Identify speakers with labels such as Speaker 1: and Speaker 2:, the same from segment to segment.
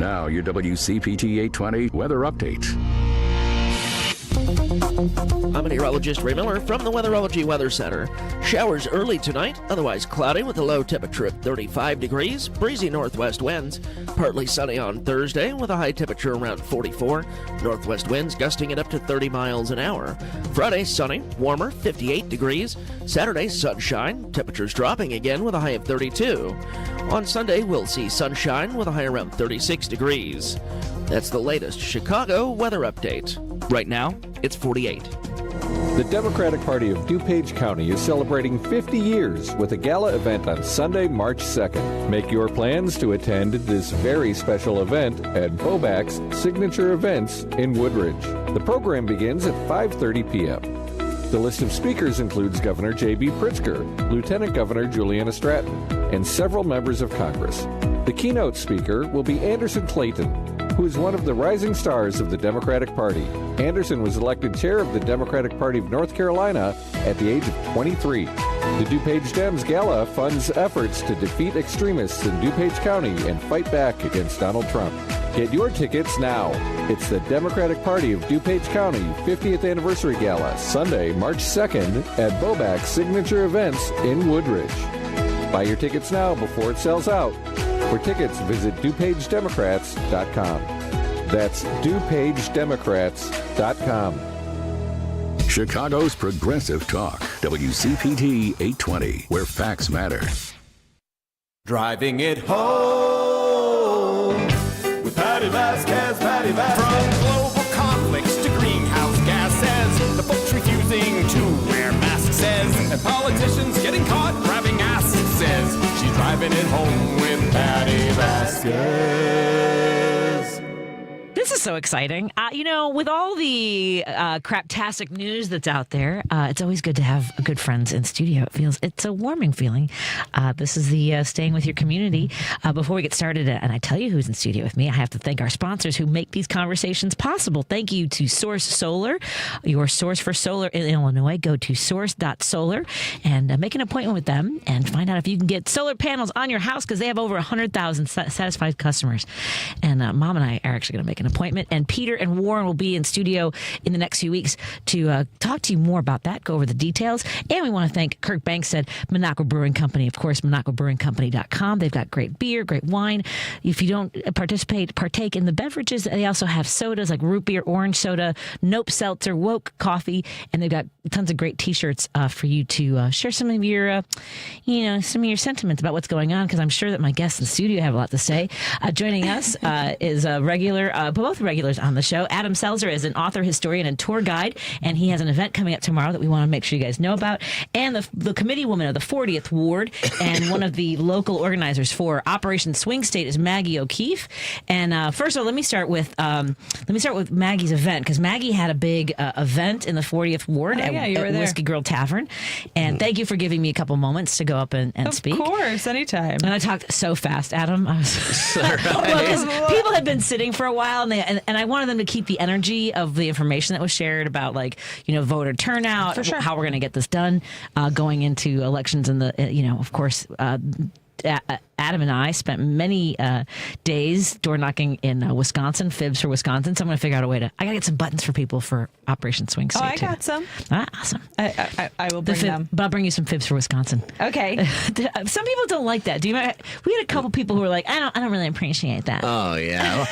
Speaker 1: Now, your WCPT 820 weather update.
Speaker 2: I'm meteorologist Ray Miller from the Weatherology Weather Center. Showers early tonight, otherwise cloudy with a low temperature of 35 degrees, breezy northwest winds. Partly sunny on Thursday with a high temperature around 44. Northwest winds gusting at up to 30 miles an hour. Friday, sunny, warmer, 58 degrees. Saturday, sunshine, temperatures dropping again with a high of 32. On Sunday, we'll see sunshine with a high around 36 degrees. That's the latest Chicago weather update. Right now, it's 48.
Speaker 3: The Democratic Party of DuPage County is celebrating 50 years with a gala event on Sunday, March 2nd. Make your plans to attend this very special event at Bobak's Signature Events in Woodridge. The program begins at 5:30 p.m. The list of speakers includes Governor J.B. Pritzker, Lieutenant Governor Juliana Stratton, and several members of Congress. The keynote speaker will be Anderson Clayton, who is one of the rising stars of the Democratic Party. Anderson was elected chair of the Democratic Party of North Carolina at the age of 23. The DuPage Dems Gala funds efforts to defeat extremists in DuPage County and fight back against Donald Trump. Get your tickets now. It's the Democratic Party of DuPage County 50th Anniversary Gala, Sunday, March 2nd at Bobak's Signature Events in Woodridge. Buy your tickets now before it sells out. For tickets, visit DuPageDemocrats.com. That's DuPageDemocrats.com.
Speaker 1: Chicago's Progressive Talk, WCPT 820, where facts matter.
Speaker 4: Driving it home with Patti Vasquez, Patti Vasquez. From global conflicts to greenhouse gases, the folks refusing to wear masks says, and politicians getting caught grabbing asses says, she's driving it home with Patti Vasquez.
Speaker 5: This is so exciting. With all the craptastic news that's out there, it's always good to have good friends in studio. It's a warming feeling. This is the staying with your community. Before we get started, and I tell you who's in studio with me, I have to thank our sponsors who make these conversations possible. Thank you to Source Solar, your source for solar in Illinois. Go to source.solar and make an appointment with them and find out if you can get solar panels on your house, because they have over 100,000 satisfied customers. And Mom and I are actually going to make an appointment, and Peter and Warren will be in studio in the next few weeks to talk to you more about that, go over the details. And we want to thank Kirk Bankstead, Minocqua Brewing Company, of course, MinocquaBrewingCompany.com. They've got great beer, great wine. If you don't partake in the beverages, they also have sodas like root beer, orange soda, Nope Seltzer, Woke coffee, and they've got tons of great T-shirts for you to share some of your, some of your sentiments about what's going on, because I'm sure that my guests in the studio have a lot to say. Joining us is a both regulars on the show. Adam Selzer is an author, historian, and tour guide, and he has an event coming up tomorrow that we want to make sure you guys know about. And the committee woman of the 40th Ward and one of the local organizers for Operation Swing State is Maggie O'Keefe. And first of all, let me start with Maggie's event, because Maggie had a big event in the 40th Ward at Whiskey Girl Tavern. And thank you for giving me a couple moments to go up and speak.
Speaker 6: Of course, anytime.
Speaker 5: And I talked so fast, Adam. I was because people had been sitting for a while, and I wanted them to keep the energy of the information that was shared about, voter turnout,
Speaker 6: For sure.
Speaker 5: how we're going to get this done going into elections, and of course. Adam and I spent many days door knocking in Wisconsin, fibs for Wisconsin. So I'm going to figure out a way I got to get some buttons for people for Operation Swing State.
Speaker 6: I got some.
Speaker 5: Awesome.
Speaker 6: I will bring them.
Speaker 5: But I'll bring you some fibs for Wisconsin.
Speaker 6: Okay.
Speaker 5: Some people don't like that. We had a couple people who were like, I don't really appreciate that.
Speaker 2: Oh, yeah.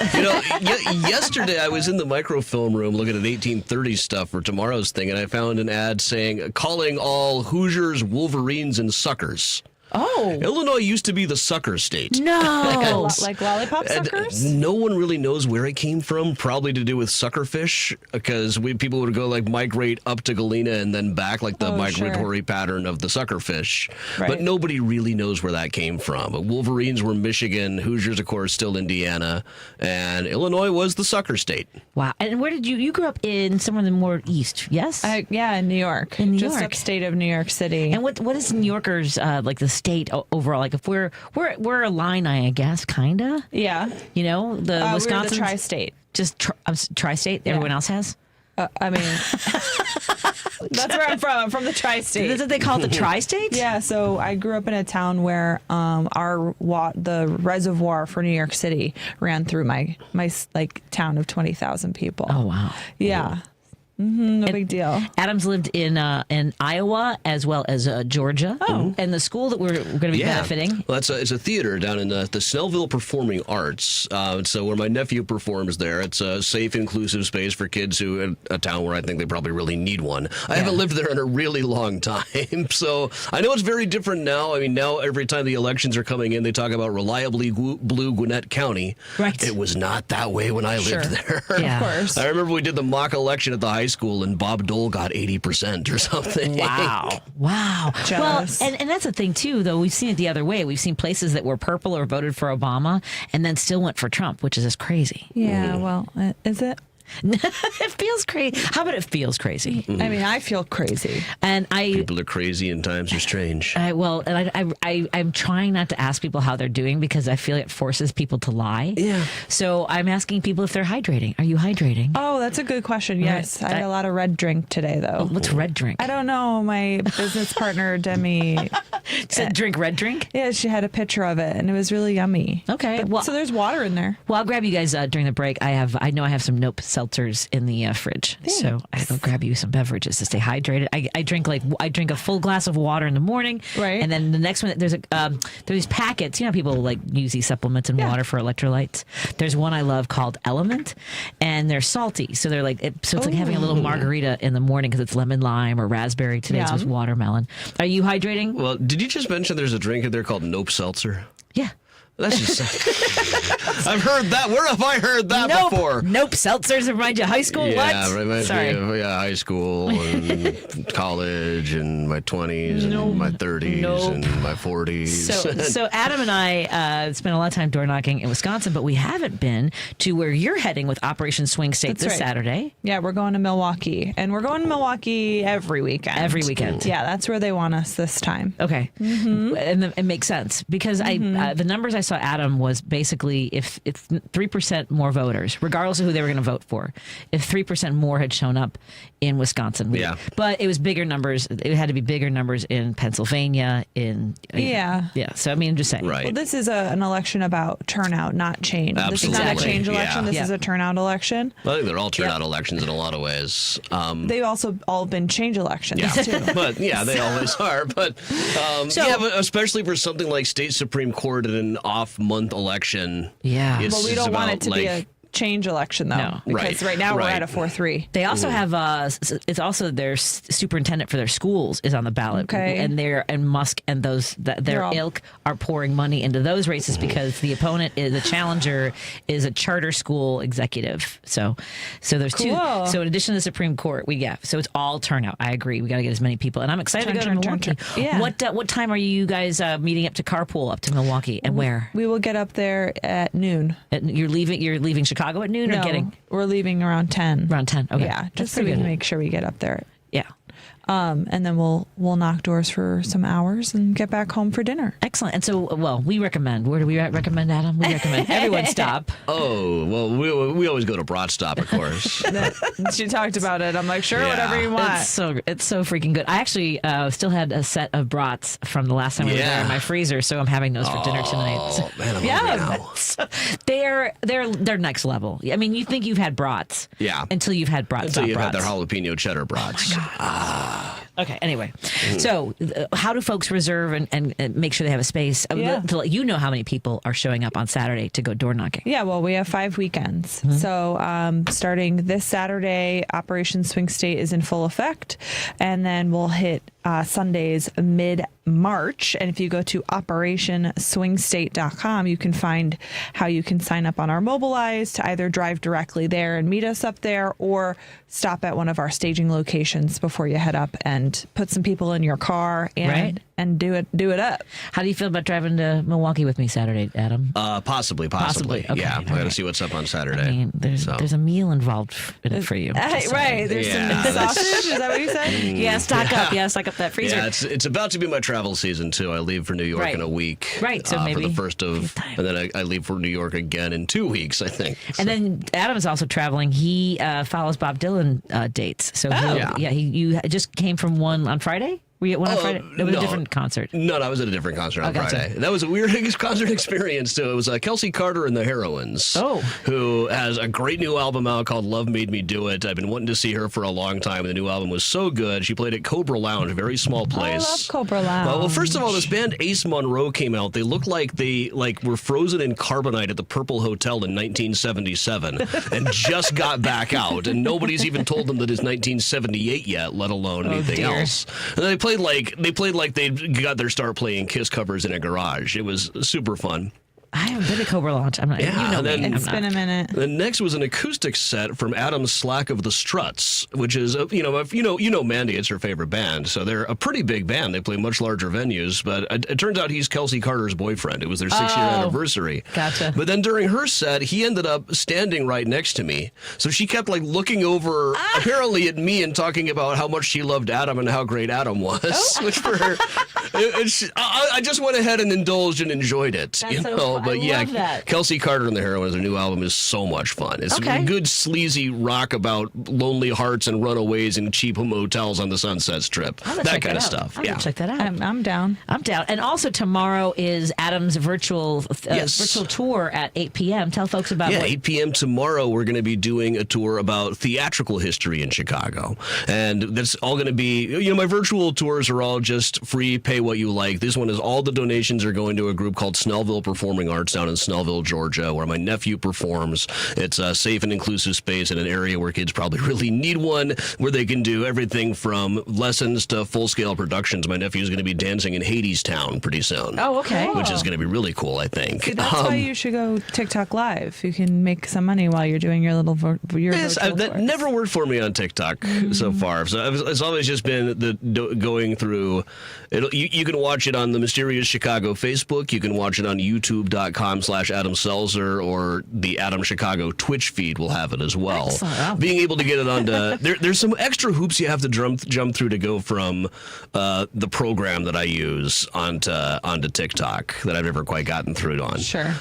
Speaker 2: Yesterday I was in the microfilm room looking at 1830 stuff for tomorrow's thing, and I found an ad saying, calling all Hoosiers, Wolverines, and suckers.
Speaker 5: Oh.
Speaker 2: Illinois used to be the sucker state.
Speaker 5: No.
Speaker 6: Like lollipop suckers?
Speaker 2: No one really knows where it came from, probably to do with suckerfish, because people would go migrate up to Galena and then back, the migratory pattern of the suckerfish.
Speaker 6: Right.
Speaker 2: But nobody really knows where that came from. Wolverines were Michigan, Hoosiers, of course, still Indiana, and Illinois was the sucker state.
Speaker 5: Wow. And where did you grew up in somewhere in the more east, yes?
Speaker 6: In New York.
Speaker 5: In New
Speaker 6: Just
Speaker 5: York.
Speaker 6: upstate of New York City.
Speaker 5: And what is New Yorkers, the state overall? If we're Illini, I guess, kind of.
Speaker 6: Yeah.
Speaker 5: The Wisconsin.
Speaker 6: We're the tri-state.
Speaker 5: Just tri-state. Everyone else has.
Speaker 6: I mean, That's where I'm from. I'm from the tri-state.
Speaker 5: Is it they call it the tri-state?
Speaker 6: Yeah, so I grew up in a town where the reservoir for New York City ran through my like town of 20,000 people.
Speaker 5: Oh, wow.
Speaker 6: Yeah. No big deal.
Speaker 5: Adam's lived in Iowa as well as Georgia. Oh. And the school that we're going to be benefiting.
Speaker 7: Well, it's a theater down in the Snellville Performing Arts. So where my nephew performs there, it's a safe, inclusive space for kids who in a town where I think they probably really need one. I haven't lived there in a really long time, so I know it's very different now. I mean, now every time the elections are coming in, they talk about reliably blue Gwinnett County.
Speaker 5: Right.
Speaker 7: It was not that way when I lived there.
Speaker 5: Yeah.
Speaker 6: Of course.
Speaker 7: I remember we did the mock election at the high school, and Bob Dole got 80% or something.
Speaker 5: Wow.
Speaker 6: Jealous.
Speaker 5: Well, and that's the thing, too, though. We've seen it the other way. We've seen places that were purple or voted for Obama and then still went for Trump, which is just crazy.
Speaker 6: Yeah, well, is it?
Speaker 5: It feels crazy. How about it feels crazy?
Speaker 6: I mean, I feel crazy.
Speaker 5: And
Speaker 7: People are crazy and times are strange.
Speaker 5: I'm trying not to ask people how they're doing because I feel it forces people to lie.
Speaker 7: Yeah.
Speaker 5: So I'm asking people if they're hydrating. Are you hydrating?
Speaker 6: Oh, that's a good question. Yes. I had a lot of red drink today, though.
Speaker 5: What's red drink?
Speaker 6: I don't know. My business partner, Demi,
Speaker 5: said drink red drink?
Speaker 6: Yeah, she had a picture of it, and it was really yummy.
Speaker 5: Okay.
Speaker 6: So there's water in there.
Speaker 5: Well, I'll grab you guys during the break. I know I have some Nope seltzers in the fridge, so I'll grab you some beverages to stay hydrated. I drink a full glass of water in the morning,
Speaker 6: right?
Speaker 5: And then the next one there's these packets. You know, people like use these supplements in water for electrolytes. There's one I love called Element, and they're salty, so they're like it's like having a little margarita in the morning because it's lemon lime or raspberry. Today it's watermelon. Are you hydrating?
Speaker 7: Well, did you just mention there's a drink in there called Nope Seltzer?
Speaker 5: Yeah.
Speaker 7: That's just. I've heard that. Where have I heard that before?
Speaker 5: Nope. Seltzers remind you of high school?
Speaker 7: Yeah,
Speaker 5: What?
Speaker 7: reminds me of high school and college and my 20s and my 30s and my 40s.
Speaker 5: So Adam and I spent a lot of time door knocking in Wisconsin, but we haven't been to where you're heading with Operation Swing State this Saturday.
Speaker 6: Yeah, we're going to Milwaukee, and we're going to Milwaukee every weekend.
Speaker 5: Every weekend.
Speaker 6: Yeah, that's where they want us this time.
Speaker 5: Okay. Mm-hmm. And it makes sense because the numbers I saw Adam was basically if 3% more voters, regardless of who they were going to vote for, if 3% more had shown up in Wisconsin. But it was bigger numbers. It had to be bigger numbers in Pennsylvania. Yeah. So I mean, I'm just saying.
Speaker 7: Right.
Speaker 6: Well, this is an election about turnout, not change.
Speaker 7: Absolutely.
Speaker 6: This is not a change election. This is a turnout election.
Speaker 7: Well, I think they're all turnout elections in a lot of ways.
Speaker 6: They've also all been change elections too.
Speaker 7: But they always are. But but especially for something like state Supreme Court in an off-month election.
Speaker 5: Yeah.
Speaker 6: Well, we don't want it to be a change election, though.
Speaker 5: No.
Speaker 6: Because right now we're at a 4-3.
Speaker 5: They also have it's also their superintendent for their schools is on the ballot.
Speaker 6: Okay.
Speaker 5: And Musk and their ilk are pouring money into those races because the opponent the challenger is a charter school executive. So there's two. So in addition to the Supreme Court, so it's all turnout. I agree. We got to get as many people, and I'm excited to go to Milwaukee.
Speaker 6: Yeah.
Speaker 5: What time are you guys meeting up to carpool up to Milwaukee, and where?
Speaker 6: We will get up there at noon.
Speaker 5: You're leaving Chicago at noon
Speaker 6: No,
Speaker 5: or getting?
Speaker 6: We're leaving around 10.
Speaker 5: Around 10, okay.
Speaker 6: Yeah, just so we can make sure we get up there.
Speaker 5: Yeah.
Speaker 6: And then we'll knock doors for some hours and get back home for dinner.
Speaker 5: Excellent. And so, we recommend. Where do we recommend, Adam? We recommend everyone stop.
Speaker 7: Oh, well, we always go to Broad Stop, of course.
Speaker 6: She talked about it. I'm like, sure, whatever you want.
Speaker 5: It's so freaking good. I actually still had a set of brats from the last time we were there in my freezer, so I'm having those for dinner tonight.
Speaker 7: Oh, man, I'm hungry now.
Speaker 5: They're next level. I mean, you think you've had brats.
Speaker 7: Yeah.
Speaker 5: Until you've had brats.
Speaker 7: Until you've had their jalapeno cheddar brats.
Speaker 5: Oh, my God. Okay, anyway. So how do folks reserve and make sure they have a space to let you know how many people are showing up on Saturday to go door knocking?
Speaker 6: Yeah, well, we have 5 weekends. Mm-hmm. So starting this Saturday, Operation Swing State is in full effect. And then we'll hit Sundays mid-March. And if you go to operationswingstate.com, you can find how you can sign up on our Mobilize to either drive directly there and meet us up there or stop at one of our staging locations before you head up and put some people in your car and and do it up.
Speaker 5: How do you feel about driving to Milwaukee with me Saturday, Adam?
Speaker 7: Possibly.
Speaker 5: Okay,
Speaker 7: Yeah, I got to
Speaker 5: right.
Speaker 7: see what's up on Saturday.
Speaker 5: I mean, there's a meal involved in it for you.
Speaker 6: Right. There's some sausage. Is that what you said?
Speaker 5: Yeah, stock up. Yeah, stock up that freezer.
Speaker 7: Yeah, it's about to be my travel season too. I leave for New York
Speaker 5: Right.
Speaker 7: in a week.
Speaker 5: Right, so maybe
Speaker 7: for the first of,
Speaker 5: good time.
Speaker 7: and then I leave for New York again in 2 weeks, I think.
Speaker 5: And then Adam is also traveling. He follows Bob Dylan dates. So you just came from one on Friday? Were you at one on Friday? It was a different concert.
Speaker 7: No, I was at a different concert on
Speaker 5: gotcha.
Speaker 7: Friday. That was a weird concert experience, too. It was Kelsey Carter and the Heroines, who has a great new album out called Love Made Me Do It. I've been wanting to see her for a long time, and the new album was so good. She played at Cobra Lounge, a very small place.
Speaker 6: I love Cobra Lounge.
Speaker 7: Well, first of all, this band Ace Monroe came out. They looked like they were frozen in carbonite at the Purple Hotel in 1977 and just got back out, and nobody's even told them that it's 1978 yet, let alone anything else. And they played like they got their start playing Kiss covers in a garage. It was super fun.
Speaker 5: I haven't been to Cobra Launch. I'm not.
Speaker 7: Yeah,
Speaker 5: you know
Speaker 7: and then-
Speaker 5: me.
Speaker 6: It's been a minute.
Speaker 7: The next was an acoustic set from Adam Slack of the Struts, which is you know Mandy, it's her favorite band, so they're a pretty big band. They play much larger venues, but it turns out he's Kelsey Carter's boyfriend. It was their 6-year anniversary.
Speaker 5: Gotcha.
Speaker 7: But then during her set, he ended up standing right next to me, so she kept looking over apparently at me and talking about how much she loved Adam and how great Adam was, which for her, I just went ahead and indulged and enjoyed it.
Speaker 5: That's
Speaker 7: you
Speaker 5: so
Speaker 7: know,
Speaker 5: fun.
Speaker 7: but
Speaker 5: I
Speaker 7: yeah,
Speaker 5: love that.
Speaker 7: Kelsey Carter and the Heroines, their new album is so much fun. It's
Speaker 5: Okay.
Speaker 7: good sleazy rock about lonely hearts and runaways and cheap motels on the Sunset Strip.
Speaker 5: I'm gonna
Speaker 7: That
Speaker 5: check
Speaker 7: kind of
Speaker 5: that out.
Speaker 7: stuff.
Speaker 5: I'm
Speaker 7: Yeah.
Speaker 5: gonna check that out.
Speaker 6: I'm down.
Speaker 5: I'm down. And also tomorrow is Adam's virtual tour at 8 p.m. Tell folks about
Speaker 7: Yeah,
Speaker 5: what
Speaker 7: 8 p.m. tomorrow, we're going to be doing a tour about theatrical history in Chicago. And that's all going to be, my virtual tours are all just free, pay what you like. This one is all the donations are going to a group called Snellville Performing Arts down in Snellville, Georgia, where my nephew performs. It's a safe and inclusive space in an area where kids probably really need one, where they can do everything from lessons to full-scale productions. My nephew's going to be dancing in Hadestown pretty soon.
Speaker 5: Oh, okay.
Speaker 7: Which is going to be really cool, I think.
Speaker 6: See, that's why you should go TikTok Live. You can make some money while you're doing your little virtual
Speaker 7: that
Speaker 6: tours.
Speaker 7: never worked for me on TikTok so far. So it's always just been going through. You can watch it on the Mysterious Chicago Facebook. You can watch it on YouTube.com/Adam Selzer, or the Adam Chicago Twitch feed will have it as well.
Speaker 5: Excellent. Wow.
Speaker 7: Being able to get it onto there's some extra hoops you have to jump through to go from the program that I use onto TikTok that I've never quite gotten through on.
Speaker 6: Sure.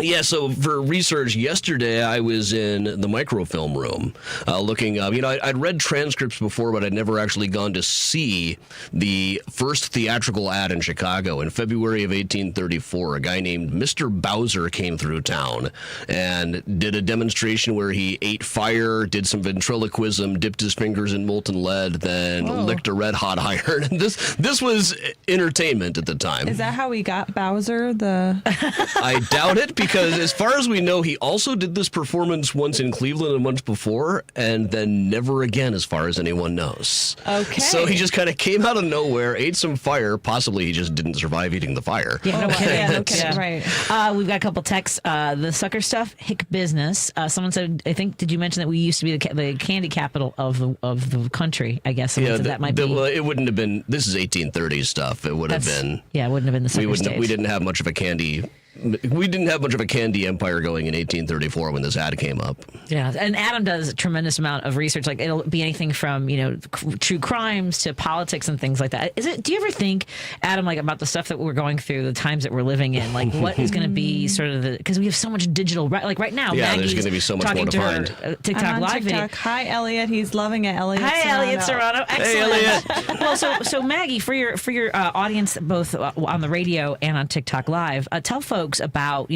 Speaker 7: Yeah, so for research yesterday, I was in the microfilm room looking up. I'd read transcripts before, but I'd never actually gone to see the first theatrical ad in Chicago. In February of 1834, a guy named Mr. Bowser came through town and did a demonstration where he ate fire, did some ventriloquism, dipped his fingers in molten lead, then licked a red-hot iron. This was entertainment at the time.
Speaker 6: Is that how we got Bowser?
Speaker 7: I doubt it, because as far as we know, he also did this performance once in Cleveland and once before, and then never again, as far as anyone knows.
Speaker 6: Okay.
Speaker 7: So he just kind of came out of nowhere, ate some fire. Possibly he just didn't survive eating the fire.
Speaker 5: Yeah, no kidding.
Speaker 6: Yeah, no kidding. Right.
Speaker 5: We've got a couple texts. The sucker stuff, hick business. Someone said, I think, did you mention that we used to be the candy capital of the country? I guess someone said that might be.
Speaker 7: Well, it wouldn't have been. This is 1830s stuff. It would have been.
Speaker 5: Yeah, it wouldn't have been the sucker stage.
Speaker 7: We didn't have much of a candy. We didn't have much of a candy empire going in 1834 when this ad came up.
Speaker 5: Yeah, and Adam does a tremendous amount of research. Like, it'll be anything from true crimes to politics and things like that. Do you ever think, Adam, about the stuff that we're going through, the times that we're living in, what is going to be sort of because we have so much digital, right now.
Speaker 7: Yeah,
Speaker 5: Maggie's
Speaker 7: there's going to be so much
Speaker 5: talking
Speaker 7: more to find.
Speaker 5: Her, TikTok
Speaker 6: I'm on
Speaker 5: live
Speaker 6: TikTok.
Speaker 5: video.
Speaker 6: Hi, Elliot. He's loving it. Elliot.
Speaker 5: Hi, Elliot Serrano. Excellent.
Speaker 7: Hey, Elliot.
Speaker 5: Well, so Maggie, for your audience, both on the radio and on TikTok Live, tell folks about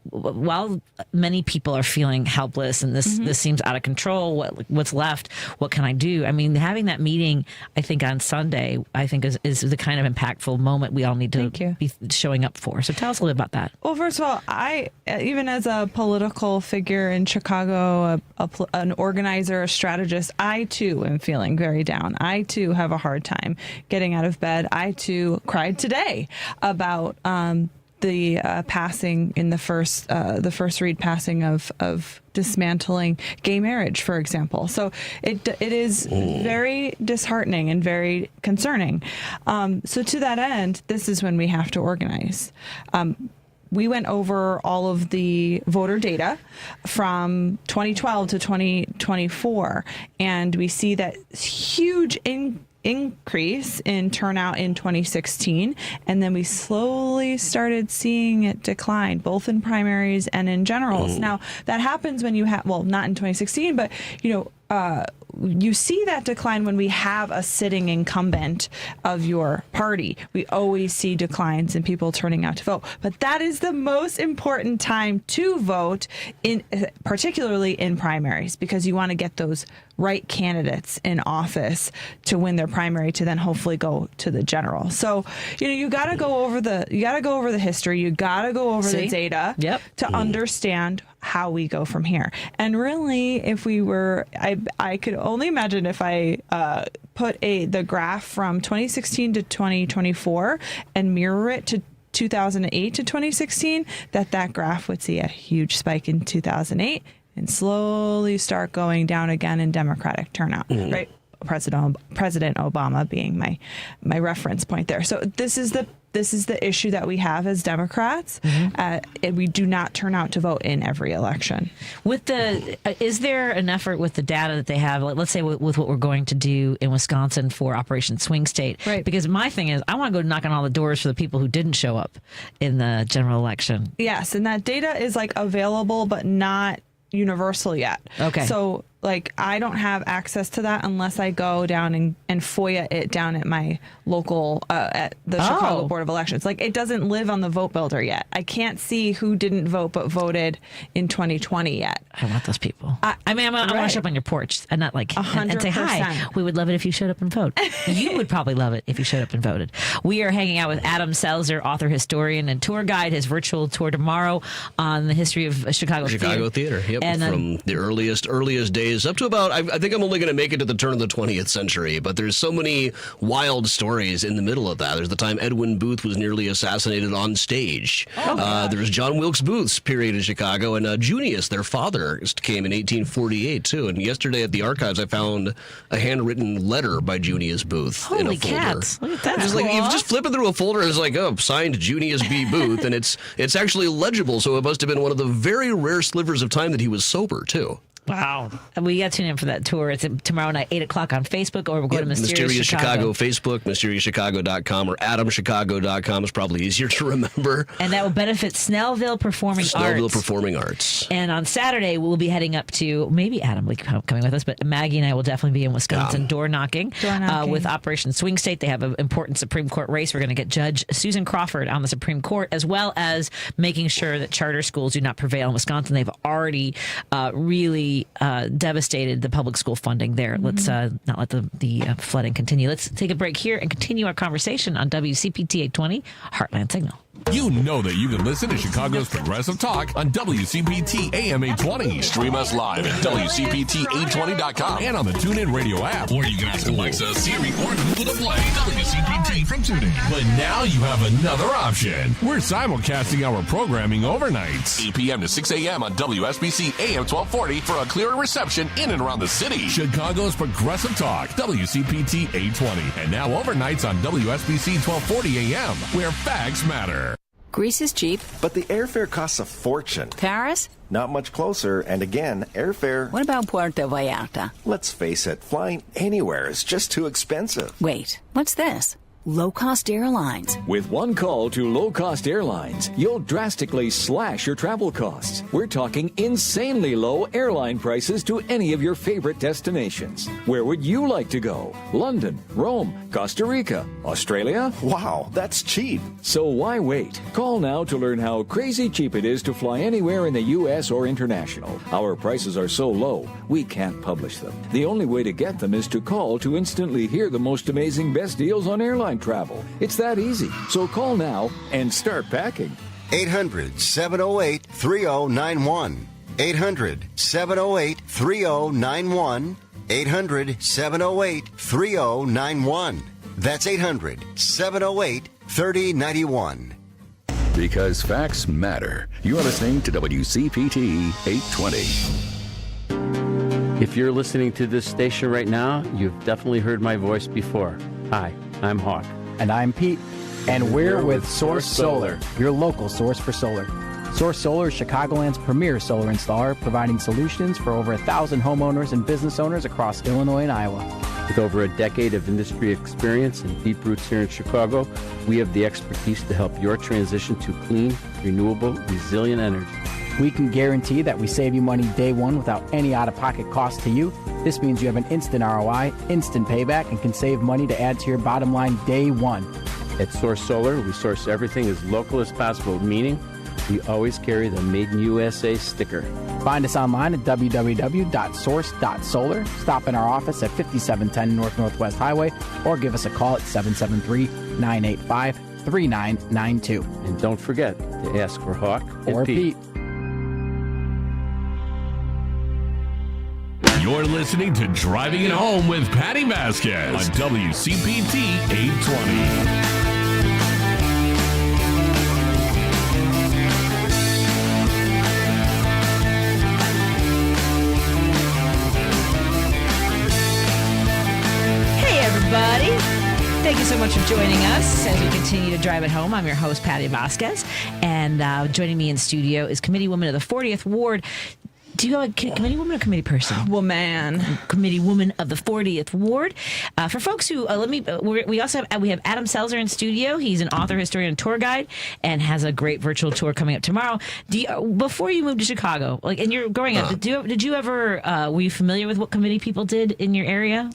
Speaker 5: while many people are feeling helpless and this seems out of control, what's left? What can I do? I mean, having that meeting, I think on Sunday, I think is the kind of impactful moment we all need to be showing up for. So tell us a little bit about that.
Speaker 6: Well, first of all, I, even as a political figure in Chicago, an organizer, a strategist, I too am feeling very down. I too have a hard time getting out of bed. I too cried today about passing in the first read passing of dismantling gay marriage, for example. So it is very disheartening and very concerning. So to that end, this is when we have to organize. We went over all of the voter data from 2012 to 2024, and we see that huge increase in turnout in 2016, and then we slowly started seeing it decline, both in primaries and in generals. Now, that happens when you have, well, not in 2016, but, you see that decline when we have a sitting incumbent of your party. We always see declines in people turning out to vote. But that is the most important time to vote, particularly in primaries, because you want to get those right candidates in office to win their primary to then hopefully go to the general. So, you got to go over the history. You got to go over the data to understand how we go from here. And really, if we were, I could only imagine if I put the graph from 2016 to 2024 and mirror it to 2008 to 2016, that graph would see a huge spike in 2008 and slowly start going down again in Democratic turnout, right? President Obama being my reference point there. So this is the issue that we have as Democrats. We do not turn out to vote in every election.
Speaker 5: Is there an effort with the data that they have, let's say with what we're going to do in Wisconsin for Operation Swing State?
Speaker 6: Right.
Speaker 5: Because my thing is, I want to go knock on all the doors for the people who didn't show up in the general election.
Speaker 6: Yes, and that data is available, but not universal yet.
Speaker 5: Okay.
Speaker 6: So I don't have access to that unless I go down and FOIA it down at my local, at the Chicago Board of Elections. It doesn't live on the vote builder yet. I can't see who didn't vote but voted in 2020 yet.
Speaker 5: I want those people. I want to show up on your porch and not and say, hi, we would love it if you showed up and vote. You would probably love it if you showed up and voted. We are hanging out with Adam Selzer, author, historian, and tour guide. His virtual tour tomorrow on the history of Chicago
Speaker 7: Theater. Yep, and, from the earliest days up to about, I think I'm only going to make it to the turn of the 20th century, but there's so many wild stories in the middle of that. There's the time Edwin Booth was nearly assassinated on stage. There's John Wilkes Booth's period in Chicago, and Junius, their father, came in 1848, too. And yesterday at the archives, I found a handwritten letter by Junius Booth in a folder.
Speaker 5: Cats. Look at that.
Speaker 7: It's you just flip it through a folder, and it's signed Junius B. Booth, and it's actually legible, so it must have been one of the very rare slivers of time that he was sober, too.
Speaker 5: Wow. We got to tune in for that tour. It's tomorrow night, 8 o'clock on Facebook, or we'll go to Mysterious
Speaker 7: Chicago Facebook, MysteriousChicago.com, or AdamChicago.com is probably easier to remember.
Speaker 5: And that will benefit Snellville Performing
Speaker 7: Arts.
Speaker 5: And on Saturday, we'll be heading up to, maybe Adam will be coming with us, but Maggie and I will definitely be in Wisconsin door knocking. With Operation Swing State. They have an important Supreme Court race. We're going to get Judge Susan Crawford on the Supreme Court, as well as making sure that charter schools do not prevail in Wisconsin. They've already really devastated the public school funding there. Let's not let the flooding continue. Let's take a break here and continue our conversation on WCPT 820 Heartland Signal.
Speaker 8: You know that you can listen to Chicago's Progressive Talk on WCPT AM 820. Stream us live at WCPT820.com and on the TuneIn Radio app. Or you can ask Alexa, Siri, or Google to play WCPT from TuneIn. But now you have another option. We're simulcasting our programming overnights, 8 p.m. to 6 a.m. on WSBC AM 1240 for a clearer reception in and around the city. Chicago's Progressive Talk, WCPT 820. And now overnights on WSBC 1240 AM, where facts matter.
Speaker 9: Greece is cheap.
Speaker 10: But the airfare costs a fortune.
Speaker 9: Paris?
Speaker 10: Not much closer, and again, airfare...
Speaker 9: What about Puerto Vallarta?
Speaker 10: Let's face it, flying anywhere is just too expensive.
Speaker 9: Wait, what's this? Low-cost airlines.
Speaker 11: With one call to low-cost airlines, you'll drastically slash your travel costs. We're talking insanely low airline prices to any of your favorite destinations. Where would you like to go? London, Rome, Costa Rica, Australia?
Speaker 10: Wow, that's cheap.
Speaker 11: So why wait? Call now to learn how crazy cheap it is to fly anywhere in the U.S. or international. Our prices are so low, we can't publish them. The only way to get them is to call to instantly hear the most amazing best deals on airline travel. It's that easy. So call now and start packing.
Speaker 12: 800-708-3091. 800-708-3091. 800-708-3091. That's 800-708-3091.
Speaker 1: Because facts matter. You're listening to WCPT 820.
Speaker 13: If you're listening to this station right now, you've definitely heard my voice before. Hi, I'm Hawk.
Speaker 14: And I'm Pete. And we're with Source Solar, your local source for solar. Source Solar is Chicagoland's premier solar installer, providing solutions for over 1,000 homeowners and business owners across Illinois and Iowa.
Speaker 13: With over a decade of industry experience and deep roots here in Chicago, we have the expertise to help your transition to clean, renewable, resilient energy.
Speaker 14: We can guarantee that we save you money day one without any out-of-pocket cost to you. This means you have an instant ROI, instant payback, and can save money to add to your bottom line day one.
Speaker 13: At Source Solar, we source everything as local as possible, meaning we always carry the Made in USA sticker.
Speaker 14: Find us online at www.source.solar. Stop in our office at 5710 North Northwest Highway or give us a call at 773-985-3992.
Speaker 13: And don't forget to ask for Hawk
Speaker 14: or Pete.
Speaker 8: You're listening to Driving It Home with Patti Vasquez on WCPT 820.
Speaker 5: Everybody, thank you so much for joining us as we continue to drive it home. I'm your host, Patti Vasquez, and joining me in studio is committee woman of the 40th Ward. Do you have a committee woman or committee person?
Speaker 6: Woman.
Speaker 5: Committee woman of the 40th Ward. For folks who, we also have Adam Selzer in studio. He's an author, historian, and tour guide, and has a great virtual tour coming up tomorrow. Before you moved to Chicago, and you're growing up, did you ever, were you familiar with what committee people did in your area?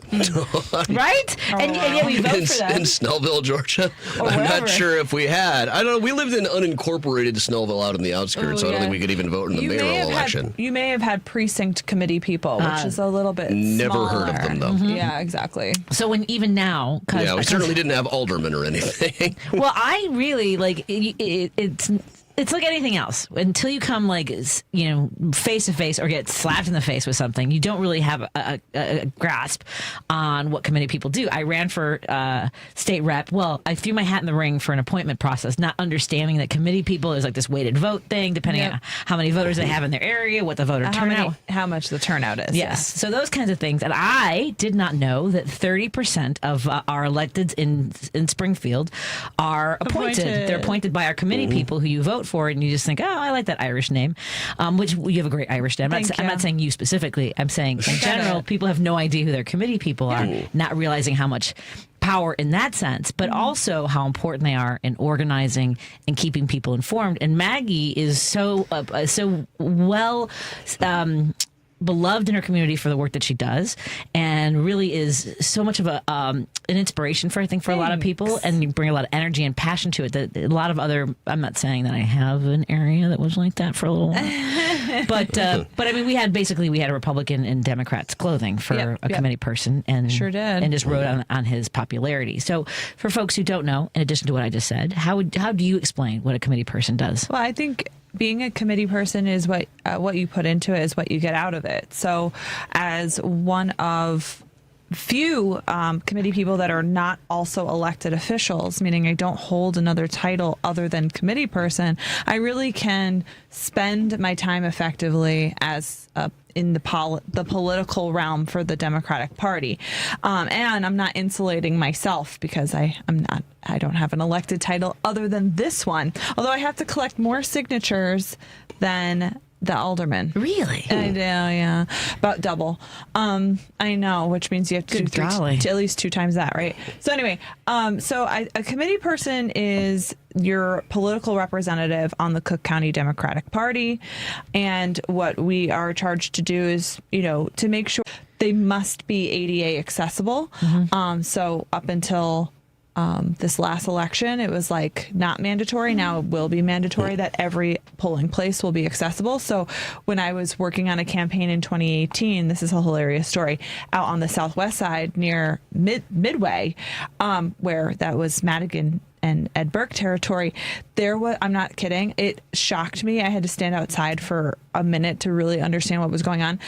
Speaker 5: Right? And yet we vote for them.
Speaker 7: In Snellville, Georgia?
Speaker 5: Or
Speaker 7: I'm
Speaker 5: wherever.
Speaker 7: not sure if we had. I don't know. We lived in unincorporated Snellville out in the outskirts, so I don't think we could even vote in the mayoral election.
Speaker 6: You may have had precinct committee people, which is a little bit
Speaker 7: Never
Speaker 6: smaller.
Speaker 7: heard of them, though.
Speaker 5: Mm-hmm.
Speaker 6: Yeah, exactly.
Speaker 5: So even now...
Speaker 7: Yeah, we certainly didn't have aldermen or anything.
Speaker 5: Well, I really, it's like anything else. Until you come, face to face or get slapped in the face with something, you don't really have a grasp on what committee people do. I ran for state rep. Well, I threw my hat in the ring for an appointment process, not understanding that committee people is like this weighted vote thing, depending on how many voters they have in their area, what the voter turnout.
Speaker 6: How much the turnout is.
Speaker 5: Yes. So those kinds of things. And I did not know that 30% of our electeds in Springfield are appointed. They're appointed by our committee people who you vote for, and you just think, oh, I like that Irish name, which you have a great Irish name. I'm not saying you specifically. I'm saying in general, people have no idea who their committee people are, not realizing how much power in that sense, but also how important they are in organizing and keeping people informed. And Maggie is so well beloved in her community for the work that she does, and really is so much of an inspiration for, I think, for a lot of people, and you bring a lot of energy and passion to it that a lot of other, I'm not saying that I have an area that was like that for a little while, but I mean, we had a Republican and Democrats clothing for a committee person, and
Speaker 6: sure did,
Speaker 5: and just wrote on his popularity. So for folks who don't know, in addition to what I just said, how do you explain what a committee person does?
Speaker 6: Well, I think being a committee person is what you put into it is what you get out of it. So as one of few committee people that are not also elected officials, meaning I don't hold another title other than committee person, I really can spend my time effectively as in the political realm for the Democratic Party. And I'm not insulating myself because I don't have an elected title other than this one, although I have to collect more signatures than the alderman.
Speaker 5: Really?
Speaker 6: I do, yeah. About double. I know, which means you have to do at least 2 times that, right? So anyway, a committee person is your political representative on the Cook County Democratic Party. And what we are charged to do is, to make sure they must be ADA accessible. So up until this last election, it was not mandatory. Now it will be mandatory that every polling place will be accessible. So when I was working on a campaign in 2018, this is a hilarious story, out on the southwest side near Midway, where that was Madigan and Ed Burke territory, there was, I'm not kidding, it shocked me. I had to stand outside for a minute to really understand what was going on.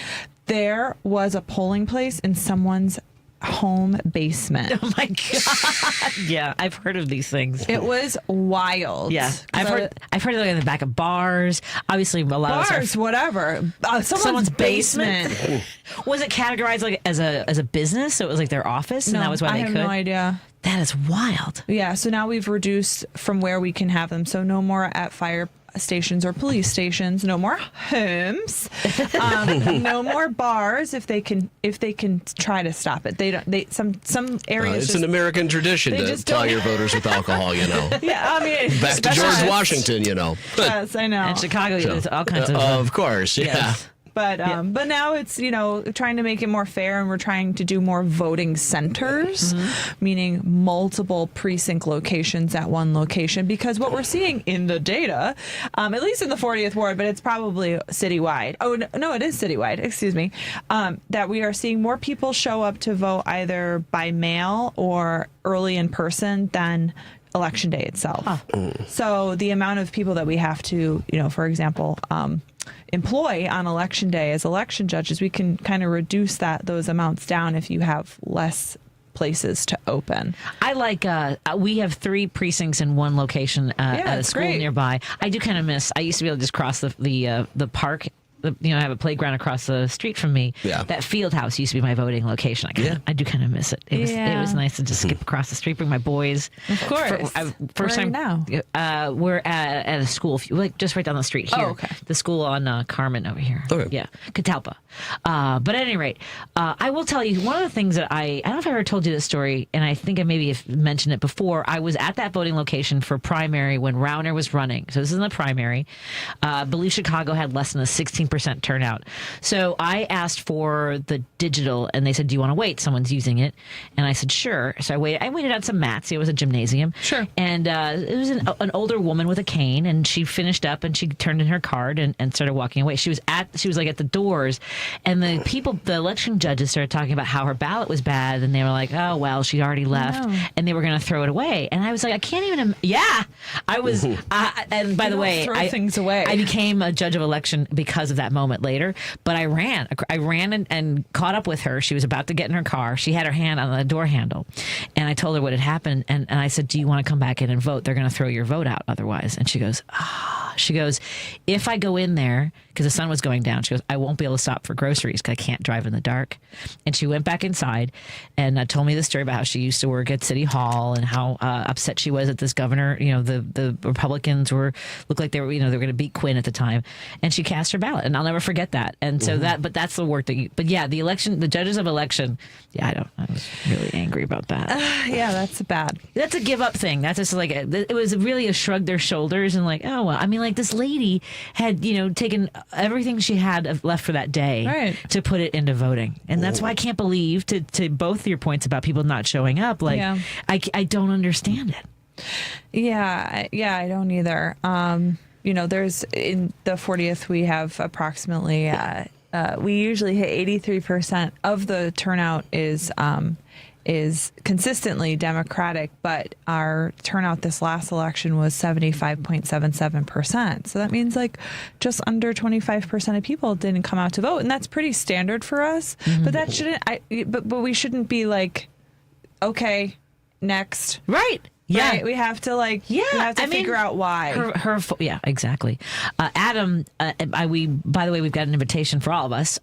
Speaker 6: There was a polling place in someone's home basement.
Speaker 5: Oh my God. Yeah, I've heard of these things.
Speaker 6: It was wild.
Speaker 5: Yeah, I've heard it like in the back of bars. Obviously, a lot of
Speaker 6: bars, whatever. Someone's basement.
Speaker 5: Was it categorized like as a business? So it was like their office, and that was why they could.
Speaker 6: I have no idea.
Speaker 5: That is wild.
Speaker 6: Yeah. So now we've reduced from where we can have them. So no more at fire stations or police stations. No more homes. No more bars. If they can try to stop it, they don't. Some areas.
Speaker 7: It's an American tradition to tie your voters with alcohol.
Speaker 6: Yeah, I mean,
Speaker 7: back to George Washington.
Speaker 6: Yes, I know.
Speaker 5: And Chicago, there's all kinds of.
Speaker 7: Of course, yeah.
Speaker 5: Yes.
Speaker 6: But now it's trying to make it more fair, and we're trying to do more voting centers, meaning multiple precinct locations at one location. Because what we're seeing in the data, at least in the 40th ward, but it's probably citywide. Oh no, it is citywide. Excuse me. That we are seeing more people show up to vote either by mail or early in person than election day itself. So the amount of people that we have to, for example, employ on election day as election judges, we can kind of reduce those amounts down if you have less places to open.
Speaker 5: I like we have 3 precincts in one location at a school nearby. I do kind of miss. I used to be able to just cross the park. I have a playground across the street from me. Yeah. That field house used to be my voting location. I do kind of miss it. It was nice to just skip across the street, bring my boys.
Speaker 6: Of course.
Speaker 5: First time now. We're at a school, just right down the street here.
Speaker 6: Oh, okay.
Speaker 5: The school on Carmen over here.
Speaker 7: Okay.
Speaker 5: Yeah, Catalpa. But at any rate, I will tell you one of the things that I don't know if I ever told you this story, and I think I maybe have mentioned it before. I was at that voting location for primary when Rauner was running. So this is in the primary. I believe Chicago had less than a 16% turnout. So I asked for the digital, and they said, "Do you want to wait? Someone's using it." And I said, "Sure." So I waited. I waited on some mats. It was a gymnasium.
Speaker 6: Sure.
Speaker 5: And it was an older woman with a cane, and she finished up and she turned in her card and started walking away. She was at the doors, and the election judges started talking about how her ballot was bad, and they were like, "Oh well, she already left," and they were going to throw it away. And I was like, I can't even. I was. And by the way,
Speaker 6: throw things away.
Speaker 5: I became a judge of election because of that moment later. But I ran and caught up with her. She was about to get in her car. She had her hand on the door handle, and I told her what had happened. And I said, "Do you want to come back in and vote? They're going to throw your vote out otherwise." And she goes, She goes, "If I go in there," because the sun was going down, she goes, "I won't be able to stop for groceries because I can't drive in the dark." And she went back inside and told me the story about how she used to work at City Hall and how upset she was that this governor, the Republicans looked like they were going to beat Quinn at the time. And she cast her ballot, and I'll never forget that. And so but that's the work the election, the judges of election, I was really angry about that.
Speaker 6: That's bad.
Speaker 5: That's a give up thing. That's just like, it was really a shrug their shoulders and like, oh, well, I mean, like this lady had, taken everything she had left for that day to put it into voting. And that's why I can't believe, to both your points about people not showing up, like, I don't understand it.
Speaker 6: Yeah, I don't either. There's in the 40th, we have approximately, we usually hit 83% of the turnout is consistently Democratic, but our turnout this last election was 75.77%. So that means like just under 25% of people didn't come out to vote, and that's pretty standard for us. Mm-hmm. But that shouldn't. But we shouldn't be like, okay, next.
Speaker 5: Right. Yeah,
Speaker 6: right? We have to figure out why.
Speaker 5: Yeah, exactly. Adam, by the way, we've got an invitation for all of us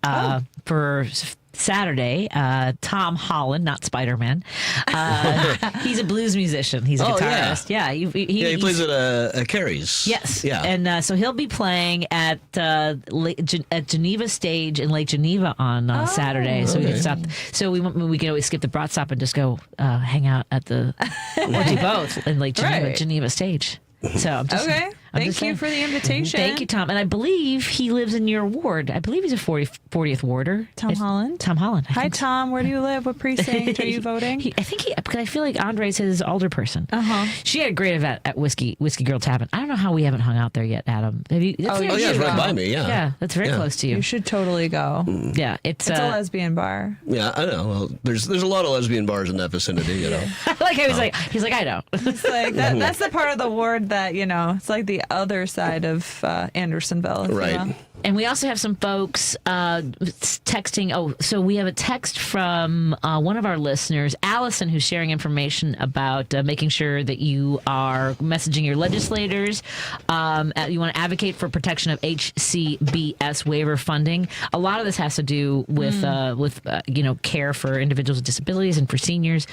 Speaker 5: for Saturday. Tom Holland, not Spider-Man. He's a blues musician. He's a guitarist. Yeah,
Speaker 7: he plays at Carrie's.
Speaker 5: Yes.
Speaker 7: Yeah.
Speaker 5: And so he'll be playing at Geneva Stage in Lake Geneva on Saturday. So we can stop. So we can always skip the brat stop and just go hang out at or do both in Lake Geneva, Geneva Stage. So I'm just,
Speaker 6: Thank you for the invitation.
Speaker 5: Thank you, Tom. And I believe he lives in your ward. I believe he's a 40th warder.
Speaker 6: Tom Holland. Hi, Tom. Where do you live? What precinct are you voting?
Speaker 5: Because I feel like Andre's his alderperson. She had a great event at Whiskey Girl Tavern. I don't know how we haven't hung out there yet, Adam. Have you?
Speaker 7: It's right by me. Yeah.
Speaker 5: Yeah, that's very close to you.
Speaker 6: You should totally go.
Speaker 5: Yeah, it's
Speaker 6: a lesbian bar.
Speaker 7: Yeah, I know. Well, there's a lot of lesbian bars in that vicinity.
Speaker 5: He's like, I know.
Speaker 6: It's like that's the part of the ward that it's like the other side of Andersonville.
Speaker 7: Right.
Speaker 5: And we also have some folks texting. Oh, so we have a text from one of our listeners, Allison, who's sharing information about making sure that you are messaging your legislators. You want to advocate for protection of HCBS waiver funding. A lot of this has to do with care for individuals with disabilities and for seniors.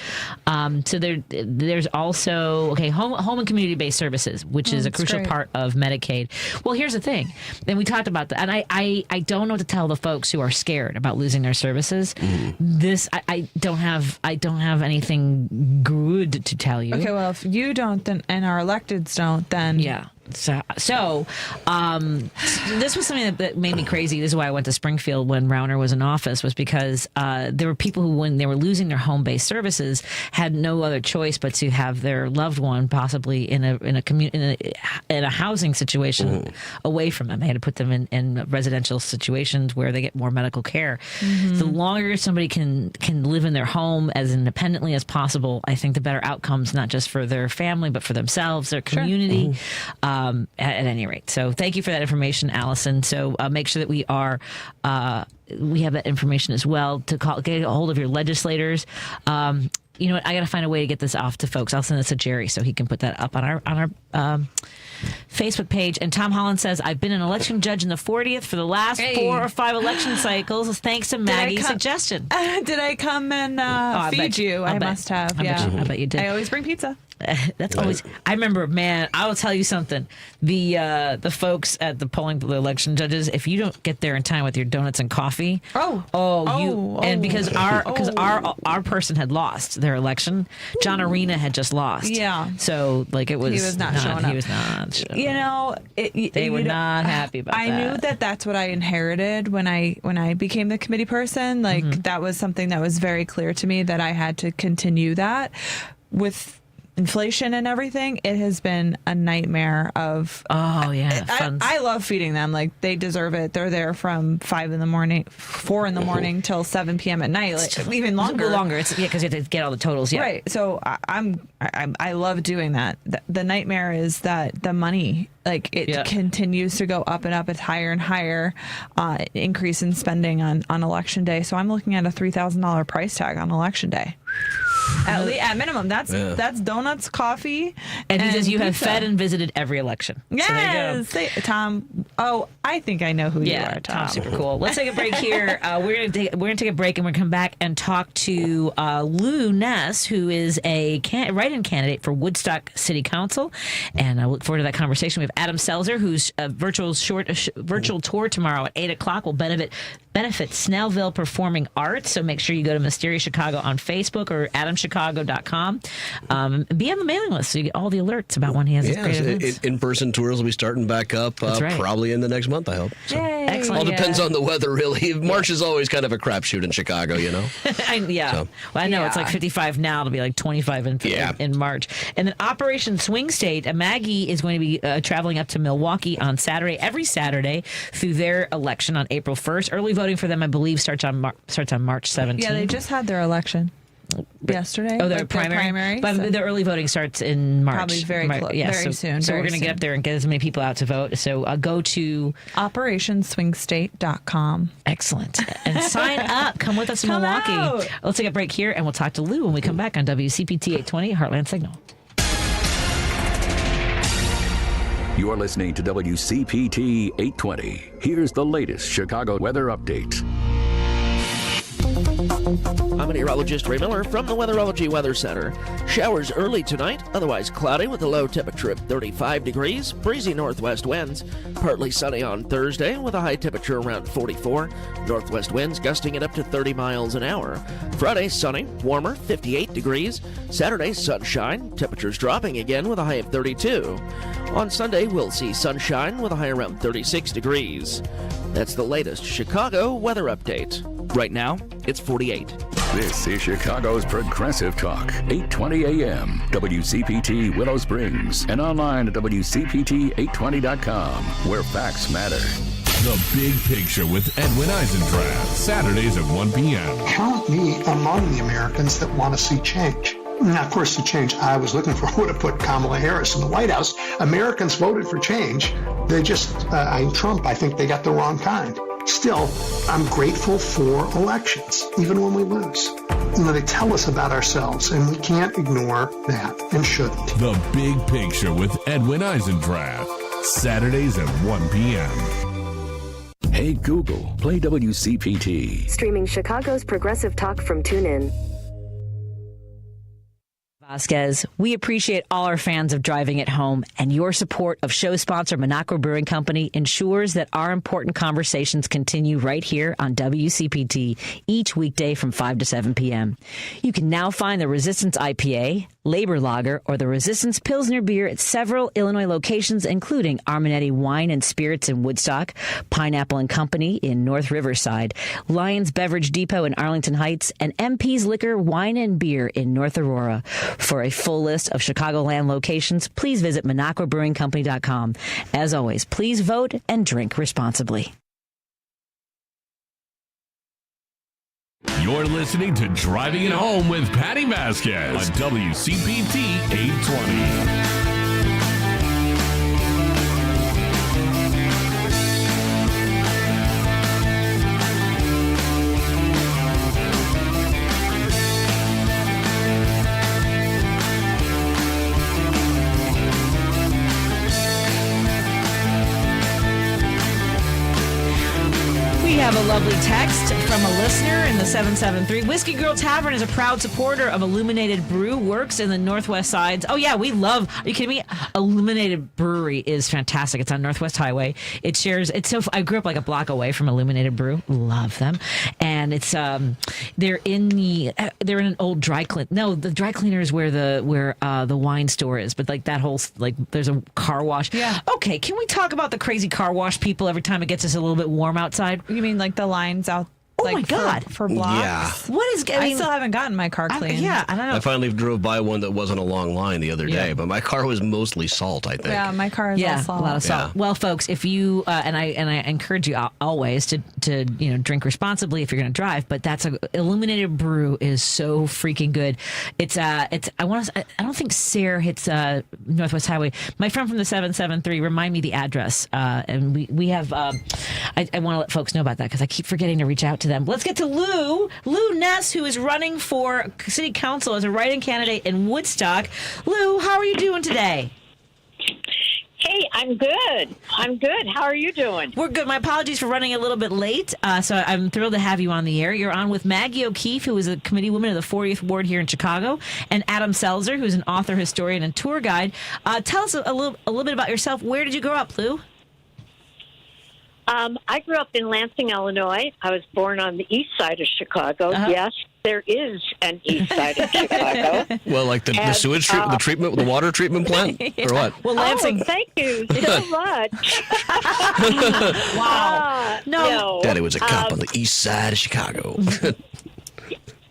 Speaker 5: So there's also home and community-based services, which is a crucial part of Medicaid. Well, here's the thing, and we talked about that, and I don't know what to tell the folks who are scared about losing their services. This I don't have anything good to tell you.
Speaker 6: Okay, well, if you don't, then and our electeds don't, then
Speaker 5: yeah. So this was something that made me crazy. This is why I went to Springfield when Rauner was in office, was because there were people who, when they were losing their home-based services, had no other choice but to have their loved one possibly in a housing situation away from them. They had to put them in residential situations where they get more medical care. The longer somebody can live in their home as independently as possible, I think the better outcomes, not just for their family, but for themselves, their community. At any rate. So thank you for that information, Allison. So make sure that we have that information as well to get a hold of your legislators. You know what? I got to find a way to get this off to folks. I'll send this to Jerry so he can put that up on our Facebook page. And Tom Holland says, I've been an election judge in the 40th for the last 4 or 5 election cycles, thanks to Maggie's suggestion.
Speaker 6: Did I come and feed you? I must have.
Speaker 5: I bet you did.
Speaker 6: I always bring pizza.
Speaker 5: That's always. I remember, man. I will tell you something. The folks at the election judges, if you don't get there in time with your donuts and coffee, because our person had lost their election. John Arena had just lost. Yeah. So he was not showing up. He was not. You
Speaker 6: know,
Speaker 5: they were not happy about that.
Speaker 6: I knew that that's what I inherited when I became the committee person. That was something that was very clear to me that I had to continue that with. Inflation and everything, it has been a nightmare of I love feeding them. They deserve it. They're there from 4 in the morning till 7 p.m. at night, even longer.
Speaker 5: It's because you have to get all the totals.
Speaker 6: Right. So I love doing that. The nightmare is that the money continues to go up and up. It's higher and higher increase in spending on election day. So I'm looking at a $3,000 price tag on election day. At minimum, that's donuts, coffee,
Speaker 5: and he says you
Speaker 6: pizza.
Speaker 5: Have fed and visited every election.
Speaker 6: Yes,
Speaker 5: so
Speaker 6: Tom. Oh, I think I know who you are, Tom.
Speaker 5: Super cool. Let's take a break here. We're gonna take a break and we're gonna come back and talk to Lou Ness, who is a write-in candidate for Woodstock City Council, and I look forward to that conversation. We have Adam Selzer, whose virtual tour tomorrow at 8:00 will benefit Snellville Performing Arts. So make sure you go to Mysterious Chicago on Facebook or AdamChicago.com. Be on the mailing list so you get all the alerts about when he has his great events.
Speaker 7: In-person tours will be starting back up probably in the next month, I hope. So.
Speaker 5: Yay. Excellent.
Speaker 7: All depends on the weather, really. March is always kind of a crapshoot in Chicago, you know?
Speaker 5: Well, I know it's 55 now. It'll be 25 in March. And then Operation Swing State, Maggie is going to be traveling up to Milwaukee on every Saturday through their election on April 1st. Early voting for them, I believe, starts on March 17th.
Speaker 6: Yeah, they just had their election yesterday.
Speaker 5: Oh, their primary? But the early voting starts in March.
Speaker 6: Probably very soon.
Speaker 5: So we're going to get up there and get as many people out to vote. So go to
Speaker 6: OperationSwingState.com.
Speaker 5: Excellent. And sign up. Come with us in Milwaukee.
Speaker 6: Out.
Speaker 5: Let's take a break here, and we'll talk to Lou when we come back on WCPT 820 Heartland Signal.
Speaker 1: You're listening to WCPT 820. Here's the latest Chicago weather update.
Speaker 2: I'm meteorologist Ray Miller from the Weatherology Weather Center. Showers early tonight, otherwise cloudy with a low temperature of 35 degrees, breezy northwest winds. Partly sunny on Thursday with a high temperature around 44. Northwest winds gusting at up to 30 miles an hour. Friday, sunny, warmer, 58 degrees. Saturday, sunshine, temperatures dropping again with a high of 32. On Sunday, we'll see sunshine with a high around 36 degrees. That's the latest Chicago weather update. Right now, it's 48.
Speaker 1: This is Chicago's Progressive Talk, 820 AM, WCPT Willow Springs, and online at WCPT820.com, where facts matter.
Speaker 8: The Big Picture with Edwin Eisendrath, Saturdays at 1 p.m.
Speaker 15: Count me among the Americans that want to see change. Now, of course, the change I was looking for would have put Kamala Harris in the White House. Americans voted for change. They just, Trump, I think they got the wrong kind. Still, I'm grateful for elections, even when we lose. They tell us about ourselves, and we can't ignore that and shouldn't.
Speaker 8: The Big Picture with Edwin Eisendrath. Saturdays at 1 p.m.
Speaker 1: Hey Google, play WCPT.
Speaker 16: Streaming Chicago's progressive talk from TuneIn.
Speaker 5: Vasquez, we appreciate all our fans of Driving It Home, and your support of show sponsor Minocqua Brewing Company ensures that our important conversations continue right here on WCPT each weekday from 5 to 7 p.m. You can now find the Resistance IPA, Labor Lager, or the Resistance Pilsner beer at several Illinois locations, including Arminetti Wine and Spirits in Woodstock, Pineapple and Company in North Riverside, Lions Beverage Depot in Arlington Heights, and MP's Liquor, Wine, and Beer in North Aurora. For a full list of Chicagoland locations, please visit MinocquaBrewingCompany.com. As always, please vote and drink responsibly.
Speaker 8: You're listening to Driving It Home with Patti Vasquez on WCPT 820.
Speaker 5: We have a lovely text from a listener in the 773. Whiskey Girl Tavern is a proud supporter of Illuminated Brew Works in the Northwest Sides. Oh, yeah, we love, are you kidding me? Illuminated Brewery is fantastic. It's on Northwest Highway. It shares, I grew up like a block away from Illuminated Brew. Love them. And it's, they're in an old dry clean. No, the dry cleaner is where the wine store is. But like that whole, like there's a car wash. Yeah. Okay, can we talk about the crazy car wash people every time it gets us a little bit warm outside?
Speaker 6: You mean like the lines out?
Speaker 5: Oh my God!
Speaker 6: For blocks.
Speaker 7: Yeah.
Speaker 5: What is?
Speaker 6: I still haven't gotten my car cleaned.
Speaker 5: I don't know.
Speaker 7: I finally drove by one that wasn't a long line the other day, but my car was mostly salt, I think.
Speaker 6: Yeah, my car is all salt.
Speaker 5: A lot of salt.
Speaker 7: Yeah.
Speaker 5: Well, folks, if you and I encourage you always to drink responsibly if you're going to drive. But that's Illuminated Brew is so freaking good. I don't think Sayre hits Northwest Highway. My friend from the 773 remind me the address, and we have. I want to let folks know about that because I keep forgetting to reach out to them. Let's get to Lou Ness, who is running for city council as a write-in candidate in Woodstock. Lou, how are you doing today?
Speaker 17: Hey, I'm good. How are you doing?
Speaker 5: We're good. My apologies for running a little bit late. So I'm thrilled to have you on the air. You're on with Maggie O'Keefe, who is a committee woman of the 40th Ward here in Chicago, and Adam Selzer, who's an author, historian, and tour guide. Tell us a little bit about yourself. Where did you grow up, Lou?
Speaker 17: I grew up in Lansing, Illinois. I was born on the east side of Chicago. Uh-huh. Yes, there is an east side of Chicago.
Speaker 7: Well, like the sewage treatment, the water treatment plant, or what?
Speaker 17: Well, Lansing. Oh, thank you so much.
Speaker 5: Wow. No.
Speaker 7: Daddy was a cop on the east side of Chicago.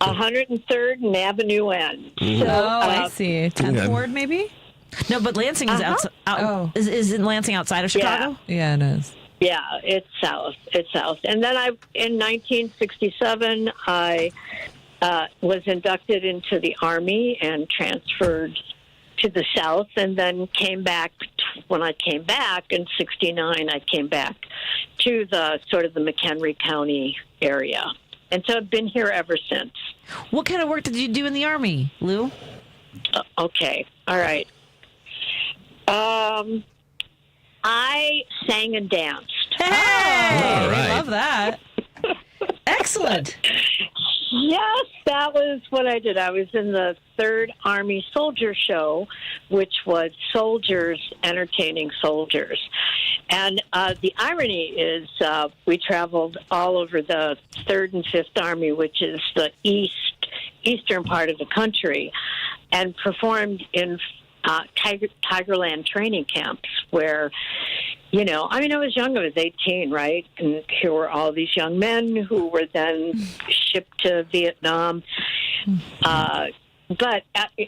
Speaker 17: 103rd and Avenue N.
Speaker 6: So, I see. 10th Ward, maybe?
Speaker 5: No, but Lansing is isn't Lansing outside of Chicago?
Speaker 6: Yeah, it is.
Speaker 17: Yeah, it's south. And then in 1967, I was inducted into the Army and transferred to the South, and then came back. When I came back in 69, I came back to the sort of the McHenry County area. And so I've been here ever since.
Speaker 5: What kind of work did you do in the Army, Lou?
Speaker 17: Okay. All right. I sang and danced.
Speaker 5: Hey!
Speaker 7: All right.
Speaker 5: I love that. Excellent.
Speaker 17: Yes, that was what I did. I was in the 3rd Army Soldier Show, which was soldiers entertaining soldiers. And the irony is we traveled all over the 3rd and 5th Army, which is the eastern part of the country, and performed in Tigerland training camps where, I was young. I was 18, right? And here were all these young men who were then shipped to Vietnam. But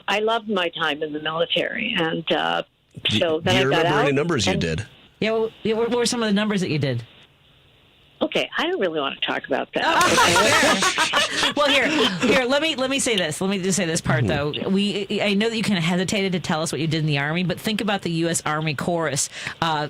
Speaker 17: I loved my time in the military. And so then I got out.
Speaker 7: Do you remember any numbers you did?
Speaker 5: Yeah, what were some of the numbers that you did?
Speaker 17: Okay, I don't really want to talk about that.
Speaker 5: Well, here. Let me say this. Let me just say this part though. I know that you kind of hesitated to tell us what you did in the Army, but think about the U.S. Army Chorus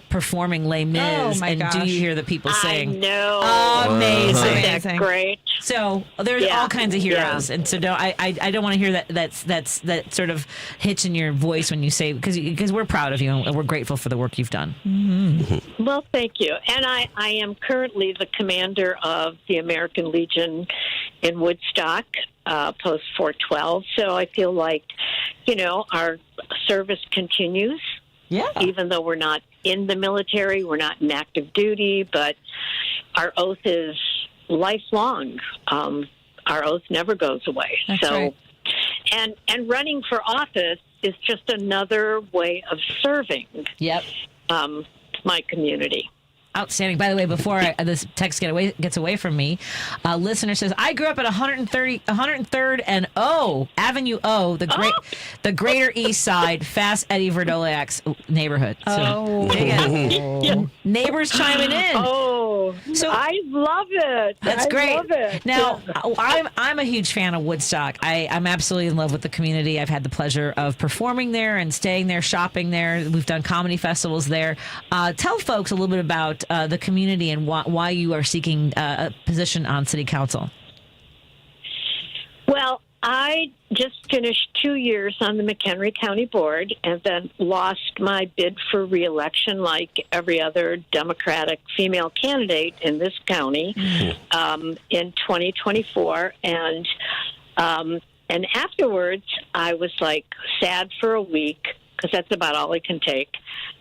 Speaker 5: performing Les Mis, and
Speaker 6: gosh.
Speaker 5: do you hear the people sing?
Speaker 17: I know.
Speaker 5: Amazing.
Speaker 17: Isn't that great?
Speaker 5: So there's all kinds of heroes, and so I don't want to hear that sort of hitch in your voice when you say, because we're proud of you and we're grateful for the work you've done.
Speaker 17: Mm-hmm. Well, thank you. And I am currently the commander of the American Legion in Woodstock, Post 412. So I feel like, our service continues.
Speaker 5: Yeah.
Speaker 17: Even though we're not in the military, we're not in active duty, but our oath is lifelong. Our oath never goes away.
Speaker 6: That's
Speaker 17: so,
Speaker 6: right.
Speaker 17: and running for office is just another way of serving.
Speaker 5: Yep.
Speaker 17: My community.
Speaker 5: Outstanding. By the way, before this text gets away from me, a listener says, I grew up at 103rd and Avenue O, the Greater East Side, Fast Eddie Verdoliak's neighborhood. So, neighbors chiming in.
Speaker 17: Oh, so I love it.
Speaker 5: That's great.
Speaker 17: I love it.
Speaker 5: Now, I'm a huge fan of Woodstock. I'm absolutely in love with the community. I've had the pleasure of performing there and staying there, shopping there. We've done comedy festivals there. Tell folks a little bit about the community and why you are seeking a position on City Council.
Speaker 17: Well, I just finished 2 years on the McHenry County Board and then lost my bid for re-election like every other Democratic female candidate in this county in 2024. And afterwards, I was like sad for a week because that's about all I can take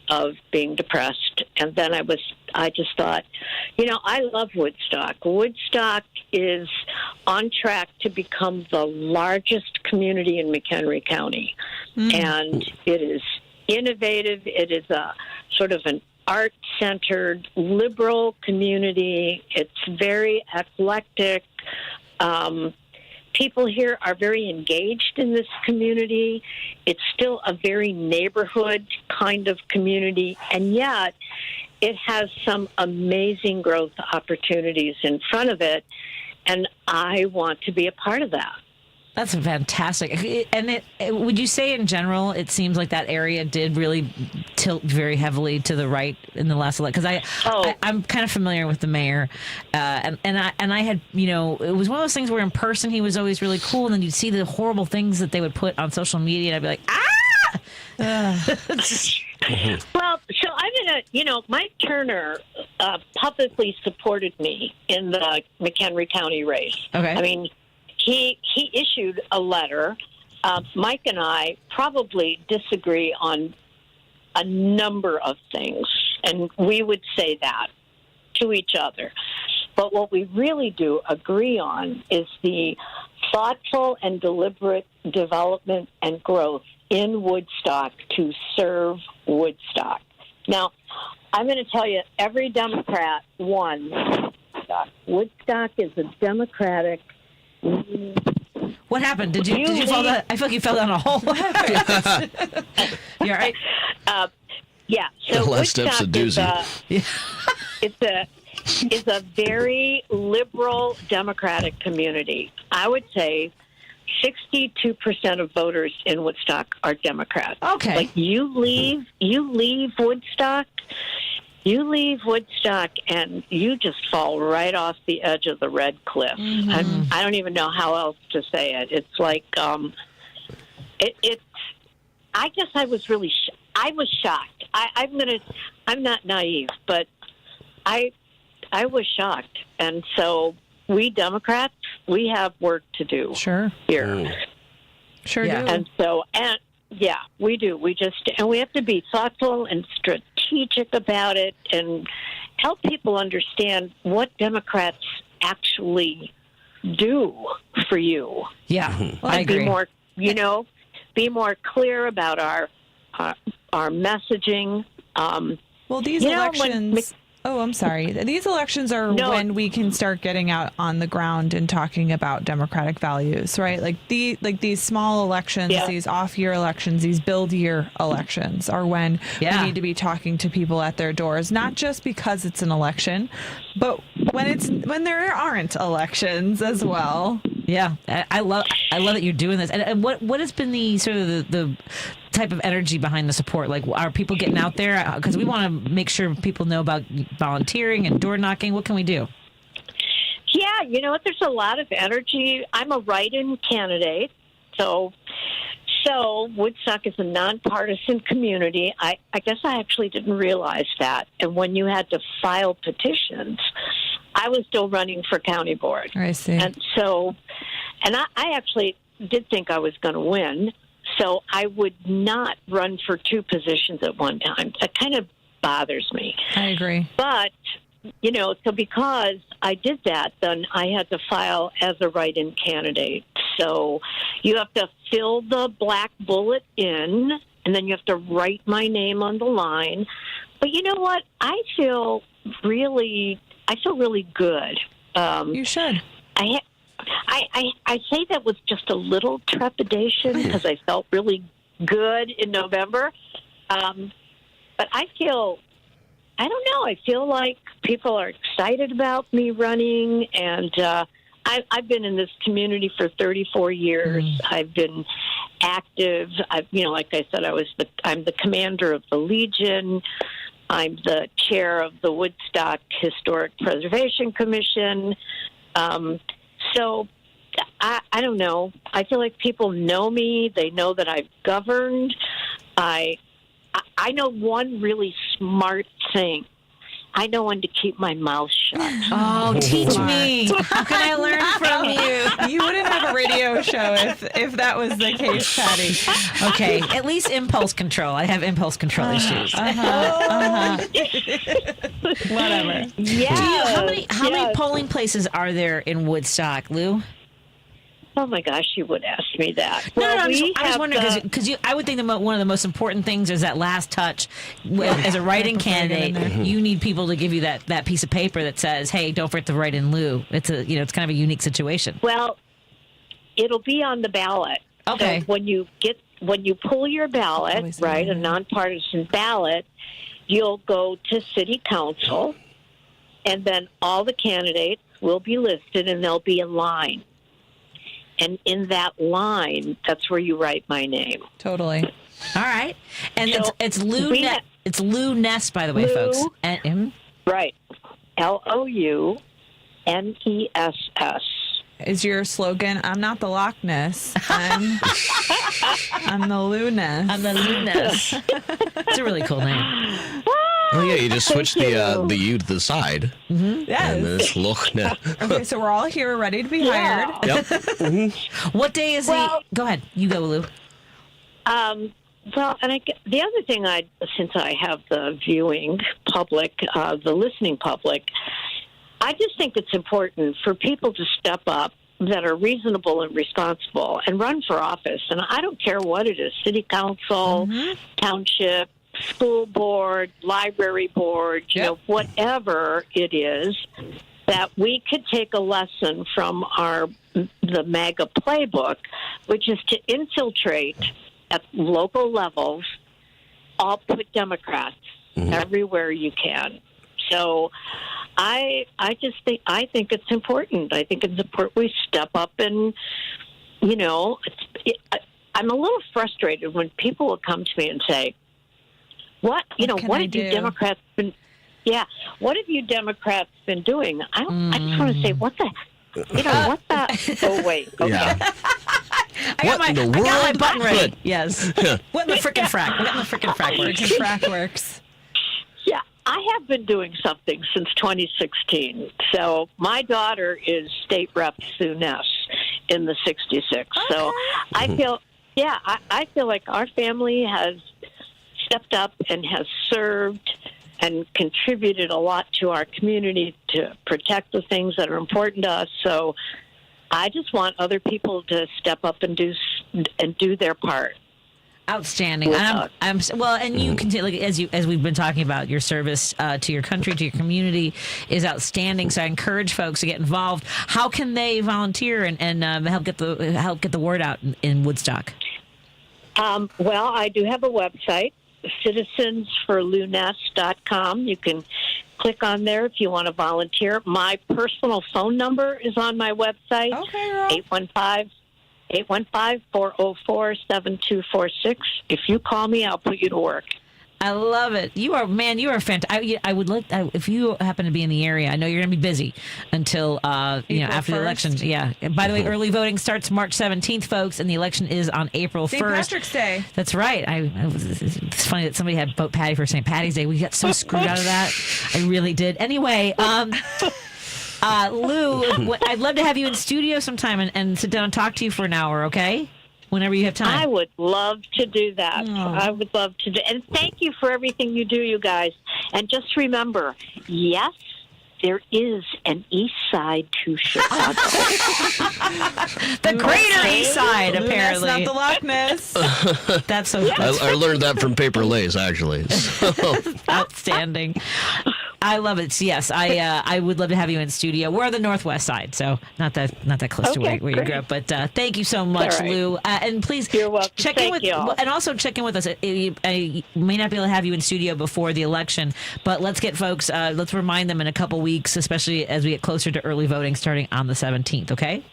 Speaker 17: of being depressed. And then I just thought, I love Woodstock. Woodstock is on track to become the largest community in McHenry County. And it is innovative. It is a sort of an art-centered, liberal community. It's very eclectic. People here are very engaged in this community. It's still a very neighborhood kind of community, and yet it has some amazing growth opportunities in front of it, and I want to be a part of that.
Speaker 5: That's fantastic. And would you say in general, it seems like that area did really tilt very heavily to the right in the last election? Because I'm kind of familiar with the mayor, and I had, it was one of those things where in person he was always really cool, and then you'd see the horrible things that they would put on social media, and I'd be like,
Speaker 17: Well, so I'm Mike Turner publicly supported me in the McHenry County race.
Speaker 5: Okay.
Speaker 17: I mean, he issued a letter. Mike and I probably disagree on a number of things, and we would say that to each other. But what we really do agree on is the thoughtful and deliberate development and growth in Woodstock to serve Woodstock. Now, I'm going to tell you, every Democrat won Woodstock. Woodstock is a Democratic.
Speaker 5: What happened? Did you fall down? I feel like you fell down a hole. You all right?
Speaker 17: Yeah. So
Speaker 7: last step's a doozy.
Speaker 17: It's a very liberal Democratic community. I would say 62% of voters in Woodstock are Democrats.
Speaker 5: Okay.
Speaker 17: Like you leave Woodstock. You leave Woodstock and you just fall right off the edge of the red cliff.
Speaker 5: Mm-hmm.
Speaker 17: I don't even know how else to say it. It's like, I guess I was really, I was shocked. I'm not naive, but I was shocked. And so we Democrats, we have work to do.
Speaker 6: Sure.
Speaker 17: Here.
Speaker 6: Sure do.
Speaker 17: And so, yeah, we do. We have to be thoughtful and strategic about it and help people understand what Democrats actually do for you.
Speaker 5: Yeah, I agree.
Speaker 17: Be more clear about our messaging.
Speaker 6: Well, these elections. Oh, I'm sorry. These elections are when we can start getting out on the ground and talking about democratic values, right? Like these small elections, these off-year elections, these build-year elections are when we need to be talking to people at their doors, not just because it's an election, but when there aren't elections as well.
Speaker 5: Yeah, I love that you're doing this. And what has been the sort of the type of energy behind the support? Like, are people getting out there? Because we want to make sure people know about volunteering and door knocking. What can we do?
Speaker 17: Yeah, you know what? There's a lot of energy. I'm a write-in candidate, so Woodstock is a nonpartisan community. I guess I actually didn't realize that. And when you had to file petitions, I was still running for county board.
Speaker 6: I see.
Speaker 17: And I actually did think I was going to win. So I would not run for two positions at one time. That kind of bothers me.
Speaker 6: I agree.
Speaker 17: But, so because I did that, then I had to file as a write-in candidate. So you have to fill the black bullet in, and then you have to write my name on the line. But you know what? I feel really good.
Speaker 6: You should.
Speaker 17: I say that with just a little trepidation because I felt really good in November. But I don't know, I feel like people are excited about me running. And I've been in this community for 34 years. I've been active. Like I said, I'm the commander of the Legion. I'm the chair of the Woodstock Historic Preservation Commission. So I don't know. I feel like people know me. They know that I've governed. I know one really smart thing. I know when to keep my mouth shut.
Speaker 5: Oh, teach me. How can I learn from you?
Speaker 6: You wouldn't have a radio show if that was the case, Patty.
Speaker 5: Okay, at least impulse control. I have impulse control issues.
Speaker 6: Whatever.
Speaker 5: Yeah. How many polling places are there in Woodstock, Lou?
Speaker 17: Oh my gosh, you would ask me that.
Speaker 5: No, I was wondering because I would think one of the most important things is that last touch. As a write-in candidate, you need people to give you that piece of paper that says, "Hey, don't forget to write in Lou." It's it's kind of a unique situation.
Speaker 17: Well, it'll be on the ballot.
Speaker 5: Okay.
Speaker 17: So when you pull your ballot, right, a nonpartisan ballot, you'll go to City Council, and then all the candidates will be listed, and there'll be a line. And in that line, that's where you write my name.
Speaker 6: Totally.
Speaker 5: All right. And so it's Lou Ness. It's Lou Ness, by the way,
Speaker 17: Lou,
Speaker 5: folks.
Speaker 17: Right. LOUNESS.
Speaker 6: Is your slogan, I'm not the Loch Ness. I'm the Lou Ness.
Speaker 5: I'm the Lou Ness. It's a really cool name.
Speaker 7: Oh, yeah, you just switch the U to the side.
Speaker 6: Mm-hmm. Yes.
Speaker 7: And then it's Loch Ness.
Speaker 6: Okay, so we're all here ready to be hired.
Speaker 7: Yep.
Speaker 5: What day is Go ahead. You go, Lou.
Speaker 17: Well, and the other thing, since I have the viewing public, the listening public, I just think it's important for people to step up that are reasonable and responsible and run for office. And I don't care what it is, city council, township, school board, library board, whatever it is, that we could take a lesson from the MAGA playbook, which is to infiltrate at local levels, all put Democrats everywhere you can. So I think it's important. I think it's important we step up and, I'm a little frustrated when people will come to me and say, what have you Democrats been doing? I just want to say, what the, what the, oh, wait, okay.
Speaker 7: Yeah.
Speaker 5: I got my button ready. Yes. What in the frickin' frack? What in the frickin' frack works?
Speaker 6: Frack works.
Speaker 17: Yeah, I have been doing something since 2016. So my daughter is State Rep Sue Ness in the 66. So I feel like our family has stepped up and has served and contributed a lot to our community to protect the things that are important to us. So I just want other people to step up and do their part.
Speaker 5: Outstanding. And you continue, as we've been talking about, your service to your country, to your community is outstanding. So I encourage folks to get involved. How can they volunteer and help get the word out in Woodstock?
Speaker 17: Well, I do have a website, citizensforlouness.com. You can click on there if you want to volunteer. My personal phone number is on my website. Okay, 815-404-7246. If you call me, I'll put you to work.
Speaker 5: I love it. You are fantastic. I would like, if you happen to be in the area, I know you're going to be busy until after
Speaker 6: 1st.
Speaker 5: the election. Yeah. And by the way, early voting starts March 17th, folks, and the election is on April 1st.
Speaker 6: St. Patrick's Day.
Speaker 5: That's right. It's funny that somebody had vote Patty for St. Patty's Day. We got so screwed out of that. I really did. Anyway, Lou, I'd love to have you in studio sometime and sit down and talk to you for an hour, okay? Whenever you have time.
Speaker 17: I would love to do that. I would love to do. And thank you for everything you do, you guys. And just remember, yes, there is an east side to Chicago.
Speaker 5: The greater east side, apparently.
Speaker 6: That's not the Loch Ness.
Speaker 5: That's so
Speaker 7: I learned that from Paper Lays, actually.
Speaker 5: Outstanding. I love it. Yes, I would love to have you in studio. We're on the northwest side, so not that close to where you grew up. But thank you so much,
Speaker 17: right.
Speaker 5: Lou. And please check in with and also check in with us. I may not be able to have you in studio before the election, but let's get folks. Let's remind them in a couple weeks, especially as we get closer to early voting starting on the 17th. Okay.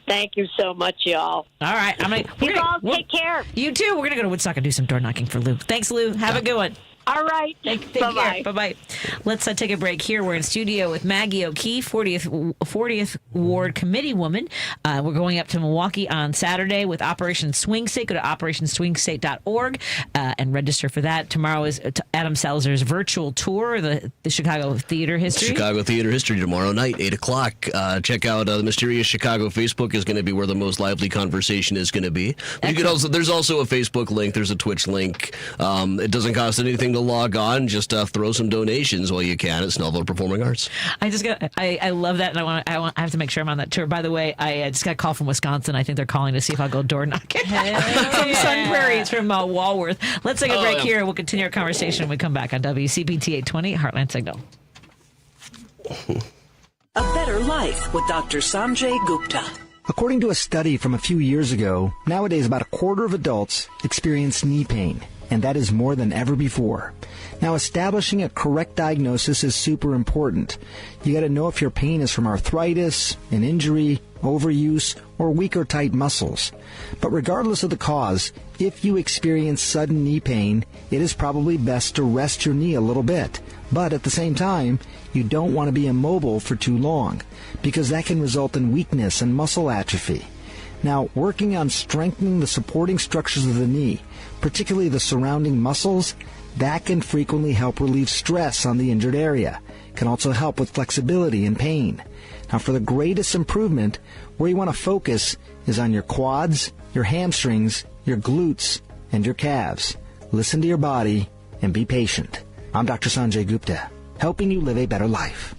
Speaker 17: Thank you so much, y'all.
Speaker 5: All right.
Speaker 17: Take care.
Speaker 5: You too. We're gonna go to Woodstock and do some door knocking for Lou. Thanks, Lou. Have a good one.
Speaker 17: All right.
Speaker 5: Bye-bye. Bye-bye. Let's take a break here. We're in studio with Maggie O'Keefe, 40th Ward Committee Woman. We're going up to Milwaukee on Saturday with Operation Swing State. Go to operationswingstate.org and register for that. Tomorrow is Adam Selzer's virtual tour, the Chicago Theater History.
Speaker 7: Chicago Theater History tomorrow night, 8 o'clock. Check out the Mysterious Chicago Facebook is going to be where the most lively conversation is going to be. But you can there's also a Facebook link. There's a Twitch link. It doesn't cost anything to log on. Just throw some donations while you can at Snellville Performing Arts.
Speaker 5: I love that, and I have to make sure I'm on that tour. By the way, I just got a call from Wisconsin. I think they're calling to see if I'll go door knocking from Sun Prairie. It's from Walworth. Let's take a break here, and we'll continue our conversation when we come back on WCPT 820 Heartland Signal.
Speaker 18: A Better Life with Dr. Sanjay Gupta.
Speaker 19: According to a study from a few years ago, nowadays about a quarter of adults experience knee pain, and that is more than ever before. Now, establishing a correct diagnosis is super important. You got to know if your pain is from arthritis, an injury, overuse, or weak or tight muscles. But regardless of the cause, if you experience sudden knee pain, it is probably best to rest your knee a little bit. But at the same time, you don't want to be immobile for too long, because that can result in weakness and muscle atrophy. Now, working on strengthening the supporting structures of the knee, particularly the surrounding muscles, that can frequently help relieve stress on the injured area. It can also help with flexibility and pain. Now, for the greatest improvement, where you want to focus is on your quads, your hamstrings, your glutes, and your calves. Listen to your body and be patient. I'm Dr. Sanjay Gupta, helping you live a better life.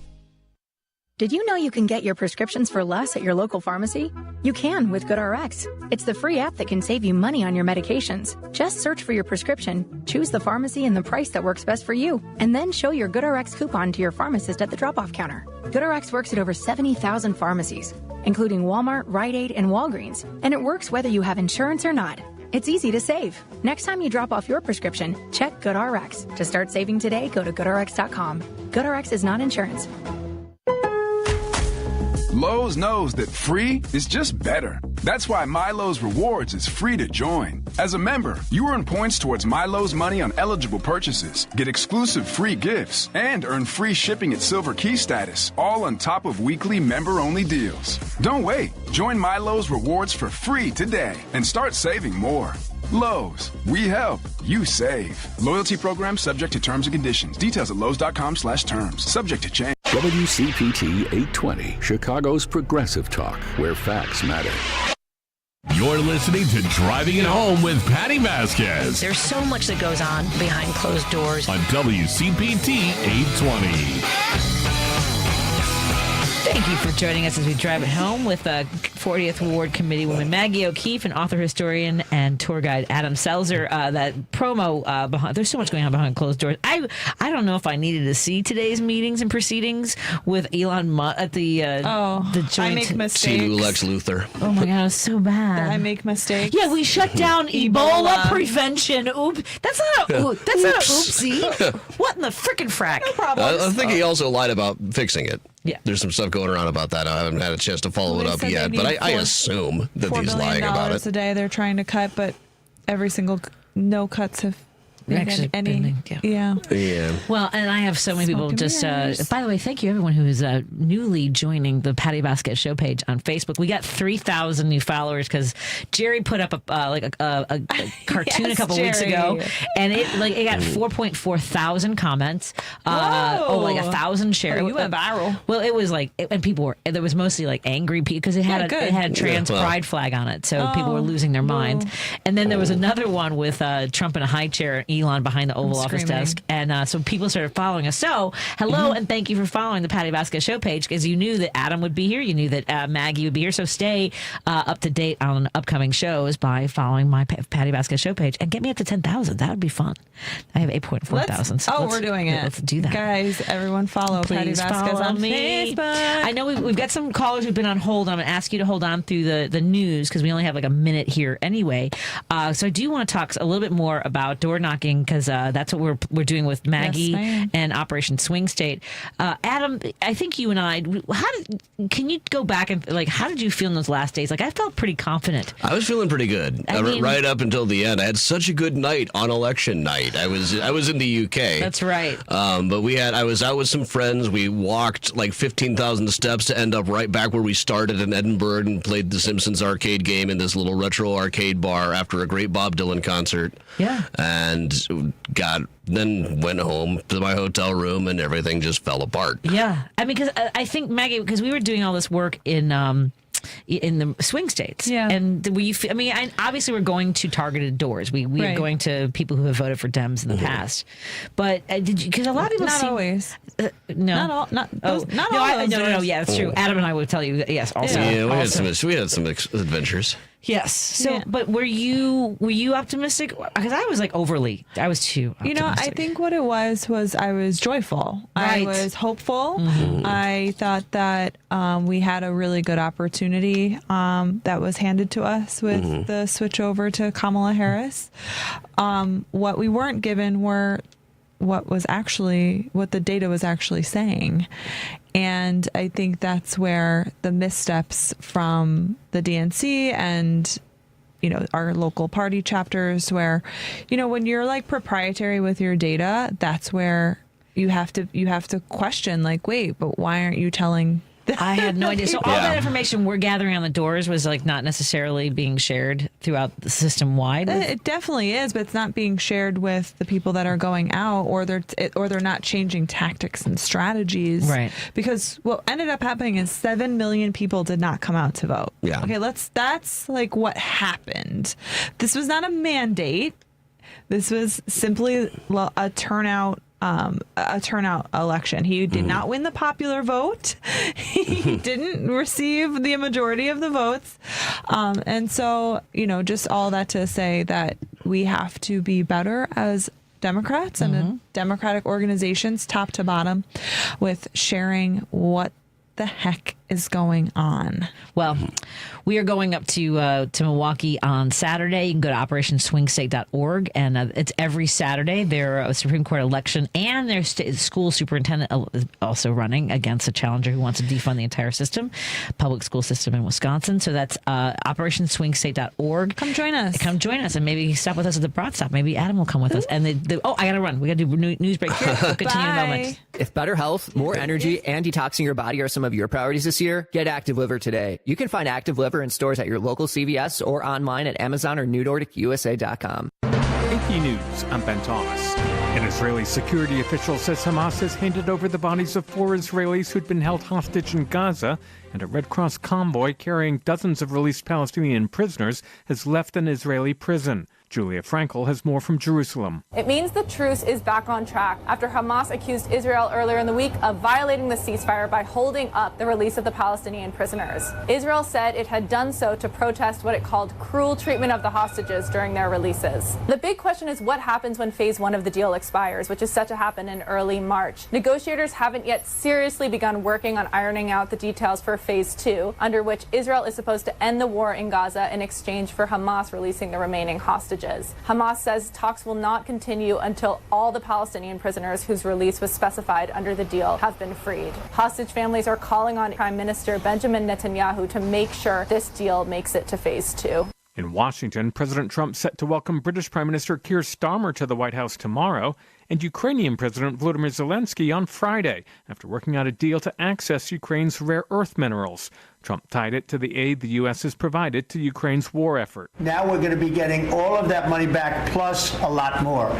Speaker 20: Did you know you can get your prescriptions for less at your local pharmacy? You can with GoodRx. It's the free app that can save you money on your medications. Just search for your prescription, choose the pharmacy and the price that works best for you, and then show your GoodRx coupon to your pharmacist at the drop-off counter. GoodRx works at over 70,000 pharmacies, including Walmart, Rite Aid, and Walgreens, and it works whether you have insurance or not. It's easy to save. Next time you drop off your prescription, check GoodRx. To start saving today, go to GoodRx.com. GoodRx is not insurance.
Speaker 21: Lowe's knows that free is just better. That's why MyLowe's Rewards is free to join. As a member, you earn points towards MyLowe's money on eligible purchases, get exclusive free gifts, and earn free shipping at Silver Key status, all on top of weekly member-only deals. Don't wait. Join MyLowe's Rewards for free today and start saving more. Lowe's, we help, you save. Loyalty program subject to terms and conditions. Details at lowes.com/terms. Subject to change.
Speaker 1: WCPT 820, Chicago's progressive talk, where facts matter.
Speaker 8: You're listening to Driving It Home with Patti Vasquez.
Speaker 5: There's so much that goes on behind closed doors.
Speaker 8: On WCPT 820.
Speaker 5: Thank you for joining us as we drive it home with 40th Ward Committeewoman Maggie O'Keefe and author, historian, and tour guide Adam Selzer. That promo behind, there's so much going on behind closed doors. I don't know if I needed to see today's meetings and proceedings with Elon Musk at the joint.
Speaker 6: I make mistakes.
Speaker 7: To Lex Luthor.
Speaker 5: Oh my God, it was so bad.
Speaker 6: I make mistakes.
Speaker 5: Yeah, we shut down Ebola prevention. Oops, that's not a oopsie. What in the frickin' frack? No problem.
Speaker 7: I think he also lied about fixing it.
Speaker 5: Yeah.
Speaker 7: There's some stuff going around about that. I haven't had a chance to follow it up yet, but I assume that he's lying about it.
Speaker 6: $4 million a day they're trying to cut, but every single no cuts have
Speaker 5: actually
Speaker 6: any. Yeah.
Speaker 5: Well, and I have so many people just. By the way, thank you everyone who is newly joining the Patti Vasquez show page on Facebook. We got 3,000 new followers because Jerry put up a cartoon a couple weeks ago, and it got 4.4 thousand comments. Like 1,000 shares.
Speaker 6: Oh, you went viral.
Speaker 5: Well, it was and people were. There was mostly angry people because it had a trans pride flag on it, so people were losing their minds. And then there was another one with Trump in a high chair. Elon behind the Oval Office desk. And so people started following us. So, hello and thank you for following the Patti Vasquez show page because you knew that Adam would be here. You knew that Maggie would be here. So stay up to date on upcoming shows by following my Patti Vasquez show page and get me up to 10,000. That would be fun. I have 8.4 thousand. So
Speaker 6: we're doing it.
Speaker 5: Let's do that.
Speaker 6: Guys, everyone follow Patti Vasquez on Facebook.
Speaker 5: I know we've got some callers who've been on hold. I'm going to ask you to hold on through the news because we only have a minute here anyway. So I do want to talk a little bit more about door knocking because that's what we're doing with Maggie and Operation Swing State. Adam, I think you and I, can you go back and how did you feel in those last days? I felt pretty confident.
Speaker 7: I was feeling pretty good right up until the end. I had such a good night on election night. I was in the UK.
Speaker 5: That's right.
Speaker 7: But I was out with some friends. We walked 15,000 steps to end up right back where we started in Edinburgh and played the Simpsons arcade game in this little retro arcade bar after a great Bob Dylan concert.
Speaker 5: Yeah.
Speaker 7: And then went home to my hotel room and everything just fell apart.
Speaker 5: Yeah. I mean, because I think, Maggie, because we were doing all this work in the swing states. Yeah. And obviously we're going to targeted doors. We are going to people who have voted for Dems in the past. But did you, because a lot of people
Speaker 6: not always.
Speaker 5: No.
Speaker 6: Not all. No,
Speaker 5: yeah, that's true. Adam and I would tell you that, yes, also.
Speaker 7: Yeah, we had some adventures.
Speaker 5: Yes. So, but were you optimistic? Because I was I was too optimistic.
Speaker 6: I think what it was I was joyful. Right. I was hopeful. Mm-hmm. I thought that we had a really good opportunity that was handed to us with the switch over to Kamala Harris. What we weren't given were what the data was actually saying. And I think that's where the missteps from the DNC and, our local party chapters where, when you're proprietary with your data, that's where you have to question wait, but why aren't you telling
Speaker 5: I had no idea. So all that information we're gathering on the doors was not necessarily being shared throughout the system wide.
Speaker 6: It definitely is, but it's not being shared with the people that are going out, or they're not changing tactics and strategies.
Speaker 5: Right.
Speaker 6: Because what ended up happening is 7 million people did not come out to vote.
Speaker 7: Yeah.
Speaker 6: Okay. That's what happened. This was not a mandate. This was simply a turnout election. He did not win the popular vote. He didn't receive the majority of the votes. And so, just all that to say that we have to be better as Democrats and Democratic organizations, top to bottom, with sharing what the heck is going on.
Speaker 5: Well, we are going up to Milwaukee on Saturday. You can go to operationswingstate.org, and it's every Saturday. There's a Supreme Court election, and their school superintendent is also running against a challenger who wants to defund the entire system, public school system in Wisconsin. So that's operationswingstate.org.
Speaker 6: Come join us.
Speaker 5: And maybe stop with us at the Broad Stop. Maybe Adam will come with us. And I got to run. We got to do news break here. We'll continue in a moment.
Speaker 3: If better health, more energy, and detoxing your body are some of your priorities this year, get Active Liver today. You can find Active Liver in stores at your local CVS or online at Amazon or NewNordicUSA.com.
Speaker 22: AP News, I'm Ben Thomas. An Israeli security official says Hamas has handed over the bodies of 4 Israelis who'd been held hostage in Gaza, and a Red Cross convoy carrying dozens of released Palestinian prisoners has left an Israeli prison. Julia Frankel has more from Jerusalem.
Speaker 4: It means the truce is back on track after Hamas accused Israel earlier in the week of violating the ceasefire by holding up the release of the Palestinian prisoners. Israel said it had done so to protest what it called cruel treatment of the hostages during their releases. The big question is what happens when phase 1 of the deal expires, which is set to happen in early March. Negotiators haven't yet seriously begun working on ironing out the details for phase 2, under which Israel is supposed to end the war in Gaza in exchange for Hamas releasing the remaining hostages. Hamas says talks will not continue until all the Palestinian prisoners whose release was specified under the deal have been freed. Hostage families are calling on Prime Minister Benjamin Netanyahu to make sure this deal makes it to phase 2.
Speaker 22: In Washington, President Trump set to welcome British Prime Minister Keir Starmer to the White House tomorrow and Ukrainian President Volodymyr Zelensky on Friday after working out a deal to access Ukraine's rare earth minerals. Trump tied it to the aid the U.S. has provided to Ukraine's war effort.
Speaker 9: Now we're going to be getting all of that money back plus a lot more.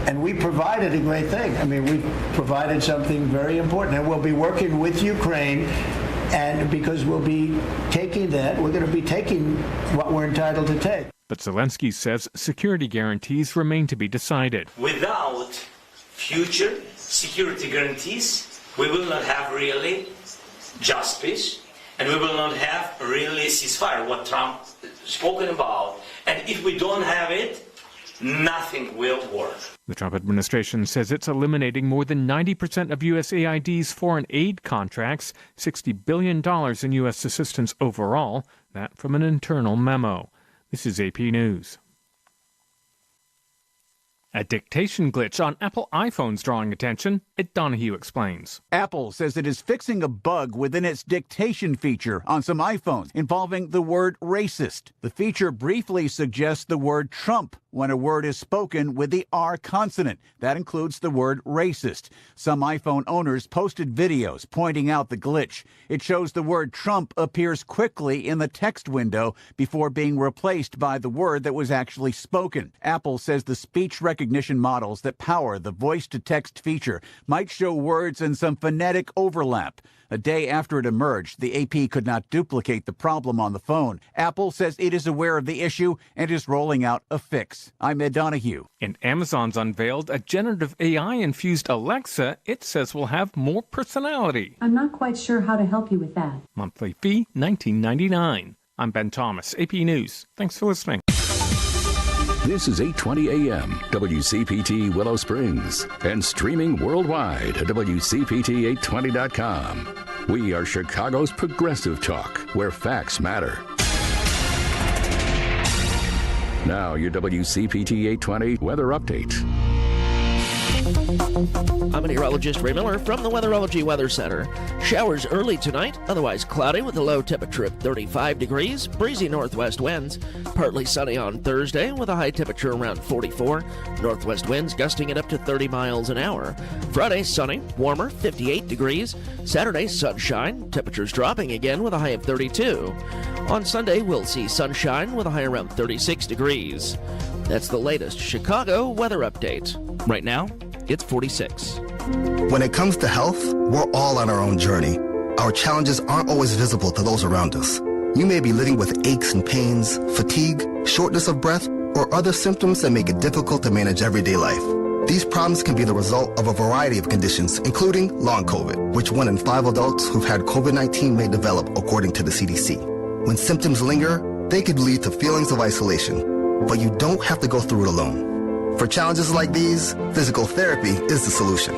Speaker 9: And we provided a great thing. I mean, we provided something very important. And we'll be working with Ukraine. And because we'll be taking that, we're going to be taking what we're entitled to take.
Speaker 22: But Zelensky says security guarantees remain to be decided.
Speaker 23: Without future security guarantees, we will not have really justice, and we will not have really ceasefire, what Trump spoken about. And if we don't have it, nothing will work.
Speaker 22: The Trump administration says it's eliminating more than 90% of USAID's foreign aid contracts, $60 billion in U.S. assistance overall. That from an internal memo. This is AP News. A dictation glitch on Apple iPhones drawing attention. Ed Donahue explains.
Speaker 24: Apple says it is fixing a bug within its dictation feature on some iPhones involving the word racist. The feature briefly suggests the word Trump when a word is spoken with the R consonant. That includes the word racist. Some iPhone owners posted videos pointing out the glitch. It shows the word Trump appears quickly in the text window before being replaced by the word that was actually spoken. Apple says the speech recognition models that power the voice-to-text feature might show words in some phonetic overlap. A day after it emerged, the AP could not duplicate the problem on the phone. Apple says it is aware of the issue and is rolling out a fix. I'm Ed Donahue.
Speaker 22: And Amazon's unveiled a generative AI-infused Alexa it says will have more personality.
Speaker 25: I'm not quite sure how to help you with that.
Speaker 22: Monthly fee, $19.99. I'm Ben Thomas, AP News. Thanks for listening.
Speaker 1: This is 8:20 a.m. WCPT Willow Springs and streaming worldwide at WCPT820.com. We are Chicago's progressive talk, where facts matter. Now your WCPT 820 weather update.
Speaker 2: I'm meteorologist Ray Miller from the Weatherology Weather Center. Showers early tonight, otherwise cloudy with a low temperature of 35 degrees, breezy northwest winds. Partly sunny on Thursday with a high temperature around 44. Northwest winds gusting at up to 30 miles an hour. Friday, sunny, warmer, 58 degrees. Saturday, sunshine, temperatures dropping again with a high of 32. On Sunday, we'll see sunshine with a high around 36 degrees. That's the latest Chicago weather update. Right now, it's 46.
Speaker 12: When it comes to health, we're all on our own journey. Our challenges aren't always visible to those around us. You may be living with aches and pains, fatigue, shortness of breath, or other symptoms that make it difficult to manage everyday life. These problems can be the result of a variety of conditions, including long COVID, which 1 in 5 adults who've had COVID-19 may develop, according to the CDC. When symptoms linger, they could lead to feelings of isolation, but you don't have to go through it alone. For challenges like these, physical therapy is the solution.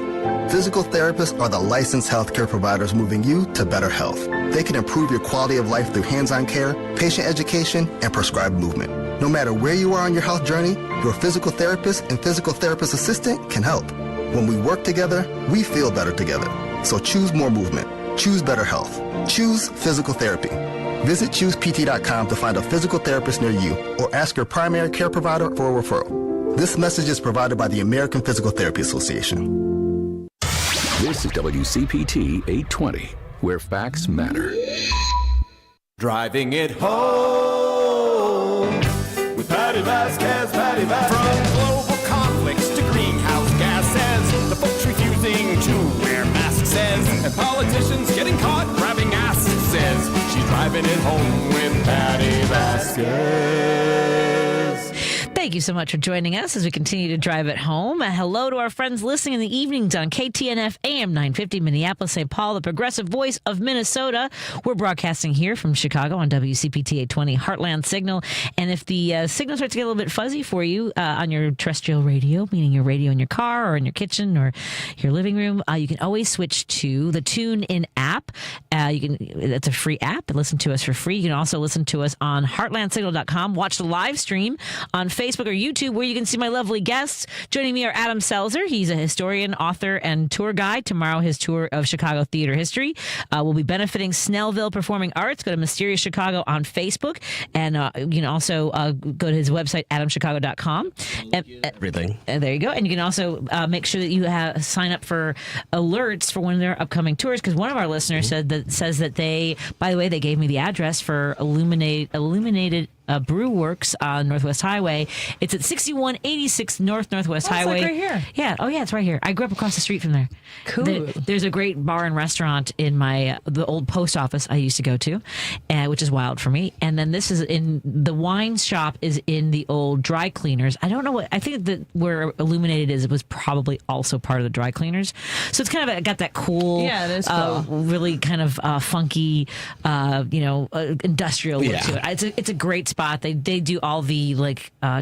Speaker 12: Physical therapists are the licensed healthcare providers moving you to better health. They can improve your quality of life through hands-on care, patient education, and prescribed movement. No matter where you are on your health journey, your physical therapist and physical therapist assistant can help. When we work together, we feel better together. So choose more movement. Choose better health. Choose physical therapy. Visit ChoosePT.com to find a physical therapist near you or ask your primary care provider for a referral. This message is provided by the American Physical Therapy Association.
Speaker 1: This is WCPT 820, where facts matter.
Speaker 26: Driving it home with Patti Vasquez, Patti Vasquez. From global conflicts to greenhouse gases, the folks refusing to wear masks says, and politicians getting caught grabbing asses says, she's driving it home with Patti Vasquez.
Speaker 5: Thank you so much for joining us as we continue to drive it home. Hello to our friends listening in the evenings on KTNF AM 950 Minneapolis, St. Paul, the progressive voice of Minnesota. We're broadcasting here from Chicago on WCPT 820 Heartland Signal. And if the signal starts to get a little bit fuzzy for you on your terrestrial radio, meaning your radio in your car or in your kitchen or your living room, you can always switch to the TuneIn app. It's a free app. Listen to us for free. You can also listen to us on heartlandsignal.com. Watch the live stream on Facebook or YouTube, where you can see my lovely guests. Joining me are Adam Selzer. He's a historian, author, and tour guide. Tomorrow, his tour of Chicago theater history will be benefiting Snellville Performing Arts. Go to Mysterious Chicago on Facebook, and you can also go to his website, adamchicago.com.
Speaker 7: Everything.
Speaker 5: There you go. And you can also make sure that you sign up for alerts for one of their upcoming tours, because one of our listeners says that they, by the way, they gave me the address for Illuminated Brew Works on Northwest Highway. It's at 6186 Northwest Highway.
Speaker 6: It's like right here.
Speaker 5: Yeah. Oh, yeah, it's right here. I grew up across the street from there.
Speaker 6: Cool.
Speaker 5: There's a great bar and restaurant in the old post office I used to go to, which is wild for me. And then this is in the wine shop is in the old dry cleaners. I don't know what, I think that where Illuminated is, it was probably also part of the dry cleaners. So it's kind of got that cool,
Speaker 6: it is cool.
Speaker 5: Really kind of funky, industrial look to it. It's a great spot. They do all the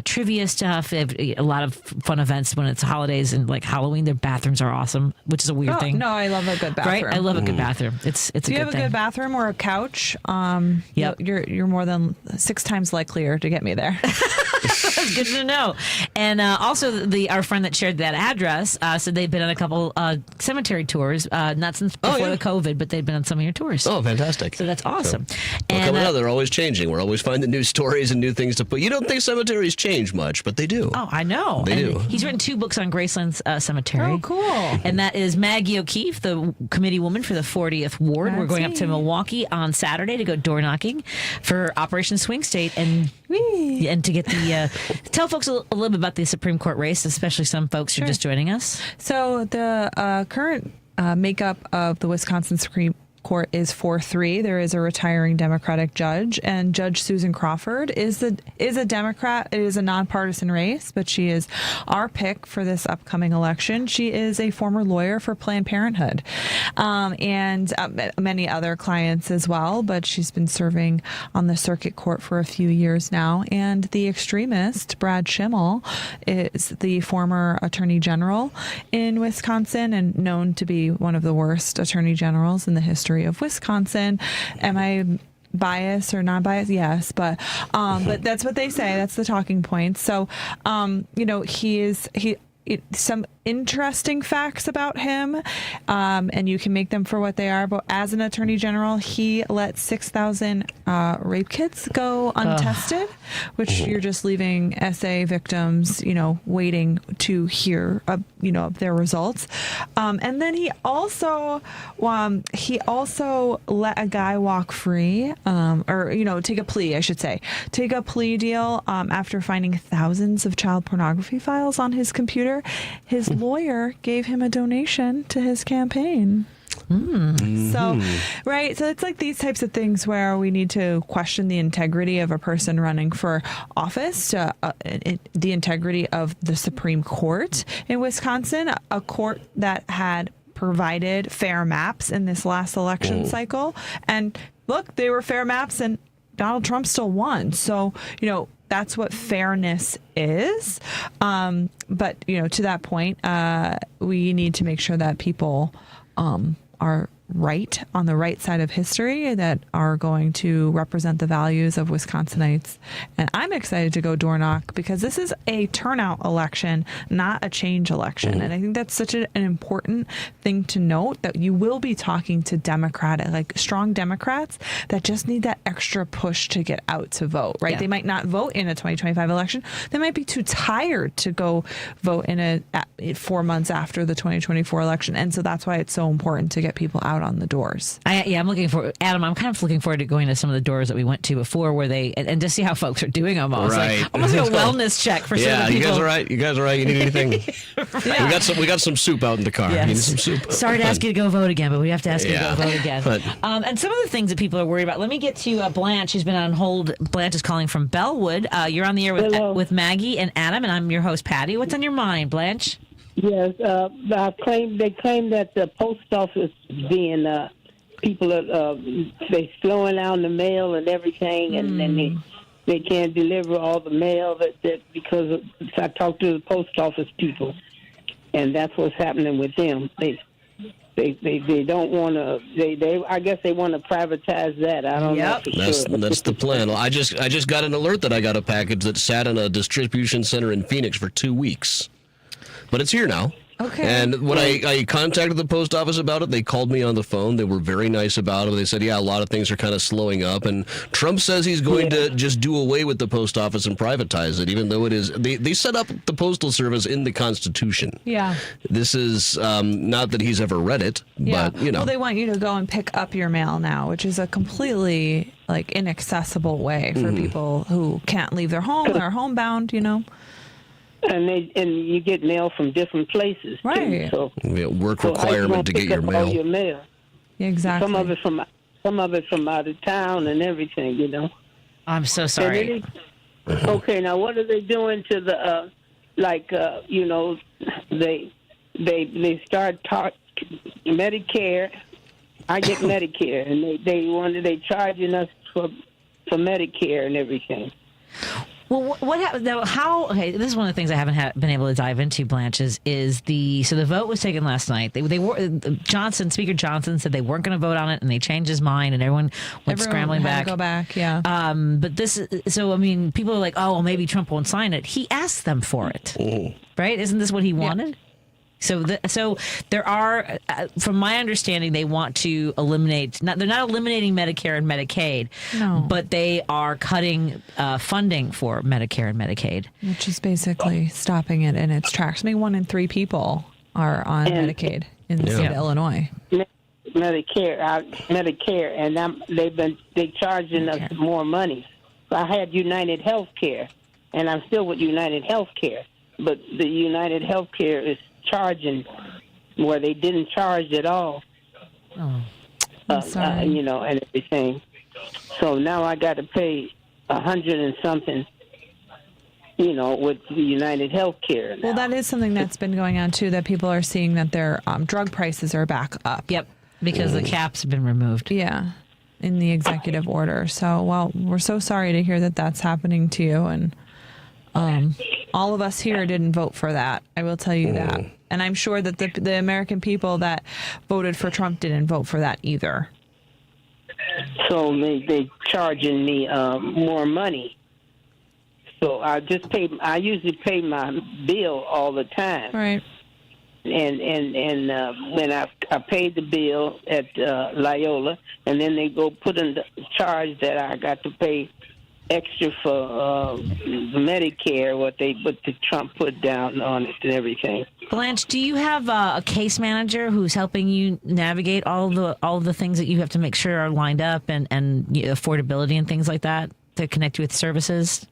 Speaker 5: trivia stuff. They have a lot of fun events when it's holidays and like Halloween. Their bathrooms are awesome, which is a weird thing.
Speaker 6: No, I love a good bathroom.
Speaker 5: Right? I love a good bathroom. It's a good thing.
Speaker 6: If you have a good bathroom or a couch, you're more than 6 times likelier to get me there.
Speaker 5: That's good to know. And also, our friend that shared that address said they've been on a couple cemetery tours, not since before the COVID, but they've been on some of your tours.
Speaker 7: Oh, fantastic.
Speaker 5: So that's awesome.
Speaker 7: Coming out, they're always changing. We're always finding new stories and new things to put. You don't think cemeteries change much, but they do.
Speaker 5: Oh, I know.
Speaker 7: They do.
Speaker 5: He's written 2 books on Graceland's cemetery.
Speaker 6: Oh, cool.
Speaker 5: And that is Maggie O'Keefe, the committee woman for the 40th Ward. We're going up to Milwaukee on Saturday to go door knocking for Operation Swing State and to get the tell folks a little bit about the Supreme Court race, especially some folks who are just joining us.
Speaker 6: So the current makeup of the Wisconsin Supreme Court is 4-3. There is a retiring Democratic judge, and Judge Susan Crawford is a Democrat. It is a nonpartisan race, but she is our pick for this upcoming election. She is a former lawyer for Planned Parenthood and many other clients as well, but she's been serving on the circuit court for a few years now. And the extremist, Brad Schimmel, is the former attorney general in Wisconsin and known to be one of the worst attorney generals in the history of Wisconsin. Am I biased or not biased? Yes, but that's what they say. That's the talking point. So, some interesting facts about him, and you can make them for what they are. But as an attorney general, he let 6,000 rape kits go untested, which you're just leaving SA victims, waiting to hear, their results. And then he also let a guy walk free, take a plea, I should say, take a plea deal after finding thousands of child pornography files on his computer. His lawyer gave him a donation to his campaign. So it's like these types of things where we need to question the integrity of a person running for office, the integrity of the Supreme Court in Wisconsin, a court that had provided fair maps in this last election cycle. And look, they were fair maps and Donald Trump still won. So, that's what fairness is. But, to that point, we need to make sure that people are right on the right side of history, that are going to represent the values of Wisconsinites. And I'm excited to go door knock because this is a turnout election, not a change election. And I think that's such an important thing to note, that you will be talking to strong Democrats that just need that extra push to get out to vote, right? Yeah. They might not vote in a 2025 election. They might be too tired to go vote in 4 months after the 2024 election. And so that's why it's so important to get people out out on the doors.
Speaker 5: I'm looking for Adam. I'm kind of looking forward to going to some of the doors that we went to before, where they and to see how folks are doing almost,
Speaker 7: Right.
Speaker 5: almost like a wellness check for some of the people.
Speaker 7: You guys are right. You need anything? We got some soup out in the car.
Speaker 5: Yes.
Speaker 7: You need some soup.
Speaker 5: Sorry to ask you to go vote again, but we have to ask you to go vote again.
Speaker 7: But,
Speaker 5: and some of the things that people are worried about. Let me get to Blanche. She's been on hold. Blanche is calling from Bellwood. You're on the air with Maggie and Adam, and I'm your host, Patty. What's on your mind, Blanche?
Speaker 10: Yes, they claim that the post office being people are they slowing down the mail and everything, and then they can't deliver all the mail that because I talked to the post office people, and that's what's happening with them. They don't want to. They I guess they want to privatize that. I don't know.
Speaker 7: That's the plan. Well, I just got an alert that I got a package that sat in a distribution center in Phoenix for 2 weeks. But it's here now.
Speaker 6: Okay.
Speaker 7: And when I contacted the post office about it, they called me on the phone. They were very nice about it. They said, a lot of things are kind of slowing up. And Trump says he's going to just do away with the post office and privatize it, even though it is. They set up the Postal Service in the Constitution.
Speaker 6: Yeah.
Speaker 7: This is not that he's ever read it, but,
Speaker 6: Well, they want you to go and pick up your mail now, which is a completely inaccessible way for people who can't leave their home or are homebound,
Speaker 10: And you get mail from different places,
Speaker 6: right?
Speaker 10: Too, so
Speaker 7: work requirement to get your mail.
Speaker 10: All your mail.
Speaker 6: Exactly.
Speaker 10: Some of it from out of town and everything.
Speaker 5: I'm so sorry.
Speaker 10: Okay, now what are they doing to the they start Medicare. I get Medicare, and they charging us for Medicare and everything.
Speaker 5: Well, what happened though? This is one of the things I haven't been able to dive into, Blanche. Is the vote was taken last night. They were Speaker Johnson said they weren't going to vote on it, and they changed his mind, and everyone went scrambling back.
Speaker 6: Go back, yeah.
Speaker 5: But people are like, oh, well, maybe Trump won't sign it. He asked them for it, right? Isn't this what he wanted? Yeah. So there are, from my understanding, they want to eliminate. They're not eliminating Medicare and Medicaid, but they are cutting funding for Medicare and Medicaid,
Speaker 6: which is basically stopping it in its tracks. I mean, 1 in 3 people are on Medicaid in the state of Illinois.
Speaker 10: Medicare, and they charging us more money. So I had United Healthcare, and I'm still with United Healthcare, but the United Healthcare is charging where they didn't charge at all.
Speaker 6: And
Speaker 10: everything. So now I got to pay $100 and something, with the United Healthcare.
Speaker 6: Well, that is something that's been going on too. That people are seeing that their drug prices are back up.
Speaker 5: Yep, because the caps have been removed.
Speaker 6: Yeah, in the executive order. So, we're so sorry to hear that that's happening to you, and all of us here didn't vote for that. I will tell you that. And I'm sure that the American people that voted for Trump didn't vote for that either.
Speaker 10: So they charging me more money. So I usually pay my bill all the time.
Speaker 6: Right.
Speaker 10: And when I paid the bill at Loyola, and then they go put in the charge that I got to pay extra for Medicare, what the Trump put down on it and everything.
Speaker 5: Blanche, do you have a case manager who's helping you navigate all the things that you have to make sure are lined up and affordability and things like that to connect you with services?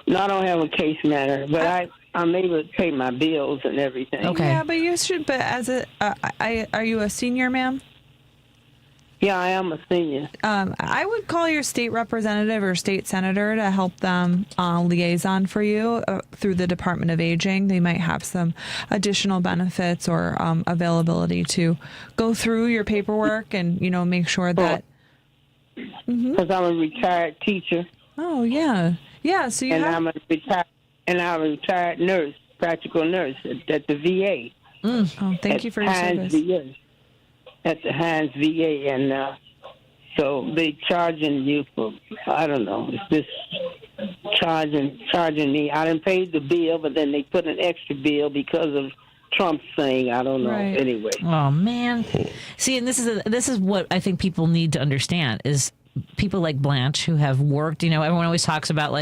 Speaker 10: No, I don't have a case manager, but I'm able to pay my bills and everything.
Speaker 6: Okay. Yeah, but you should. But are you a senior, ma'am?
Speaker 10: Yeah, I am a senior.
Speaker 6: I would call your state representative or state senator to help them liaison for you through the Department of Aging. They might have some additional benefits or availability to go through your paperwork and make sure that.
Speaker 10: Because I'm a retired teacher.
Speaker 6: Oh yeah, yeah. So
Speaker 10: I'm a retired nurse, practical nurse at the VA.
Speaker 6: Oh, thank you for your service.
Speaker 10: VA. At the Hines VA, and so they charging you for, I don't know, it's just charging me. I didn't pay the bill, but then they put an extra bill because of Trump's thing. I don't know.
Speaker 6: Right.
Speaker 10: Anyway.
Speaker 5: Oh man, see, and this is what I think people need to understand is people like Blanche who have worked. Everyone always talks about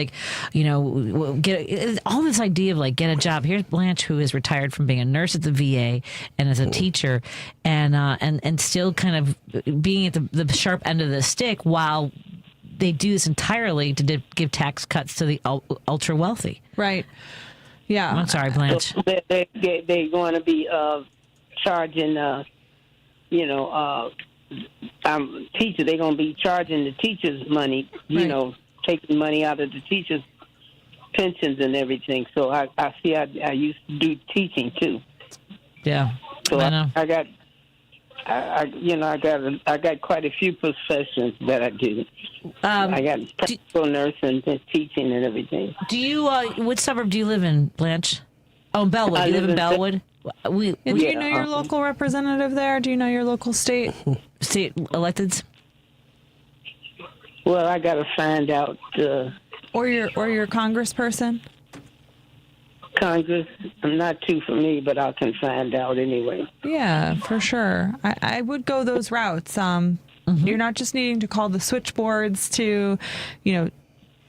Speaker 5: get all this idea of get a job. Here's Blanche who is retired from being a nurse at the VA and as a teacher, and still kind of being at the sharp end of the stick while they do this entirely to give tax cuts to the ultra wealthy.
Speaker 6: Right. Yeah.
Speaker 5: I'm sorry, Blanche.
Speaker 10: They're going to be charging, teacher. They're going to be charging the teachers money, taking money out of the teachers' pensions and everything. So I used to do teaching too.
Speaker 5: Yeah.
Speaker 10: So
Speaker 5: I know.
Speaker 10: I got quite a few professions that I do. I got practical nursing and teaching and everything.
Speaker 5: Do you? What suburb do you live in, Blanche? Oh, Bellwood.
Speaker 10: I
Speaker 5: You live
Speaker 10: live
Speaker 5: in
Speaker 10: in
Speaker 5: Bellwood.
Speaker 6: Do you know your local representative there? Do you know your local state
Speaker 5: electeds?
Speaker 10: Well, I got to find out.
Speaker 6: Or your congressperson.
Speaker 10: Congress, not too for me, but I can find out anyway.
Speaker 6: Yeah, for sure. I would go those routes. You're not just needing to call the switchboards to,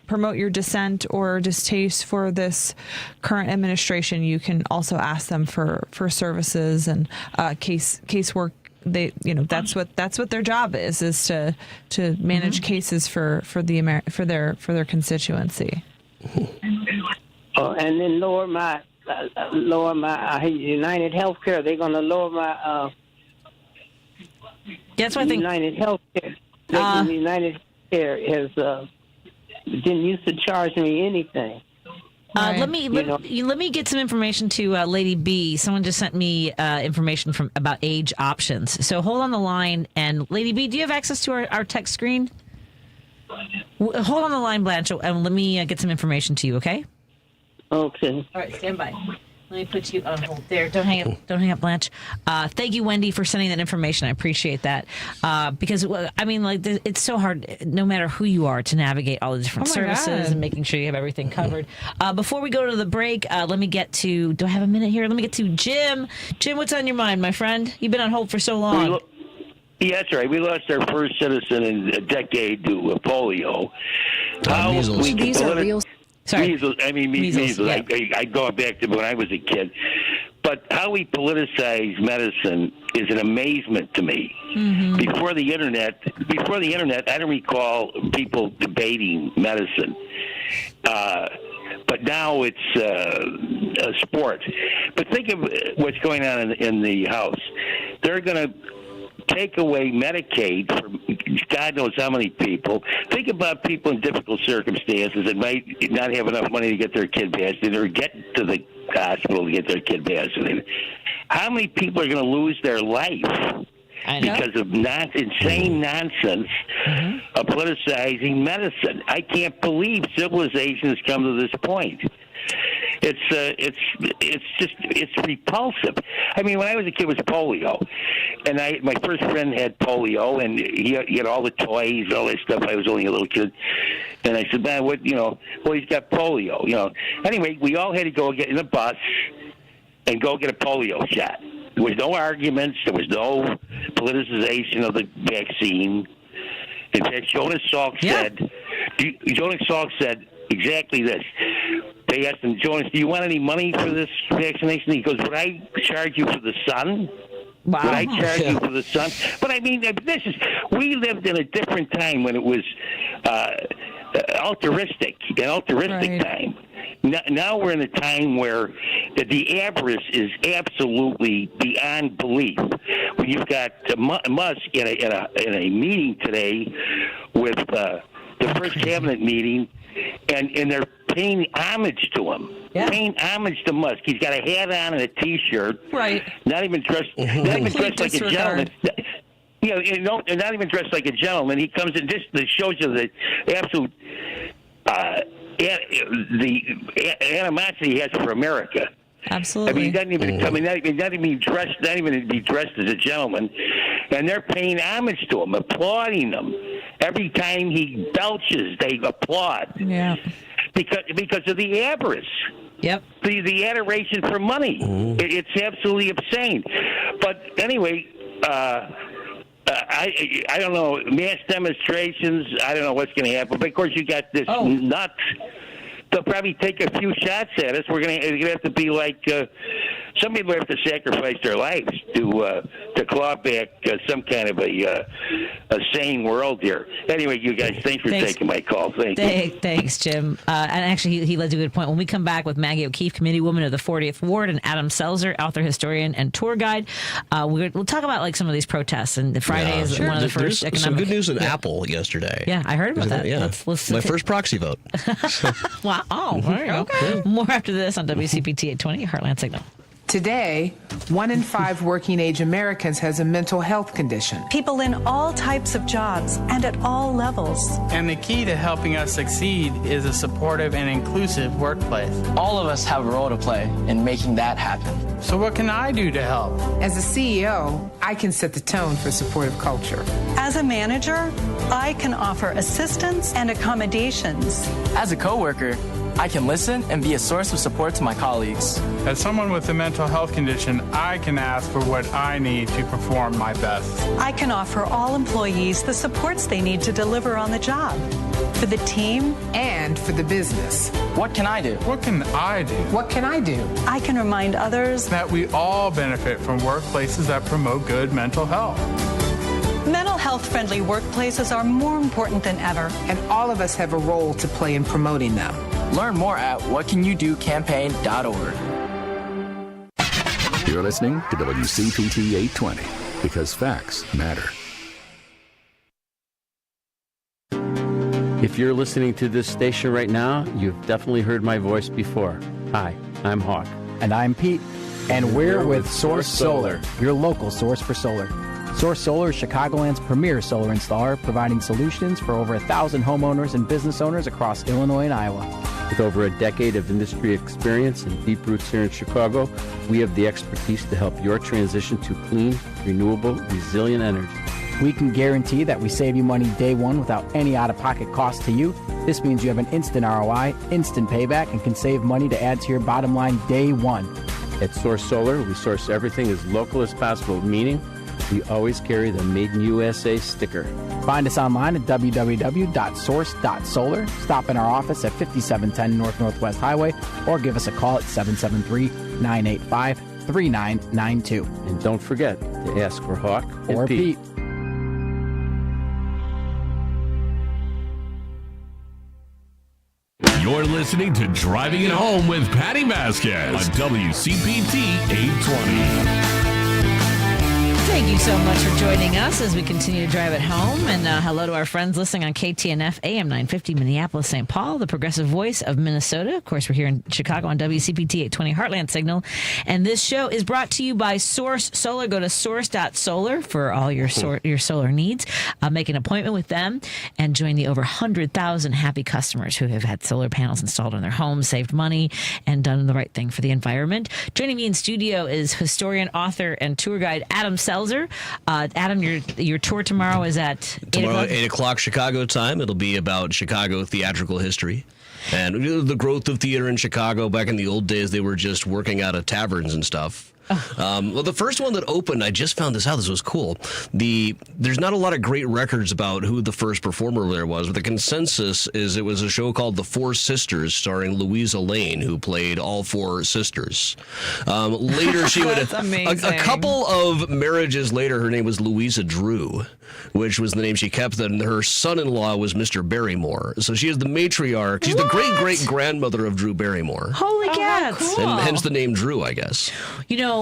Speaker 6: promote your dissent or distaste for this current administration. You can also ask them for services and casework. They, that's what their job is to manage cases for their constituency.
Speaker 10: And then lower my United Healthcare. They're going to lower my
Speaker 5: that's what I think.
Speaker 10: United Healthcare. United Healthcare has didn't used to charge me anything.
Speaker 5: Let me get some information to Lady B. Someone just sent me information about age options. So hold on the line, and Lady B, do you have access to our text screen? Hold on the line, Blanche, and let me get some information to you. Okay.
Speaker 10: Okay.
Speaker 5: All right, stand by. Let me put you on hold there. Don't hang up. Don't hang up, Blanche. Thank you, Wendy, for sending that information. I appreciate that. Because, it's so hard, no matter who you are, to navigate all the different services and making sure you have everything covered. Before we go to the break, let me get to, do I have a minute here? Let me get to Jim. Jim, what's on your mind, my friend? You've been on hold for so long.
Speaker 11: Yeah, that's right. We lost our first citizen in a decade to polio.
Speaker 5: These are real. Sorry.
Speaker 11: Measles. I mean, measles. Yeah. I go back to when I was a kid. But how we politicize medicine is an amazement to me. Mm-hmm. Before the internet, I don't recall people debating medicine. But now it's a sport. But think of what's going on in the House. They're going to take away Medicaid from God knows how many people. Think about people in difficult circumstances that might not have enough money to get their kid vaccinated or get to the hospital to get their kid vaccinated. How many people are going to lose their life because of insane nonsense of politicizing medicine? I can't believe civilization has come to this point. It's repulsive. I mean, when I was a kid, it was polio, and my first friend had polio, and he had all the toys and all that stuff. I was only a little kid, and I said, "Man, what? Well, he's got polio." Anyway, we all had to go get in a bus and go get a polio shot. There was no arguments. There was no politicization of the vaccine. In fact, Jonas Salk said exactly this. They asked him, Jonas, do you want any money for this vaccination? He goes, would I charge you for the sun?
Speaker 5: Wow.
Speaker 11: Would I charge you for the sun? But I mean, we lived in a different time when it was altruistic time. Now we're in a time where the avarice is absolutely beyond belief. When you've got Musk in a meeting today with the first cabinet meeting, and they're paying homage to him. Yeah. Paying homage to Musk. He's got a hat on and a T-shirt.
Speaker 6: Right.
Speaker 11: Not even dressed like a gentleman. Not even dressed like a gentleman. He comes in. This shows you the absolute the animosity he has for America.
Speaker 6: Absolutely.
Speaker 11: I mean, he doesn't even come in. Not even be dressed as a gentleman, and they're paying homage to him, applauding him. Every time he belches, they applaud.
Speaker 6: Yeah.
Speaker 11: Because of the avarice.
Speaker 5: Yep.
Speaker 11: The adoration for money. It's absolutely insane. But anyway, I I don't know, mass demonstrations. I don't know what's going to happen. But of course, you got this nuts. They'll probably take a few shots at us. It's gonna have to be like some people have to sacrifice their lives to claw back some kind of a sane world here. Anyway, you guys, thanks for taking my call.
Speaker 5: Thanks, Jim. And actually, he led to a good point. When we come back with Maggie O'Keefe, committeewoman of the 40th Ward, and Adam Selzer, author, historian, and tour guide, we'll talk about like some of these protests. And Friday is one of the first economic.
Speaker 7: Some good news in Apple yesterday.
Speaker 5: Yeah, I heard about that.
Speaker 7: Yeah,
Speaker 5: let's
Speaker 7: my first proxy vote.
Speaker 5: Wow. Oh, there you go. More after this on WCPT 820 Heartland Signal.
Speaker 13: Today, 1 in 5 working-age Americans has a mental health condition.
Speaker 14: People in all types of jobs and at all levels.
Speaker 15: And the key to helping us succeed is a supportive and inclusive workplace.
Speaker 16: All of us have a role to play in making that happen.
Speaker 15: So what can I do to help?
Speaker 13: As a CEO, I can set the tone for supportive culture.
Speaker 14: As a manager, I can offer assistance and accommodations.
Speaker 16: As a coworker, I can listen and be a source of support to my colleagues.
Speaker 15: As someone with a mental health condition, I can ask for what I need to perform my best.
Speaker 14: I can offer all employees the supports they need to deliver on the job. For the team
Speaker 13: and for the business.
Speaker 16: What can I do?
Speaker 15: What can I do?
Speaker 13: What can I do?
Speaker 14: I can remind others
Speaker 15: that we all benefit from workplaces that promote good mental health.
Speaker 14: Mental health-friendly workplaces are more important than ever.
Speaker 13: And all of us have a role to play in promoting them.
Speaker 16: Learn more at whatcanyoudocampaign.org.
Speaker 1: You're listening to WCPT 820 because facts matter.
Speaker 17: If you're listening to this station right now, you've definitely heard my voice before. Hi, I'm Hawk.
Speaker 18: And I'm Pete. And we're with Source Solar, your local source for solar. Source Solar is Chicagoland's premier solar installer, providing solutions for over 1,000 homeowners and business owners across Illinois and Iowa.
Speaker 17: With over a decade of industry experience and deep roots here in Chicago, we have the expertise to help your transition to clean, renewable, resilient energy.
Speaker 18: We can guarantee that we save you money day one without any out-of-pocket cost to you. This means you have an instant ROI, instant payback, and can save money to add to your bottom line day one.
Speaker 17: At Source Solar, we source everything as local as possible, meaning we always carry the Made in USA sticker.
Speaker 18: Find us online at www.source.solar. Stop in our office at 5710 North Northwest Highway or give us a call at 773-985-3992.
Speaker 17: And don't forget to ask for Hawk
Speaker 18: or
Speaker 17: and Pete.
Speaker 8: You're listening to Driving It Home with Patti Vasquez on WCPT 820.
Speaker 5: Thank you so much for joining us as we continue to drive it home. And hello to our friends listening on KTNF AM 950 Minneapolis, St. Paul, the progressive voice of Minnesota. Of course, we're here in Chicago on WCPT 820 Heartland Signal. And this show is brought to you by Source Solar. Go to source.solar for all your solar needs. Make an appointment with them and join the over 100,000 happy customers who have had solar panels installed on their homes, saved money, and done the right thing for the environment. Joining me in studio is historian, author, and tour guide Adam Selzer. Adam, your tour tomorrow is at 8 o'clock?
Speaker 7: 8 o'clock Chicago time. It'll be about Chicago theatrical history and the growth of theater in Chicago. Back in the old days, they were just working out of taverns and stuff. Well, the first one that opened, I just found this out. This was cool. There's not a lot of great records about who the first performer there was, but the consensus is it was a show called The Four Sisters, starring Louisa Lane, who played all four sisters. Later, she would a couple of marriages later, her name was Louisa Drew, which was the name she kept. Then her son-in-law was Mr. Barrymore. So she is the matriarch. She's the great-great-grandmother of Drew Barrymore.
Speaker 5: Holy cats!
Speaker 7: Cool. And hence the name Drew, I guess.
Speaker 5: You know,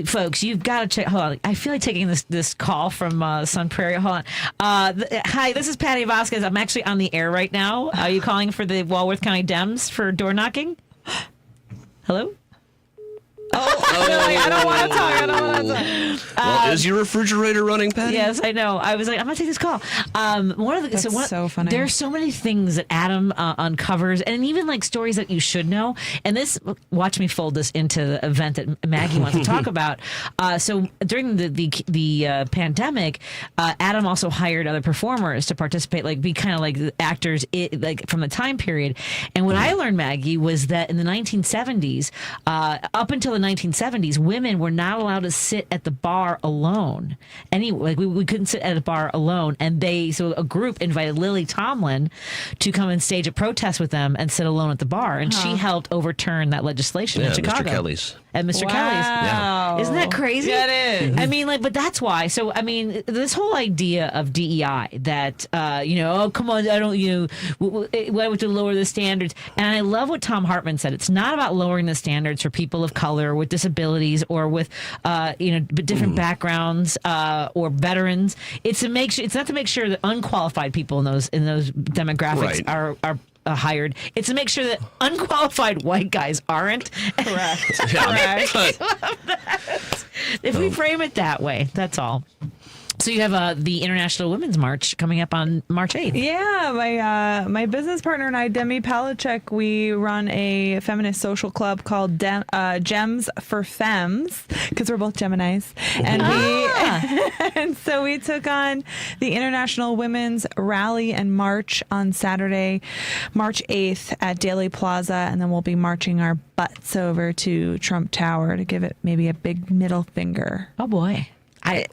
Speaker 5: folks, you've got to check. Hold on. I feel like taking this call from Sun Prairie. Hold on. Hi, this is Patti Vasquez. I'm actually on the air right now. Are you calling for the Walworth County Dems for door knocking? Hello? I don't want to talk.
Speaker 7: Well, is your refrigerator running, Patty?
Speaker 5: Yes, I know. I was like, I'm going to take this call. So funny. There's so many things that Adam uncovers, and even like stories that you should know. And this, watch me fold this into the event that Maggie wants to talk about. So during the pandemic, Adam also hired other performers to participate, like be kind of like actors, like from the time period. And what I learned, Maggie, was that in the 1970s, up until the the 1970s, women were not allowed to sit at the bar alone. Anyway, we couldn't sit at a bar alone. And so a group invited Lily Tomlin to come and stage a protest with them and sit alone at the bar. And she helped overturn that legislation in Chicago.
Speaker 7: Mr. Kelly's.
Speaker 5: At Mr. Kelly's.
Speaker 6: Yeah.
Speaker 5: Isn't that crazy?
Speaker 6: Yeah, it is.
Speaker 5: I mean, but that's why. So, I mean, this whole idea of DEI that, oh, come on, I don't, why would you lower the standards? And I love what Tom Hartman said. It's not about lowering the standards for people of color with disabilities or with, different backgrounds or veterans. It's not to make sure that unqualified people in those demographics are hired. It's to make sure that unqualified white guys aren't. Correct. Correct. If we frame it that way, that's all. So you have the International Women's March coming up on March 8th.
Speaker 6: Yeah, my business partner and I, Demi Palachek, we run a feminist social club called Gems for Femmes, because we're both Geminis. And and so we took on the International Women's Rally and March on Saturday, March 8th at Daley Plaza, and then we'll be marching our butts over to Trump Tower to give it maybe a big middle finger.
Speaker 5: Oh, boy.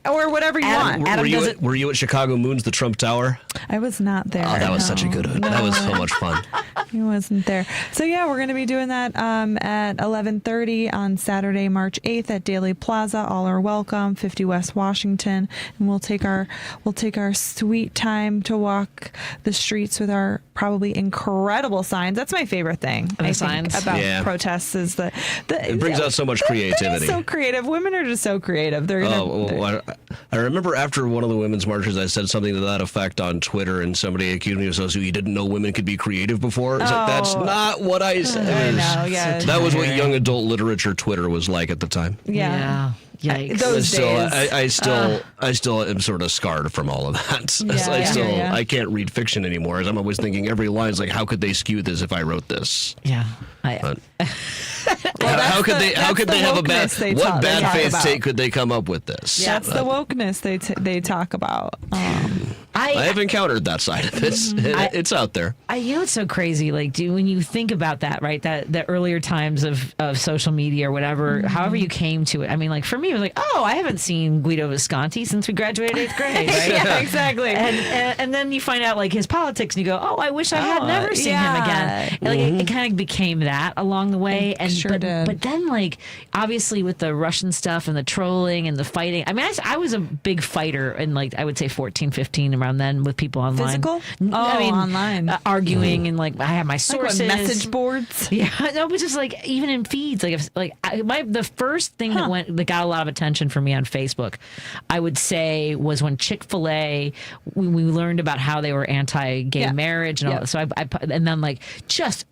Speaker 6: Or whatever you want.
Speaker 7: Were you at Chicago Moon's The Trump Tower?
Speaker 6: I was not there.
Speaker 7: Oh, that was such a good one. That was so much fun.
Speaker 6: He wasn't there. So yeah, we're going to be doing that at 11:30 on Saturday, March 8th at Daley Plaza. All are welcome, 50 West Washington, and we'll take our sweet time to walk the streets with our probably incredible signs. That's my favorite thing. I think about protests is the
Speaker 7: it brings out so much creativity.
Speaker 6: So creative. Women are just so creative. They're gonna.
Speaker 7: I remember after one of the women's marches, I said something to that effect on Twitter, and somebody accused me of saying, you didn't know women could be creative before? It's like, that's not what I said.
Speaker 6: I know, yeah.
Speaker 7: That was what young adult literature Twitter was like at the time.
Speaker 5: Yeah. Yikes.
Speaker 6: Those days.
Speaker 7: I still am sort of scarred from all of that. I can't read fiction anymore. As I'm always thinking every line is like, how could they skew this if I wrote this?
Speaker 5: Yeah.
Speaker 7: How could they have a bad faith take could they come up with this?
Speaker 6: Yeah, that's the wokeness they talk about.
Speaker 7: I have encountered that side of it. It's out there.
Speaker 5: It's so crazy. Like, when you think about that, right? That the earlier times of social media or whatever, however you came to it. I mean, like for me, it was like, oh, I haven't seen Guido Visconti since we graduated 8th grade. Right?
Speaker 6: Yeah, exactly.
Speaker 5: And then you find out like his politics, and you go, oh, I wish I had never seen him again. And, like it kind of became that along the way. And but then like obviously with the Russian stuff and the trolling and the fighting. I mean, I was a big fighter in like I would say 14, 15 around then with people online.
Speaker 6: Physical?
Speaker 5: Online. Arguing and like I have my sources.
Speaker 6: Like message boards.
Speaker 5: Yeah, no, but just like even in feeds, the first thing that got a lot of attention for me on Facebook, I would say, was when Chick-fil-A, we learned about how they were anti-gay marriage and all that. So I and then like just.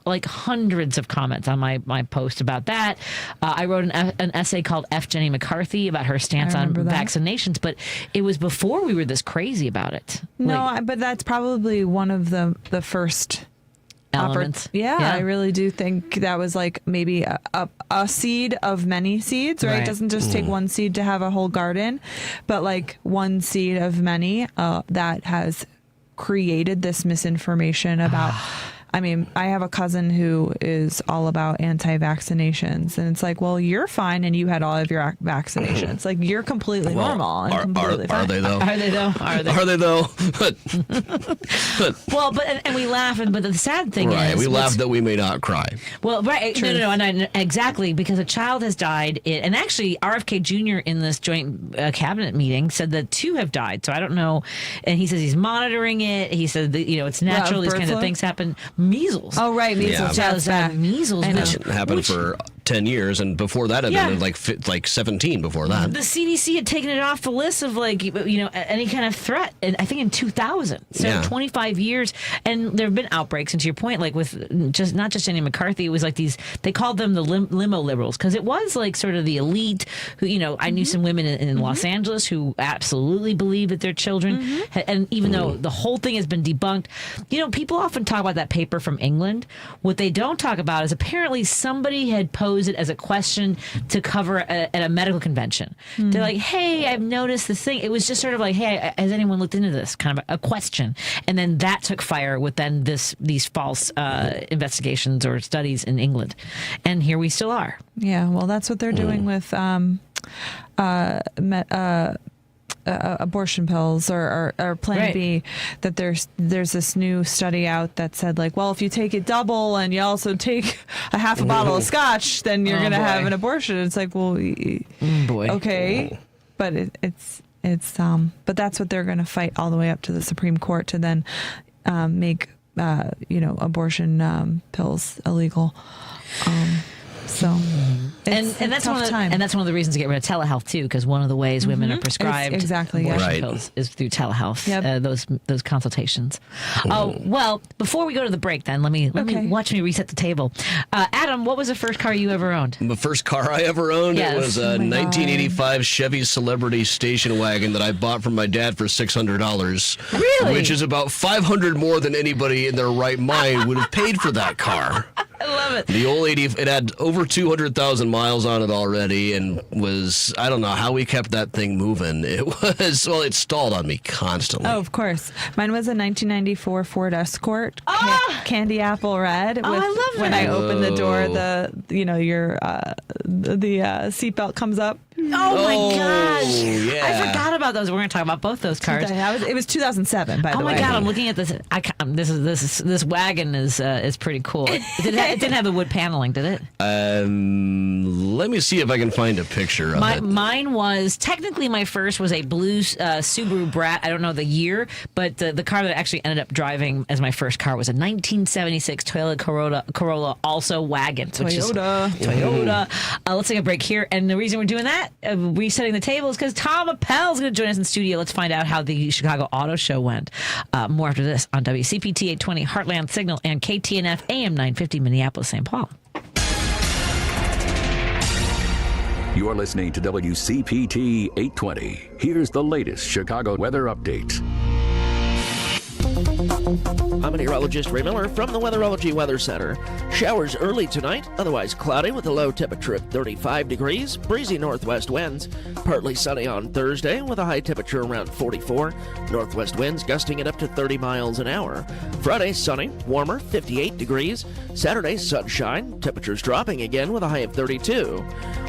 Speaker 5: Like hundreds of comments on my post about that. I wrote an essay called F. Jenny McCarthy about her stance on vaccinations, but it was before we were this crazy about it.
Speaker 6: No, but that's probably one of the first
Speaker 5: elements.
Speaker 6: I really do think that was like maybe a seed of many seeds, right? It doesn't just take one seed to have a whole garden, but like one seed of many that has created this misinformation about... I mean, I have a cousin who is all about anti-vaccinations, and it's like, well, you're fine, and you had all of your vaccinations. Like, you're completely normal and completely fine.
Speaker 7: Are they though?
Speaker 5: Are they though?
Speaker 7: Are they though?
Speaker 5: Well, but we laugh, but the sad thing is,
Speaker 7: we laugh that we may not cry.
Speaker 5: Well, right, no, exactly, because a child has died, and actually, RFK Jr. in this joint cabinet meeting said that 2 have died. So I don't know, and he says he's monitoring it. He said that it's natural; these kinds of things happen. Measles.
Speaker 6: Oh, right. Measles.
Speaker 5: Child has died of measles.
Speaker 7: Which happened for 10 years, and before that, had been like 17 before that.
Speaker 5: The CDC had taken it off the list of any kind of threat, and I think in 2000. So 25 years, and there have been outbreaks. And to your point, like with not just Jenny McCarthy, it was like they called them the limo liberals, because it was like sort of the elite who, I knew some women in Los Angeles who absolutely believe that their children, and even though the whole thing has been debunked, people often talk about that paper from England. What they don't talk about is apparently somebody had posted pose it as a question to cover at a medical convention. They're like, hey, I've noticed this thing. It was just sort of like, hey, has anyone looked into this? Kind of a question. And then that took fire with then these false investigations or studies in England. And here we still are.
Speaker 6: Yeah, well, that's what they're doing with abortion pills or Plan B. That there's this new study out that said, like, well, if you take it double and you also take a half a bottle of scotch, then you're going to have an abortion. It's like, well, okay, but it's but that's what they're going to fight all the way up to the Supreme Court to then make abortion pills illegal.
Speaker 5: And that's one of the reasons to get rid of telehealth too, because one of the ways women are prescribed abortion pills is through telehealth. Those consultations. Oh well, before we go to the break, then let me watch me reset the table. Adam, what was the first car you ever owned?
Speaker 7: The first car I ever owned it was a 1985 Chevy Celebrity station wagon that I bought from my dad for $600.
Speaker 5: Really?
Speaker 7: Which is about $500 more than anybody in their right mind would have paid for that car.
Speaker 5: I love it.
Speaker 7: The old 80, it had over 200,000 miles on it already, and I don't know how we kept that thing moving. It stalled on me constantly.
Speaker 6: Oh, of course. Mine was a 1994 Ford Escort, candy apple red.
Speaker 5: I love it.
Speaker 6: When I opened the door, the seatbelt comes up.
Speaker 5: Oh my gosh!
Speaker 7: Yeah.
Speaker 5: I forgot about those. We're going to talk about both those cars.
Speaker 6: It was 2007, by the way.
Speaker 5: Oh my god! I'm looking at this. This wagon is pretty cool. It didn't have the wood paneling, did it?
Speaker 7: Let me see if I can find a picture of it.
Speaker 5: Mine was technically my first was a blue Subaru Brat. I don't know the year, but the car that I actually ended up driving as my first car was a 1976 Toyota Corolla, also wagon. Toyota. Let's take a break here, and the reason we're doing that. Resetting the table is because Tom Appel is going to join us in studio. Let's find out how the Chicago Auto Show went. More after this on WCPT 820 Heartland Signal and KTNF AM 950 Minneapolis, St. Paul.
Speaker 1: You're listening to WCPT 820. Here's the latest Chicago weather update.
Speaker 2: I'm meteorologist Ray Miller from the Weatherology Weather Center. Showers early tonight, otherwise cloudy with a low temperature of 35 degrees, breezy northwest winds. Partly sunny on Thursday with a high temperature around 44. Northwest winds gusting at up to 30 miles an hour. Friday, sunny, warmer, 58 degrees. Saturday, sunshine, temperatures dropping again with a high of 32.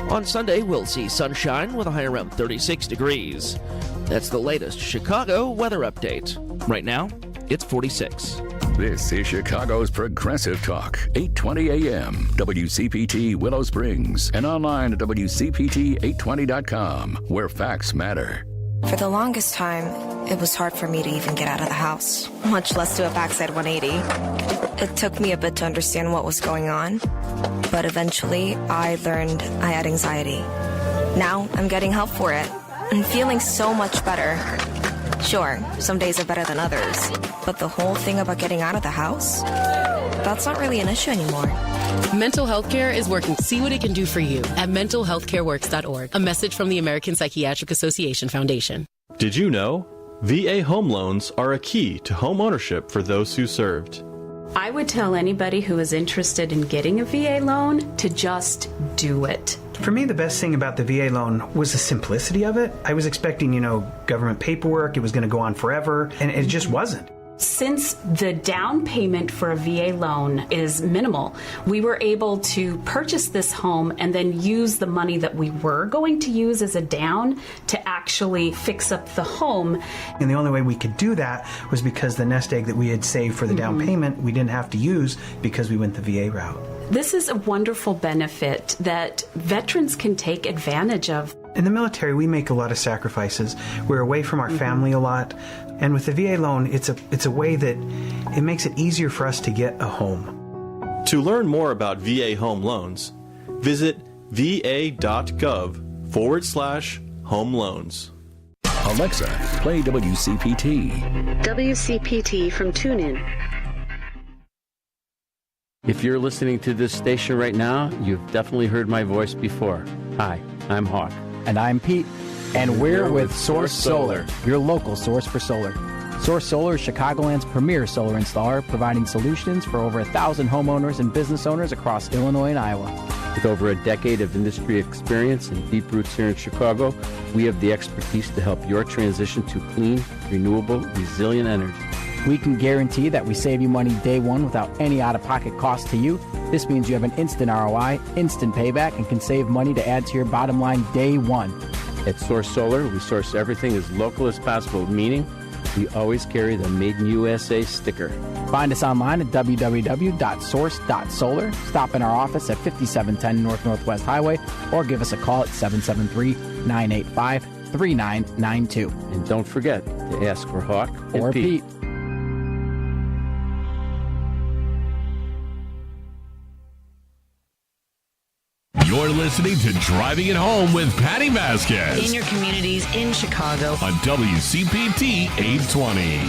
Speaker 2: On Sunday, we'll see sunshine with a high around 36 degrees. That's the latest Chicago weather update. Right now, it's 46.
Speaker 1: This is Chicago's Progressive Talk, 820 AM, WCPT Willow Springs, and online at WCPT820.com, where facts matter.
Speaker 3: For the longest time, it was hard for me to even get out of the house, much less do a backside 180. It took me a bit to understand what was going on, but eventually I learned I had anxiety. Now I'm getting help for it and feeling so much better. Sure, some days are better than others, but the whole thing about getting out of the house, that's not really an issue anymore.
Speaker 4: Mental health care is working. See what it can do for you at mentalhealthcareworks.org. A message from the American Psychiatric Association Foundation.
Speaker 9: Did you know? VA home loans are a key to home ownership for those who served.
Speaker 19: I would tell anybody who is interested in getting a VA loan to just do it.
Speaker 20: For me, the best thing about the VA loan was the simplicity of it. I was expecting, government paperwork. It was going to go on forever, and it just wasn't.
Speaker 19: Since the down payment for a VA loan is minimal, we were able to purchase this home and then use the money that we were going to use as a down to actually fix up the home.
Speaker 20: And the only way we could do that was because the nest egg that we had saved for the down payment, we didn't have to use because we went the VA route.
Speaker 19: This is a wonderful benefit that veterans can take advantage of.
Speaker 20: In the military, we make a lot of sacrifices. We're away from our family a lot. And with the VA loan, it's a way that it makes it easier for us to get a home.
Speaker 9: To learn more about VA home loans, visit va.gov/home loans.
Speaker 1: Alexa, play WCPT.
Speaker 25: WCPT from TuneIn.
Speaker 17: If you're listening to this station right now, you've definitely heard my voice before. Hi, I'm Hawk.
Speaker 18: And I'm Pete. And we're with Source Solar, your local source for solar. Source Solar is Chicagoland's premier solar installer, providing solutions for over 1,000 homeowners and business owners across Illinois and Iowa.
Speaker 17: With over a decade of industry experience and deep roots here in Chicago, we have the expertise to help your transition to clean, renewable, resilient energy.
Speaker 18: We can guarantee that we save you money day one without any out-of-pocket cost to you. This means you have an instant ROI, instant payback, and can save money to add to your bottom line day one.
Speaker 17: At Source Solar, we source everything as local as possible, meaning we always carry the Made in USA sticker.
Speaker 18: Find us online at www.source.solar. Stop in our office at 5710 North Northwest Highway or give us a call at 773-985-3992.
Speaker 17: And don't forget to ask for Hawk
Speaker 18: or Pete.
Speaker 8: You're listening to Driving It Home with Patti Vasquez.
Speaker 5: In your communities in Chicago.
Speaker 8: On WCPT 820.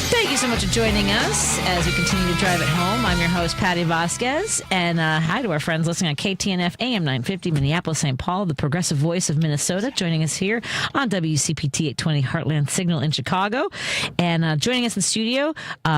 Speaker 5: Thank you so much for joining us as we continue to drive it home. I'm your host, Patti Vasquez, and hi to our friends listening on KTNF AM 950, Minneapolis, St. Paul, the progressive voice of Minnesota, joining us here on WCPT 820 Heartland Signal in Chicago. And joining us in studio,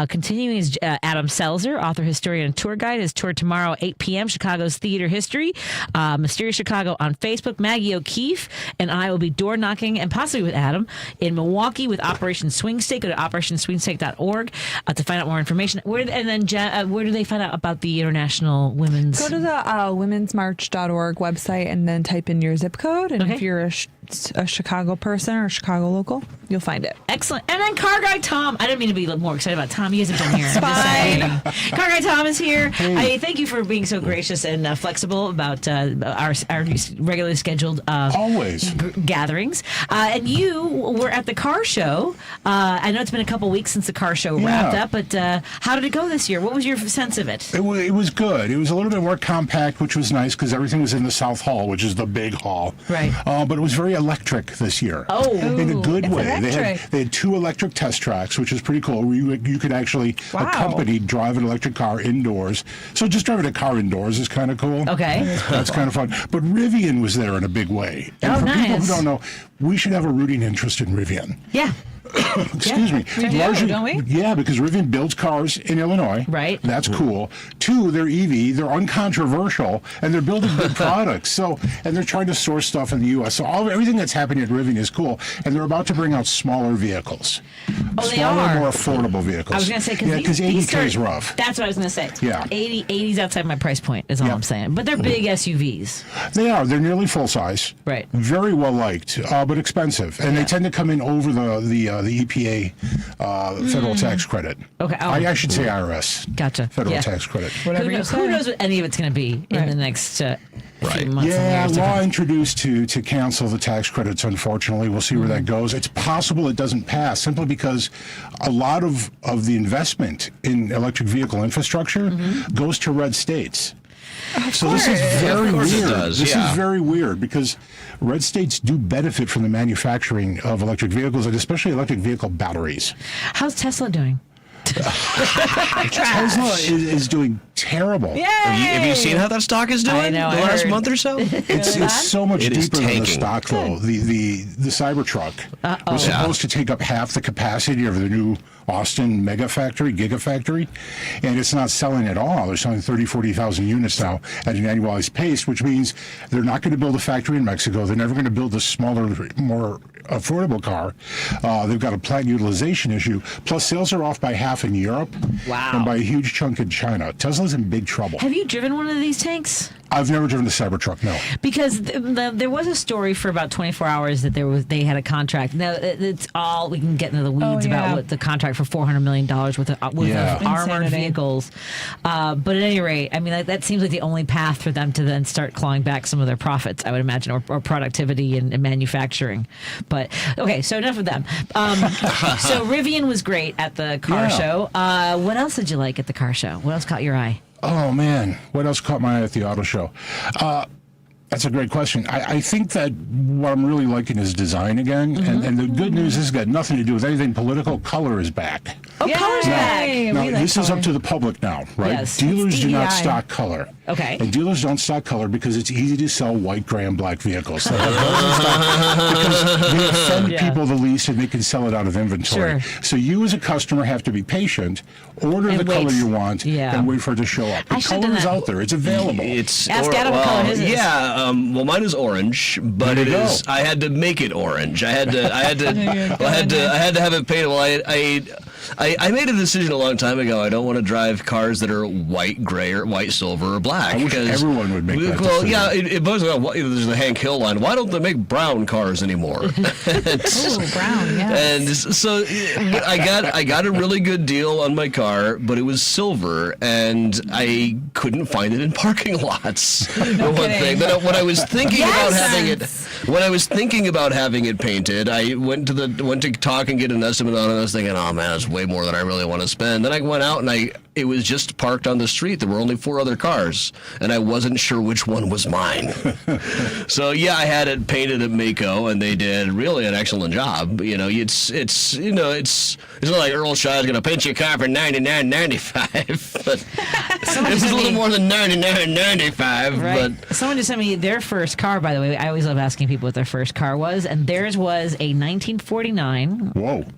Speaker 5: continuing is Adam Selzer, author, historian, and tour guide. His tour tomorrow, 8 p.m., Chicago's Theater History. Mysterious Chicago on Facebook. Maggie O'Keefe and I will be door knocking, and possibly with Adam, in Milwaukee with Operation Swing State. Go to operationswingstate.org to find out more information. Where do they find out about the International Women's?
Speaker 6: Go to the womensmarch.org website and then type in your zip code. And if you're a Chicago person or a Chicago local, you'll find it.
Speaker 5: Excellent. And then Car Guy Tom. I didn't mean to be more excited about Tom. He hasn't been here.
Speaker 6: It's fine.
Speaker 5: Car Guy Tom is here. Hey. Thank you for being so gracious and flexible about our regularly scheduled
Speaker 12: always
Speaker 5: gatherings. And you were at the car show. I know it's been a couple weeks since the car show wrapped up, but how did it go this year? What was your sense of it?
Speaker 12: It was good. It was a little bit more compact, which was nice because everything was in the South Hall, which is the big hall.
Speaker 5: Right.
Speaker 12: But it was very electric this year.
Speaker 5: Oh,
Speaker 12: in a good way.
Speaker 6: Electric.
Speaker 12: They had 2 electric test tracks, which is pretty cool. Where you could actually accompany drive an electric car indoors. So just driving a car indoors is kind of cool.
Speaker 5: Okay,
Speaker 12: that's kind of fun. But Rivian was there in a big way. And for people who don't know, we should have a rooting interest in Rivian.
Speaker 5: Yeah.
Speaker 12: Excuse me.
Speaker 6: We do, don't we?
Speaker 12: Yeah, because Rivian builds cars in Illinois.
Speaker 5: Right.
Speaker 12: That's cool. 2, they're EV, they're uncontroversial, and they're building good products. So, and they're trying to source stuff in the U.S. So everything that's happening at Rivian is cool. And they're about to bring out smaller vehicles.
Speaker 5: Oh,
Speaker 12: smaller,
Speaker 5: they are?
Speaker 12: more affordable vehicles.
Speaker 5: I was going to say,
Speaker 12: because 80K is rough.
Speaker 5: That's what I was going to say.
Speaker 12: Yeah.
Speaker 5: 80's outside my price point is all I'm saying. But they're big SUVs.
Speaker 12: They are. They're nearly full size.
Speaker 5: Right.
Speaker 12: Very well liked, but expensive. And they tend to come in over the EPA federal tax credit.
Speaker 5: Okay. Oh.
Speaker 12: I should say IRS.
Speaker 5: Gother.
Speaker 12: Federal tax credit.
Speaker 6: Whatever
Speaker 5: Who knows what any of it's going to be in the next few months.
Speaker 12: Yeah,
Speaker 5: and years
Speaker 12: law introduced to cancel the tax credits, unfortunately. We'll see where that goes. It's possible it doesn't pass simply because a lot of the investment in electric vehicle infrastructure goes to red states. So this is very weird. This is very weird because red states do benefit from the manufacturing of electric vehicles, and especially electric vehicle batteries.
Speaker 5: How's Tesla doing?
Speaker 12: Tesla is doing terrible.
Speaker 7: Have you seen how that stock is doing the last month or so?
Speaker 12: It's so much deeper than the stock, though. The Cybertruck was supposed to take up half the capacity of the new Austin Gigafactory, and it's not selling at all. They're selling 40,000 units now at an annualized pace, which means they're not going to build a factory in Mexico. They're never going to build a smaller, more affordable car. They've got a plant utilization issue. Plus, sales are off by half in Europe.
Speaker 5: Wow.
Speaker 12: And by a huge chunk in China. Tesla's in big trouble.
Speaker 5: Have you driven one of these tanks?
Speaker 12: I've never driven the Cybertruck, no.
Speaker 5: Because there was a story for about 24 hours that they had a contract. Now, it's all, we can get into the weeds about what the contract for $400 million with armored vehicles. But at any rate, I mean, that seems like the only path for them to then start clawing back some of their profits, I would imagine, or productivity and manufacturing. But, okay, so enough of them. So Rivian was great at the car show. What else did you like at the car show? What else caught your eye?
Speaker 12: Oh, man. What else caught my eye at the auto show? That's a great question. I think that what I'm really liking is design again. And the good news is it's got nothing to do with anything political. Color is back.
Speaker 5: Oh, color's back.
Speaker 12: Now, this is up to the public now, right?
Speaker 5: Yes.
Speaker 12: Dealers do not
Speaker 6: DEI.
Speaker 12: stock color.
Speaker 5: Okay.
Speaker 12: And dealers don't stock color because it's easy to sell white, gray, and black vehicles. They have those in stock because they offend people the least and they can sell it out of inventory.
Speaker 5: Sure.
Speaker 12: So you as a customer have to be patient, order
Speaker 5: And
Speaker 12: the
Speaker 5: wait.
Speaker 12: color you want, and wait for it to show up. The color is out there. It's available.
Speaker 7: Ask
Speaker 5: Adam what color his is.
Speaker 7: Yeah, well, mine is orange, but
Speaker 12: There you go.
Speaker 7: I had to make it orange. I had to have it painted. Well, I made a decision a long time ago. I don't want to drive cars that are white, gray, or white, silver, or black.
Speaker 12: I wish everyone would make that
Speaker 7: Well,
Speaker 12: decision.
Speaker 7: yeah, it was there's the Hank Hill line. Why don't they make brown cars anymore?
Speaker 6: Oh, brown, yeah.
Speaker 7: And so I got a really good deal on my car, but it was silver, and I couldn't find it in parking lots.
Speaker 6: No
Speaker 7: one
Speaker 6: kidding.
Speaker 7: thing. Then when I was thinking about having it painted, I went to talk and get an estimate on it. And I was thinking, oh man, it's way more than I really want to spend. Then I went out and it was just parked on the street. There were only 4 other cars, and I wasn't sure which one was mine. So yeah, I had it painted at Mako, and they did really an excellent job. You know, it's not like Earl Shaw's going to paint your car for $99.95, but it was a little more than $99.95.
Speaker 5: Right.
Speaker 7: But
Speaker 5: Someone just sent me their first car, by the way. I always love asking people what their first car was, and theirs was a 1949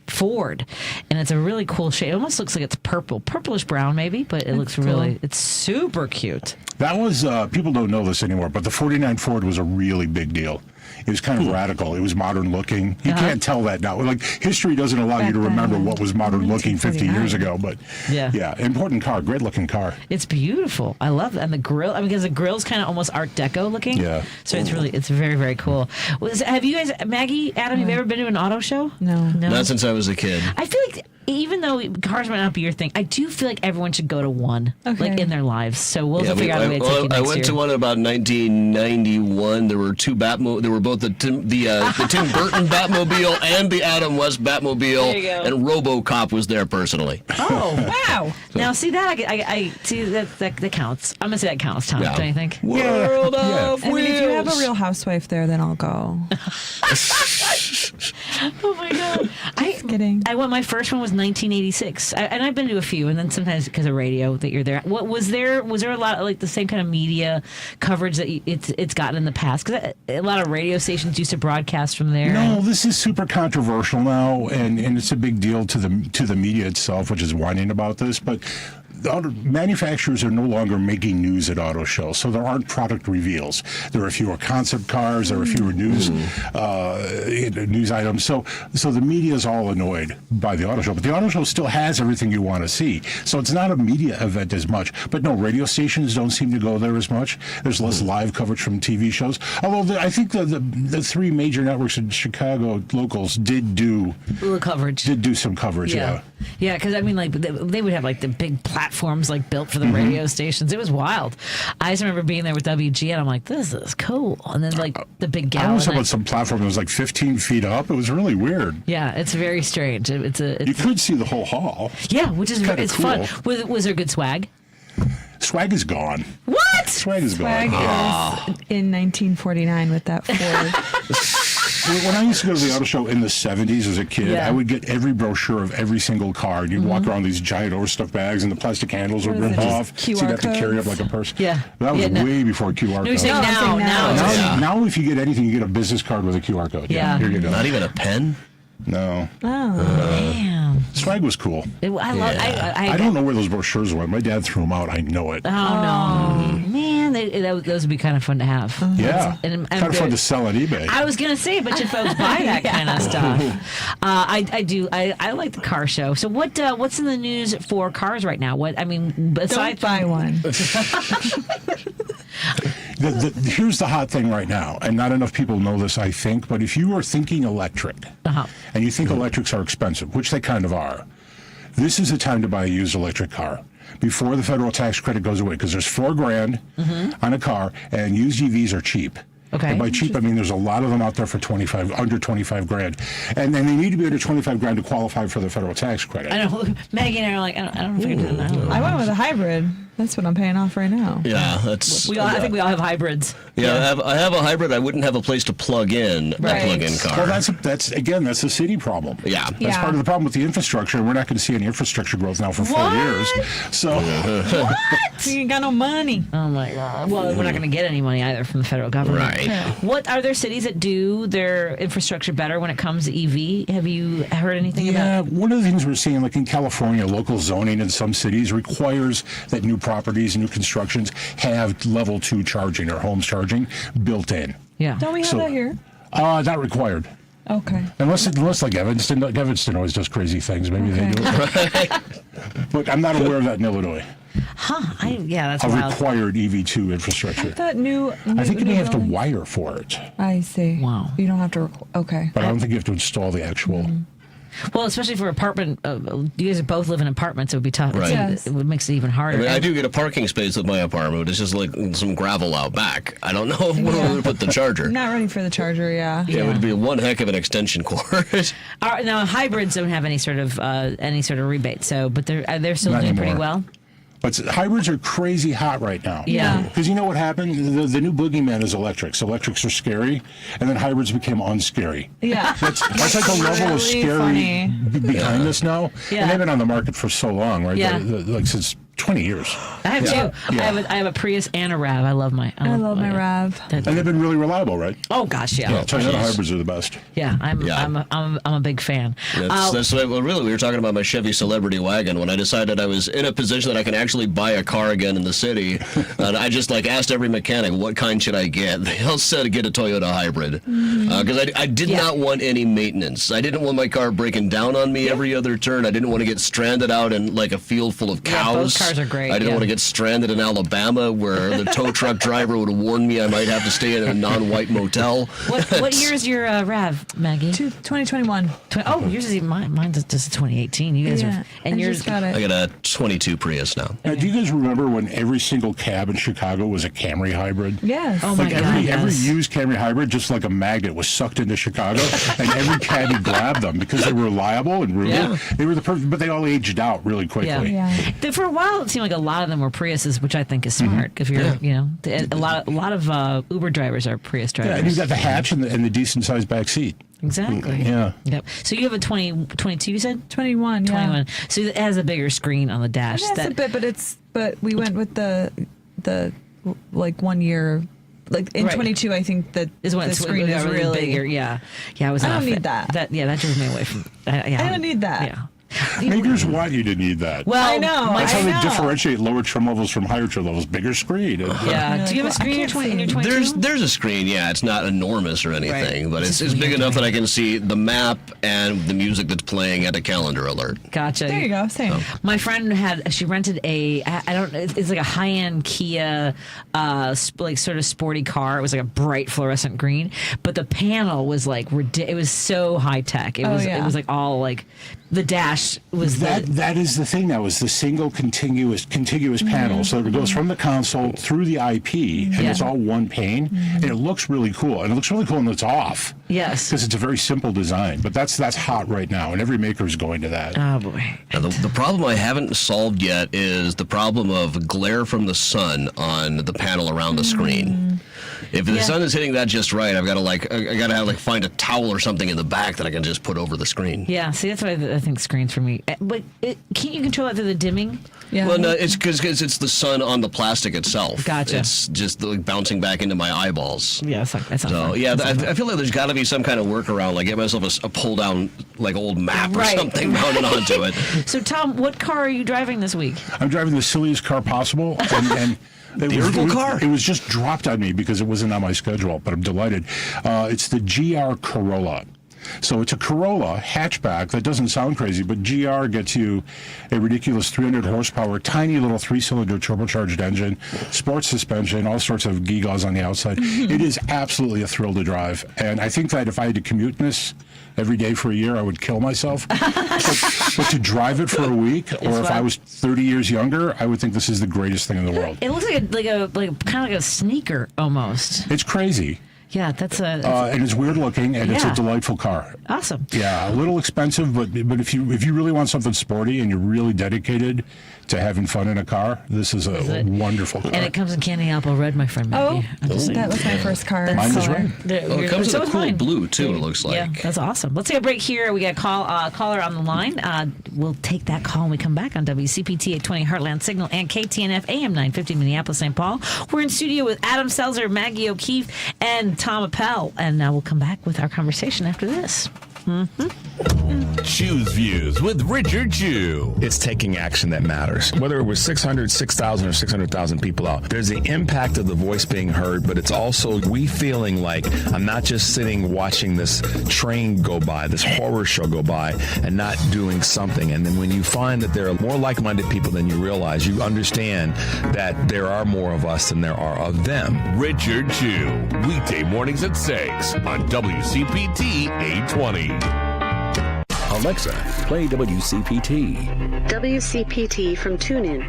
Speaker 5: Ford, and it's a really cool shade. It almost looks like it's purplish brown maybe, but it looks really, it's super cute.
Speaker 12: That was, people don't know this anymore, but the 49 Ford was a really big deal. It was kind of radical. It was modern looking. You can't tell that now. Like, history doesn't allow you to remember what was modern looking 50 years ago, but yeah, important car, great looking car.
Speaker 5: It's beautiful. I love it. And the grill, because the grill's kind of almost Art Deco looking. Yeah. So it's very, very cool. Have you guys, Maggie, Adam, have you ever been to an auto show?
Speaker 6: No.
Speaker 7: Not since I was a kid.
Speaker 5: I feel like even though cars might not be your thing, I do feel like everyone should go to one, like in their lives. So we'll figure out a way to take you next
Speaker 7: I went
Speaker 5: year.
Speaker 7: to one about 1991. There were 2 There were both the Tim Burton Batmobile and the Adam West Batmobile,
Speaker 5: There you go.
Speaker 7: and RoboCop was there personally.
Speaker 5: Oh, wow. Now, see that? I see that counts. I'm going to say that counts, Tom, don't you think?
Speaker 7: World of
Speaker 6: I mean, if you have a
Speaker 7: Wheels.
Speaker 6: real housewife there, then I'll go.
Speaker 5: Oh my God!
Speaker 6: Kidding.
Speaker 5: My first one was 1986, and I've been to a few, and then sometimes because of radio that you're there. What was there? Was there a lot of like the same kind of media coverage that it's gotten in the past? Because a lot of radio stations used to broadcast from there.
Speaker 12: No, this is super controversial now, and it's a big deal to the media itself, which is whining about this, but. The auto manufacturers are no longer making news at auto shows, so there aren't product reveals. There are fewer concept cars, there are fewer news items. So the media is all annoyed by the auto show, but the auto show still has everything you want to see. So it's not a media event as much. But no, radio stations don't seem to go there as much. There's less live coverage from TV shows. Although I think the 3 major networks in Chicago locals did do
Speaker 5: coverage.
Speaker 12: Did do some coverage, yeah.
Speaker 5: Yeah, because I mean, like they would have like the big platforms like built for the radio stations. It was wild. I just remember being there with WG, and I'm like, this is cool. And then like the big
Speaker 12: I was
Speaker 5: gallon.
Speaker 12: about some platform that was like 15 feet up. It was really weird.
Speaker 5: Yeah, it's very strange.
Speaker 12: You could see the whole hall.
Speaker 5: Yeah, which is
Speaker 12: Kinda
Speaker 5: it's
Speaker 12: cool.
Speaker 5: fun. Was there good swag?
Speaker 12: Swag is gone.
Speaker 5: What?
Speaker 12: Swag is
Speaker 6: Swag
Speaker 12: gone.
Speaker 6: is in 1949 with that Ford.
Speaker 12: When I used to go to the auto show in the 70s as a kid, I would get every brochure of every single car. And you'd walk around these giant overstuffed bags, and the plastic handles would rip off. So you'd have to carry it up like a purse.
Speaker 5: Yeah.
Speaker 12: That was way before QR codes.
Speaker 5: No, you're saying now.
Speaker 12: Now, if you get anything, you get a business card with a QR code.
Speaker 5: Yeah.
Speaker 12: Here you go.
Speaker 7: Not even a pen?
Speaker 12: No.
Speaker 5: Oh, damn.
Speaker 12: Swag was cool.
Speaker 5: I
Speaker 12: don't know where those brochures went. My dad threw them out. I know it.
Speaker 5: Oh, no. Man, those would be kind of fun to have.
Speaker 12: Yeah.
Speaker 5: And
Speaker 12: kind of fun to sell on eBay.
Speaker 5: I was going to say, but you folks buy that kind of stuff. I do. I like the car show. So what's in the news for cars right now? Besides
Speaker 6: Don't buy one.
Speaker 12: Here's the hot thing right now, and not enough people know this, I think, but if you are thinking electric, and you think electrics are expensive, which they kind of are, this is the time to buy a used electric car before the federal tax credit goes away, because there's $4,000 on a car, and used EVs are cheap.
Speaker 5: Okay.
Speaker 12: And by cheap, I mean there's a lot of them out there for under $25,000, and then they need to be under $25,000 to qualify for the federal tax credit.
Speaker 5: I know. Maggie and I are like, I don't know if I can do that.
Speaker 6: I went with a hybrid. That's what I'm paying off right now.
Speaker 7: Yeah, that's.
Speaker 5: I think we all have hybrids.
Speaker 7: Yeah, I have a hybrid. I wouldn't have a place to plug in a plug-in car.
Speaker 12: Well, that's a city problem.
Speaker 7: Yeah.
Speaker 12: That's part of the problem with the infrastructure, and we're not going to see any infrastructure growth now for 4 years. So
Speaker 6: what? You ain't got no money.
Speaker 5: Oh my God. Well, we're not going to get any money either from the federal government.
Speaker 7: Right.
Speaker 6: Yeah.
Speaker 5: What are there cities that do their infrastructure better when it comes to EV? Have you heard anything about?
Speaker 12: Yeah, one of the things we're seeing, like in California, local zoning in some cities requires that new properties, new constructions have level 2 charging or home charging built in.
Speaker 5: Yeah.
Speaker 6: Don't we have that here?
Speaker 12: Not required.
Speaker 6: Okay.
Speaker 12: Unless like Evanston always does crazy things. Maybe they do it. But I'm not aware of that in Illinois.
Speaker 5: Huh? That's
Speaker 12: a
Speaker 5: wild.
Speaker 12: required EV2 infrastructure.
Speaker 6: I
Speaker 12: think you may have to wire for it.
Speaker 6: I see.
Speaker 5: Wow.
Speaker 6: You don't have to. Okay.
Speaker 12: But I don't think you have to install the actual.
Speaker 5: Well, especially for apartment, you guys both live in apartments. It would be tough.
Speaker 7: Right.
Speaker 5: Yes. It makes it even harder.
Speaker 7: I mean, I do get a parking space with my apartment. It's just like some gravel out back. I don't know where to put the charger.
Speaker 6: Not ready for the charger. Yeah.
Speaker 7: It would be one heck of an extension cord.
Speaker 5: Now hybrids don't have any sort of rebate. So, but they're still
Speaker 12: Not
Speaker 5: doing
Speaker 12: anymore.
Speaker 5: pretty well.
Speaker 12: But hybrids are crazy hot right now.
Speaker 5: Yeah.
Speaker 12: Because you know what happened? The new boogeyman is electrics. Electrics are scary, and then hybrids became unscary.
Speaker 6: Yeah.
Speaker 12: That's like a level of scary behind us now.
Speaker 5: Yeah.
Speaker 12: And they've been on the market for so long, right?
Speaker 5: Yeah.
Speaker 12: Like since 20 years.
Speaker 5: I have two.
Speaker 12: Yeah.
Speaker 5: I have a Prius and a RAV. I love my
Speaker 6: RAV.
Speaker 12: And they've been really reliable, right?
Speaker 5: Oh gosh, yeah.
Speaker 12: Toyota hybrids are the best.
Speaker 5: Yeah, I'm a big fan.
Speaker 7: That's what, really, we were talking about my Chevy Celebrity wagon when I decided I was in a position that I can actually buy a car again in the city. And I just asked every mechanic, what kind should I get? They all said get a Toyota hybrid because I did not want any maintenance. I didn't want my car breaking down on me every other turn. I didn't want to get stranded out in like a field full of cows.
Speaker 5: Both cars are great.
Speaker 7: I didn't want to get stranded in Alabama where the tow truck driver would have warned me I might have to stay in a non-white motel.
Speaker 5: What year is your RAV, Maggie?
Speaker 6: 2021.
Speaker 5: Yours is even mine's just 2018. You guys are, and yours.
Speaker 7: I got a 22 Prius now.
Speaker 12: Now, do you guys remember when every single cab in Chicago was a Camry hybrid?
Speaker 6: Yes.
Speaker 5: Oh my God.
Speaker 12: Every used Camry hybrid, just like a magnet, was sucked into Chicago, and every cabbie grabbed them because they were reliable and roomy.
Speaker 5: Yeah.
Speaker 12: They were the perfect, but they all aged out really quickly.
Speaker 5: Yeah. For a while, it seemed like a lot of them were Priuses, which I think is smart. If you're, a lot of Uber drivers are Prius drivers.
Speaker 12: Yeah, and you've got the hatch and the decent sized back seat.
Speaker 5: Exactly.
Speaker 12: Yeah.
Speaker 5: Yep. So you have a 22, you said?
Speaker 6: 21, yeah.
Speaker 5: 21. So it has a bigger screen on the dash.
Speaker 6: It has a bit, but we went with the 1 year. Like in 22, I think that
Speaker 5: is when
Speaker 6: the screen is really
Speaker 5: bigger. Yeah. I was.
Speaker 6: I don't need that.
Speaker 5: That drove me away from.
Speaker 6: I don't need that.
Speaker 5: Yeah.
Speaker 12: Makers want you to need that.
Speaker 5: Well,
Speaker 6: I know.
Speaker 12: That's how they differentiate lower trim levels from higher trim levels. Bigger screen.
Speaker 5: Yeah. Do you have a screen in your 22?
Speaker 7: There's a screen. Yeah, it's not enormous or anything, but it's big enough that I can see the map and the music that's playing at a calendar alert.
Speaker 5: Gotcha.
Speaker 6: There you go. Same.
Speaker 5: My friend she rented it's like a high-end Kia, like sort of sporty car. It was like a bright fluorescent green, but the panel was like it was so high tech. It was like all like. The dash was
Speaker 12: that is the thing now, is the single contiguous panel. So it goes from the console through the IP, and it's all one pane, and it looks really cool. And it looks really cool when it's off.
Speaker 5: Yes.
Speaker 12: Because it's a very simple design. But that's hot right now, and every maker is going to that.
Speaker 5: Oh, boy.
Speaker 7: Now, the problem I haven't solved yet is the problem of glare from the sun on the panel around the screen. If the sun is hitting that just right, I've got to find a towel or something in the back that I can just put over the screen.
Speaker 5: Yeah, see, that's what I think screens for me. But can't you control it through the dimming?
Speaker 6: Yeah.
Speaker 7: Well, no, it's because it's the sun on the plastic itself.
Speaker 5: Gotcha.
Speaker 7: It's just like bouncing back into my eyeballs.
Speaker 5: Yeah, that's not
Speaker 7: so
Speaker 5: fun.
Speaker 7: yeah, I feel like there's got to be some kind of workaround, like get myself a pull down like old map or something mounted onto it.
Speaker 5: So Tom, what car are you driving this week?
Speaker 12: I'm driving the silliest car possible, and it was just dropped on me because it wasn't on my schedule, but I'm delighted. It's the GR Corolla. So it's a Corolla hatchback. That doesn't sound crazy, but GR gets you a ridiculous 300 horsepower, tiny little 3-cylinder turbocharged engine, sports suspension, all sorts of gewgaws on the outside. It is absolutely a thrill to drive. And I think that if I had to commute in this every day for a year, I would kill myself. but to drive it for a week, or if I was 30 years younger, I would think this is the greatest thing in the world.
Speaker 5: It looks like kind of like a sneaker almost.
Speaker 12: It's crazy.
Speaker 5: Yeah, that's
Speaker 12: and it's weird looking, and it's a delightful car.
Speaker 5: Awesome.
Speaker 12: Yeah, a little expensive, but if you really want something sporty and you're really dedicated to having fun in a car, this is a wonderful car.
Speaker 5: And it comes in candy apple red, my friend Maggie.
Speaker 6: That was my first car.
Speaker 12: Mine was red.
Speaker 7: It comes in a cool blue, too, it looks like.
Speaker 5: Yeah, that's awesome. Let's take a break here. We got a caller on the line. We'll take that call when we come back on WCPT 820 Heartland Signal and KTNF AM 950 Minneapolis, St. Paul. We're in studio with Adam Selzer, Maggie O'Keefe, and Tom Appel. And we'll come back with our conversation after this.
Speaker 8: Choose Views with Richard Chew.
Speaker 10: It's taking action that matters. Whether it was 600, 6,000, or 600,000 people out, there's the impact of the voice being heard, but it's also we feeling like I'm not just sitting watching this train go by, this horror show go by, and not doing something. And then when you find that there are more like-minded people than you realize, you understand that there are more of us than there are of them.
Speaker 8: Richard Chew, weekday mornings at 6 on WCPT 820.
Speaker 1: Alexa, play WCPT.
Speaker 25: WCPT from TuneIn.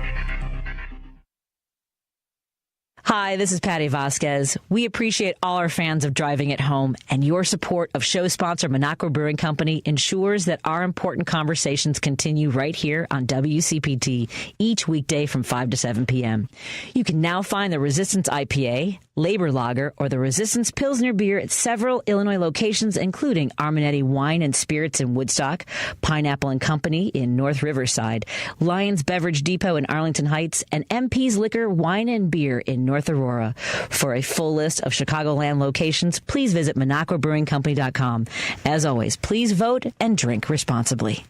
Speaker 5: Hi, this is Patti Vasquez. We appreciate all our fans of Driving It Home, and your support of show sponsor Minocqua Brewing Company ensures that our important conversations continue right here on WCPT each weekday from 5 to 7 p.m. You can now find the Resistance IPA, Labor Lager, or the Resistance Pilsner beer at several Illinois locations, including Arminetti Wine and Spirits in Woodstock, Pineapple and Company in North Riverside, Lions Beverage Depot in Arlington Heights, and MP's Liquor, Wine and Beer in North Aurora. For a full list of Chicagoland locations, please visit MinocquaBrewingCompany.com. As always, please vote and drink responsibly.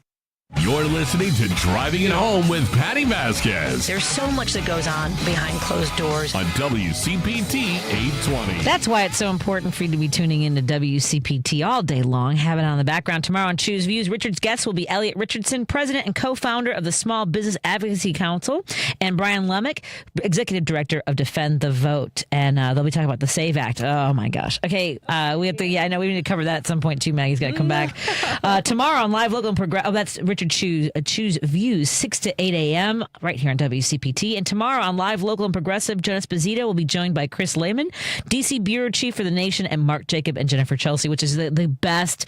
Speaker 8: You're listening to Driving It Home with Patti Vasquez.
Speaker 5: There's so much that goes on behind closed doors
Speaker 8: on WCPT 820.
Speaker 5: That's why it's so important for you to be tuning in to WCPT all day long. Have it on the background. Tomorrow on Choose Views, Richard's guest will be Elliot Richardson, president and co-founder of the Small Business Advocacy Council, and Brian Lemick, executive director of Defend the Vote. And they'll be talking about the SAVE Act. Oh, my gosh. Okay, we have to, I know we need to cover that at some point, too. Maggie's got to come back. Tomorrow on Live Local and Progressive. Oh, that's Richard Choose Views, 6 to 8 a.m. right here on WCPT. And tomorrow on Live Local and Progressive, Jonas Esposito will be joined by Chris Lehman, D.C. Bureau Chief for The Nation, and Mark Jacob and Jennifer Chelsea, which is the best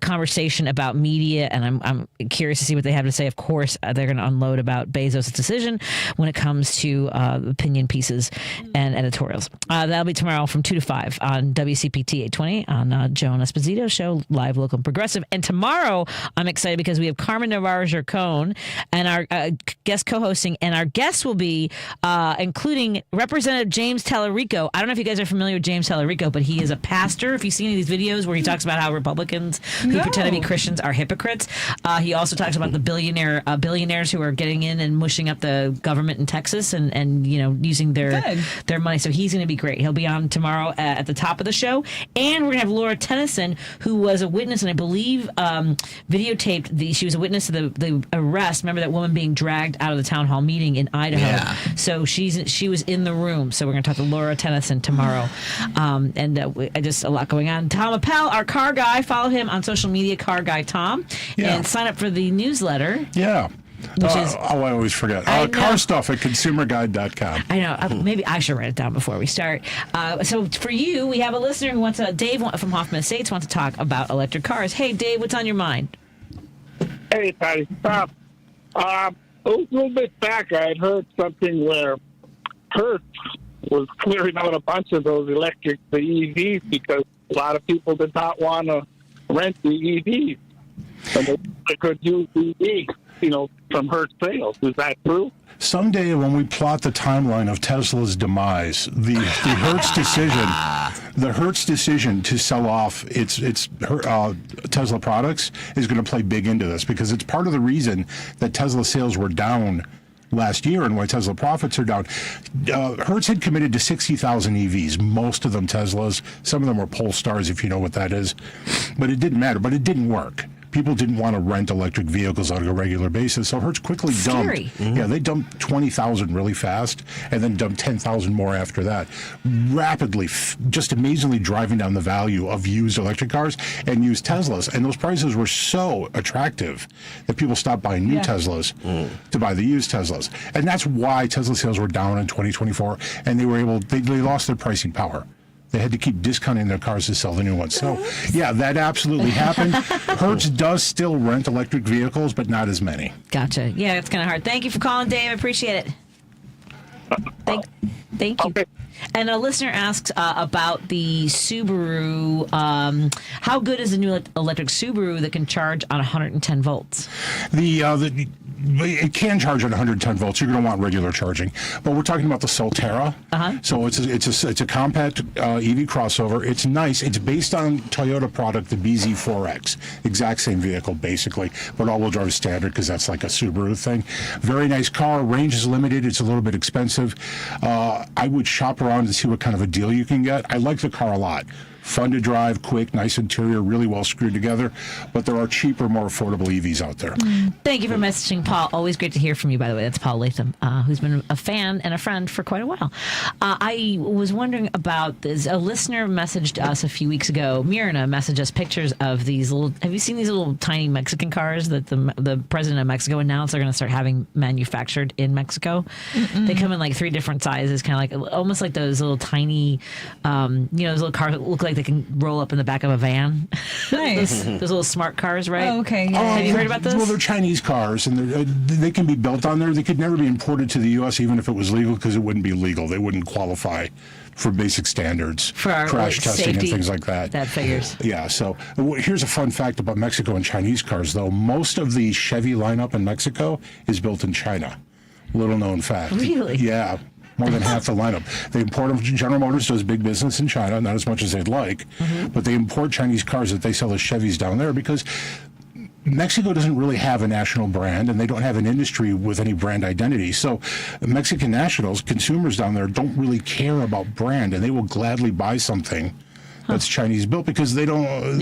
Speaker 5: conversation about media. And I'm curious to see what they have to say. Of course, they're going to unload about Bezos' decision when it comes to opinion pieces and editorials. That'll be tomorrow from 2 to 5 on WCPT 820 on Jonas Esposito's show, Live Local and Progressive. And tomorrow, I'm excited because we have Carmen Navarro-Jarcon and our guest co-hosting, and our guests will be including Representative James Tallarico. I don't know if you guys are familiar with James Tallarico, but he is a pastor. If you've seen any of these videos where he talks about how Republicans who pretend to be Christians are hypocrites, he also talks about the billionaires who are getting in and mushing up the government in Texas and using their money. So he's going to be great. He'll be on tomorrow at the top of the show, and we're going to have Laura Tennyson, who was a witness and I believe videotaped she was a witness to the arrest. Remember that woman being dragged out of the town hall meeting in Idaho? Yeah. So she was in the room. So we're going to talk to Laura Tennyson tomorrow. Just a lot going on. Tom Appel, our car guy. Follow him on social media, Car Guy Tom, and sign up for the newsletter.
Speaker 12: Yeah. I always forget. Car stuff at consumerguide.com.
Speaker 5: I know. Maybe I should write it down before we start. So for you, we have a listener who wants Dave from Hoffman Estates wants to talk about electric cars. Hey, Dave, what's on your mind?
Speaker 21: Hey, Patty. A little bit back, I had heard something where Hertz was clearing out a bunch of those the EVs, because a lot of people did not want to rent the EVs. And they could use EVs, from Hertz sales. Is that true?
Speaker 12: Someday, when we plot the timeline of Tesla's demise, the Hertz decision to sell off its Tesla products is going to play big into this, because it's part of the reason that Tesla sales were down last year and why Tesla profits are down. Hertz had committed to 60,000 EVs, most of them Teslas. Some of them were Polestars, if you know what that is. But it didn't matter. But it didn't work. People didn't want to rent electric vehicles on a regular basis, so Hertz quickly dumped. Mm-hmm. Yeah, they dumped 20,000 really fast, and then dumped 10,000 more after that. Rapidly, just amazingly driving down the value of used electric cars and used Teslas. And those prices were so attractive that people stopped buying new Teslas to buy the used Teslas. And that's why Tesla sales were down in 2024, and they lost their pricing power. They had to keep discounting their cars to sell the new ones. So, yeah, that absolutely happened. Hertz does still rent electric vehicles, but not as many.
Speaker 5: Gotcha. Yeah, it's kind of hard. Thank you for calling, Dave. I appreciate it. Thank you. Okay. And a listener asks about the Subaru. How good is the new electric Subaru that can charge on 110 volts?
Speaker 12: It can charge at 110 volts. You're going to want regular charging, but we're talking about the Solterra. So it's a compact EV crossover. It's nice. It's based on Toyota product, the BZ4X, exact same vehicle basically, but all-wheel drive standard because that's like a Subaru thing. Very nice car. Range is limited. It's a little bit expensive. I would shop around and see what kind of a deal you can get. I like the car a lot. Fun to drive, quick, nice interior, really well screwed together. But there are cheaper, more affordable EVs out there.
Speaker 5: Thank you for messaging, Paul. Always great to hear from you, by the way. That's Paul Latham, who's been a fan and a friend for quite a while. I was wondering about this. A listener messaged us a few weeks ago. Mirna messaged us pictures of these little... Have you seen these little tiny Mexican cars that the president of Mexico announced they're going to start having manufactured in Mexico? They come in like 3 different sizes, kind of like almost like those little tiny, those little cars that look like they can roll up in the back of a van.
Speaker 6: Nice.
Speaker 5: those little smart cars, right?
Speaker 6: Oh, okay.
Speaker 5: Yeah. Have you heard about those?
Speaker 12: Well, they're Chinese cars, and they can be built on there. They could never be imported to the U.S. even if it was legal, because it wouldn't be legal. They wouldn't qualify for basic standards,
Speaker 5: for our,
Speaker 12: crash testing
Speaker 5: safety,
Speaker 12: and things like that.
Speaker 5: That figures.
Speaker 12: Yeah, so here's a fun fact about Mexico and Chinese cars, though. Most of the Chevy lineup in Mexico is built in China. Little known fact.
Speaker 5: Really?
Speaker 12: Yeah. More than half the lineup. They import them. General Motors does big business in China, not as much as they'd like, but they import Chinese cars that they sell as Chevys down there because Mexico doesn't really have a national brand, and they don't have an industry with any brand identity. So Mexican nationals, consumers down there, don't really care about brand, and they will gladly buy something that's Chinese built because they don't,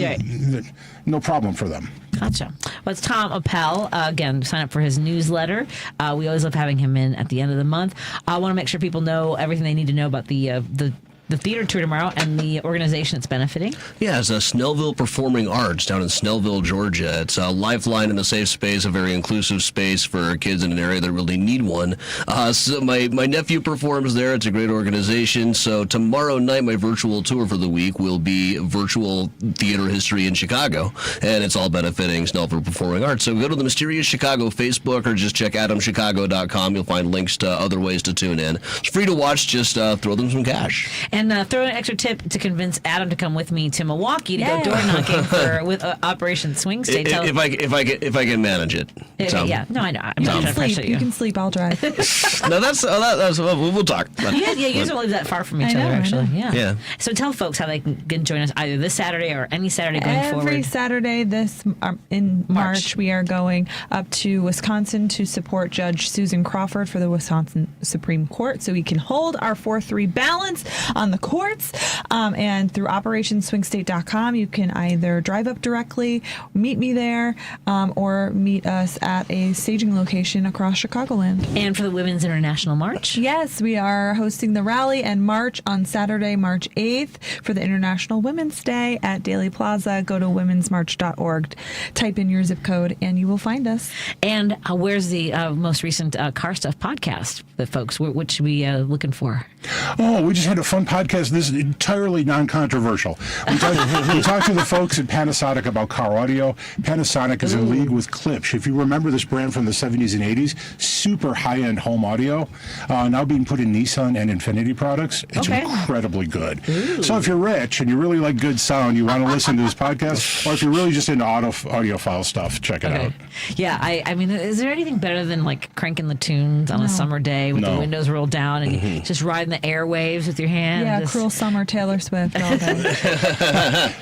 Speaker 12: no problem for them.
Speaker 5: Gotcha. Well, it's Tom Appel. Again, sign up for his newsletter. We always love having him in at the end of the month. I want to make sure people know everything they need to know about the theater tour tomorrow and the organization it's benefiting.
Speaker 7: Yeah, it's a Snellville Performing Arts down in Snellville, Georgia. It's a lifeline and a safe space, a very inclusive space for kids in an area that really need one. So my nephew performs there. It's a great organization. So tomorrow night, my virtual tour for the week will be virtual theater history in Chicago, and it's all benefiting Snellville Performing Arts. So go to the Mysterious Chicago Facebook or just check adamchicago.com. You'll find links to other ways to tune in. It's free to watch. Just throw them some cash.
Speaker 5: And throw an extra tip to convince Adam to come with me to Milwaukee to go door knocking with Operation Swing State.
Speaker 7: If I can manage it.
Speaker 5: Yeah, no, I know. I'm not trying to pressure you.
Speaker 6: You can sleep. I'll drive.
Speaker 7: No, that's we'll talk.
Speaker 5: You guys don't live that far from each other, actually.
Speaker 7: Yeah.
Speaker 5: So tell folks how they can join us either this Saturday or any Saturday going forward.
Speaker 6: Every Saturday in March, we are going up to Wisconsin to support Judge Susan Crawford for the Wisconsin Supreme Court, so we can hold our 4-3 balance on the courts. And through operationswingstate.com, you can either drive up directly, meet me there, or meet us at a staging location across Chicagoland.
Speaker 5: And for the Women's International March?
Speaker 6: Yes, we are hosting the rally and march on Saturday, March 8th for the International Women's Day at Daly Plaza. Go to womensmarch.org, type in your zip code, and you will find us.
Speaker 5: And where's the most recent Car Stuff podcast that folks, what should we be looking for?
Speaker 12: Oh, we just had a fun podcast. This is entirely non-controversial. We talked to the folks at Panasonic about car audio. Panasonic is in league with Klipsch. If you remember this brand from the 70s and 80s, super high-end home audio, now being put in Nissan and Infiniti products. It's incredibly good. Ooh. So if you're rich and you really like good sound, you want to listen to this podcast, or if you're really just into audiophile stuff, check it out.
Speaker 5: Yeah, I mean, is there anything better than like cranking the tunes on a summer day with the windows rolled down and just riding the airwaves with your hand?
Speaker 6: Yeah, Cruel Summer, Taylor Swift, all day.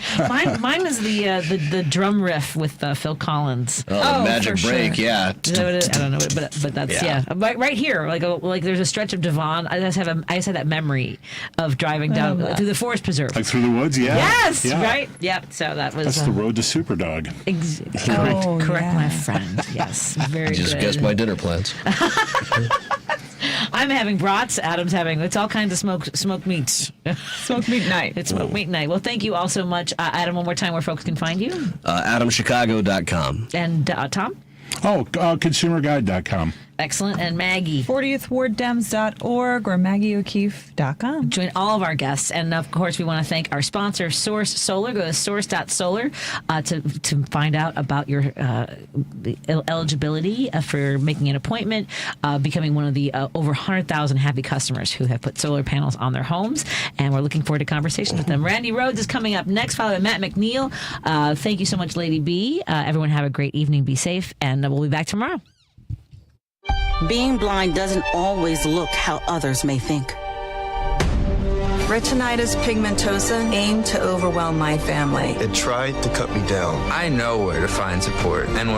Speaker 5: Mine is the drum riff with Phil Collins.
Speaker 7: Oh, the Magic Break,
Speaker 5: sure.
Speaker 7: yeah.
Speaker 5: I don't know, but that's right here. Like there's a stretch of Devon. I just have that memory of driving down through the forest preserve,
Speaker 12: like through the woods. Yeah.
Speaker 5: Yes,
Speaker 12: yeah.
Speaker 5: Right. Yep. So that's
Speaker 12: the road to Superdog.
Speaker 5: Correct, my friend. Yes, very
Speaker 7: just
Speaker 5: good.
Speaker 7: Guessed my dinner plans.
Speaker 5: I'm having brats. Adam's having. It's all kinds of smoked meats.
Speaker 6: Smoked meat night.
Speaker 5: It's smoked meat night. Well, thank you all so much, Adam. One more time, where folks can find you.
Speaker 7: AdamChicago.com.
Speaker 5: And Tom.
Speaker 12: Oh, consumerguide.com.
Speaker 5: Excellent. And Maggie?
Speaker 6: 40thWardDems.org or MaggieO'Keefe.com.
Speaker 5: Join all of our guests. And, of course, we want to thank our sponsor, Source Solar. Go to source.solar to find out about your eligibility for making an appointment, becoming one of the over 100,000 happy customers who have put solar panels on their homes. And we're looking forward to conversations with them. Randy Rhodes is coming up next, followed by Matt McNeil. Thank you so much, Lady B. Everyone have a great evening. Be safe. And we'll be back tomorrow.
Speaker 11: Being blind doesn't always look how others may think.
Speaker 15: Retinitis pigmentosa aimed to overwhelm my family.
Speaker 22: It tried to cut me down.
Speaker 23: I know where to find support and where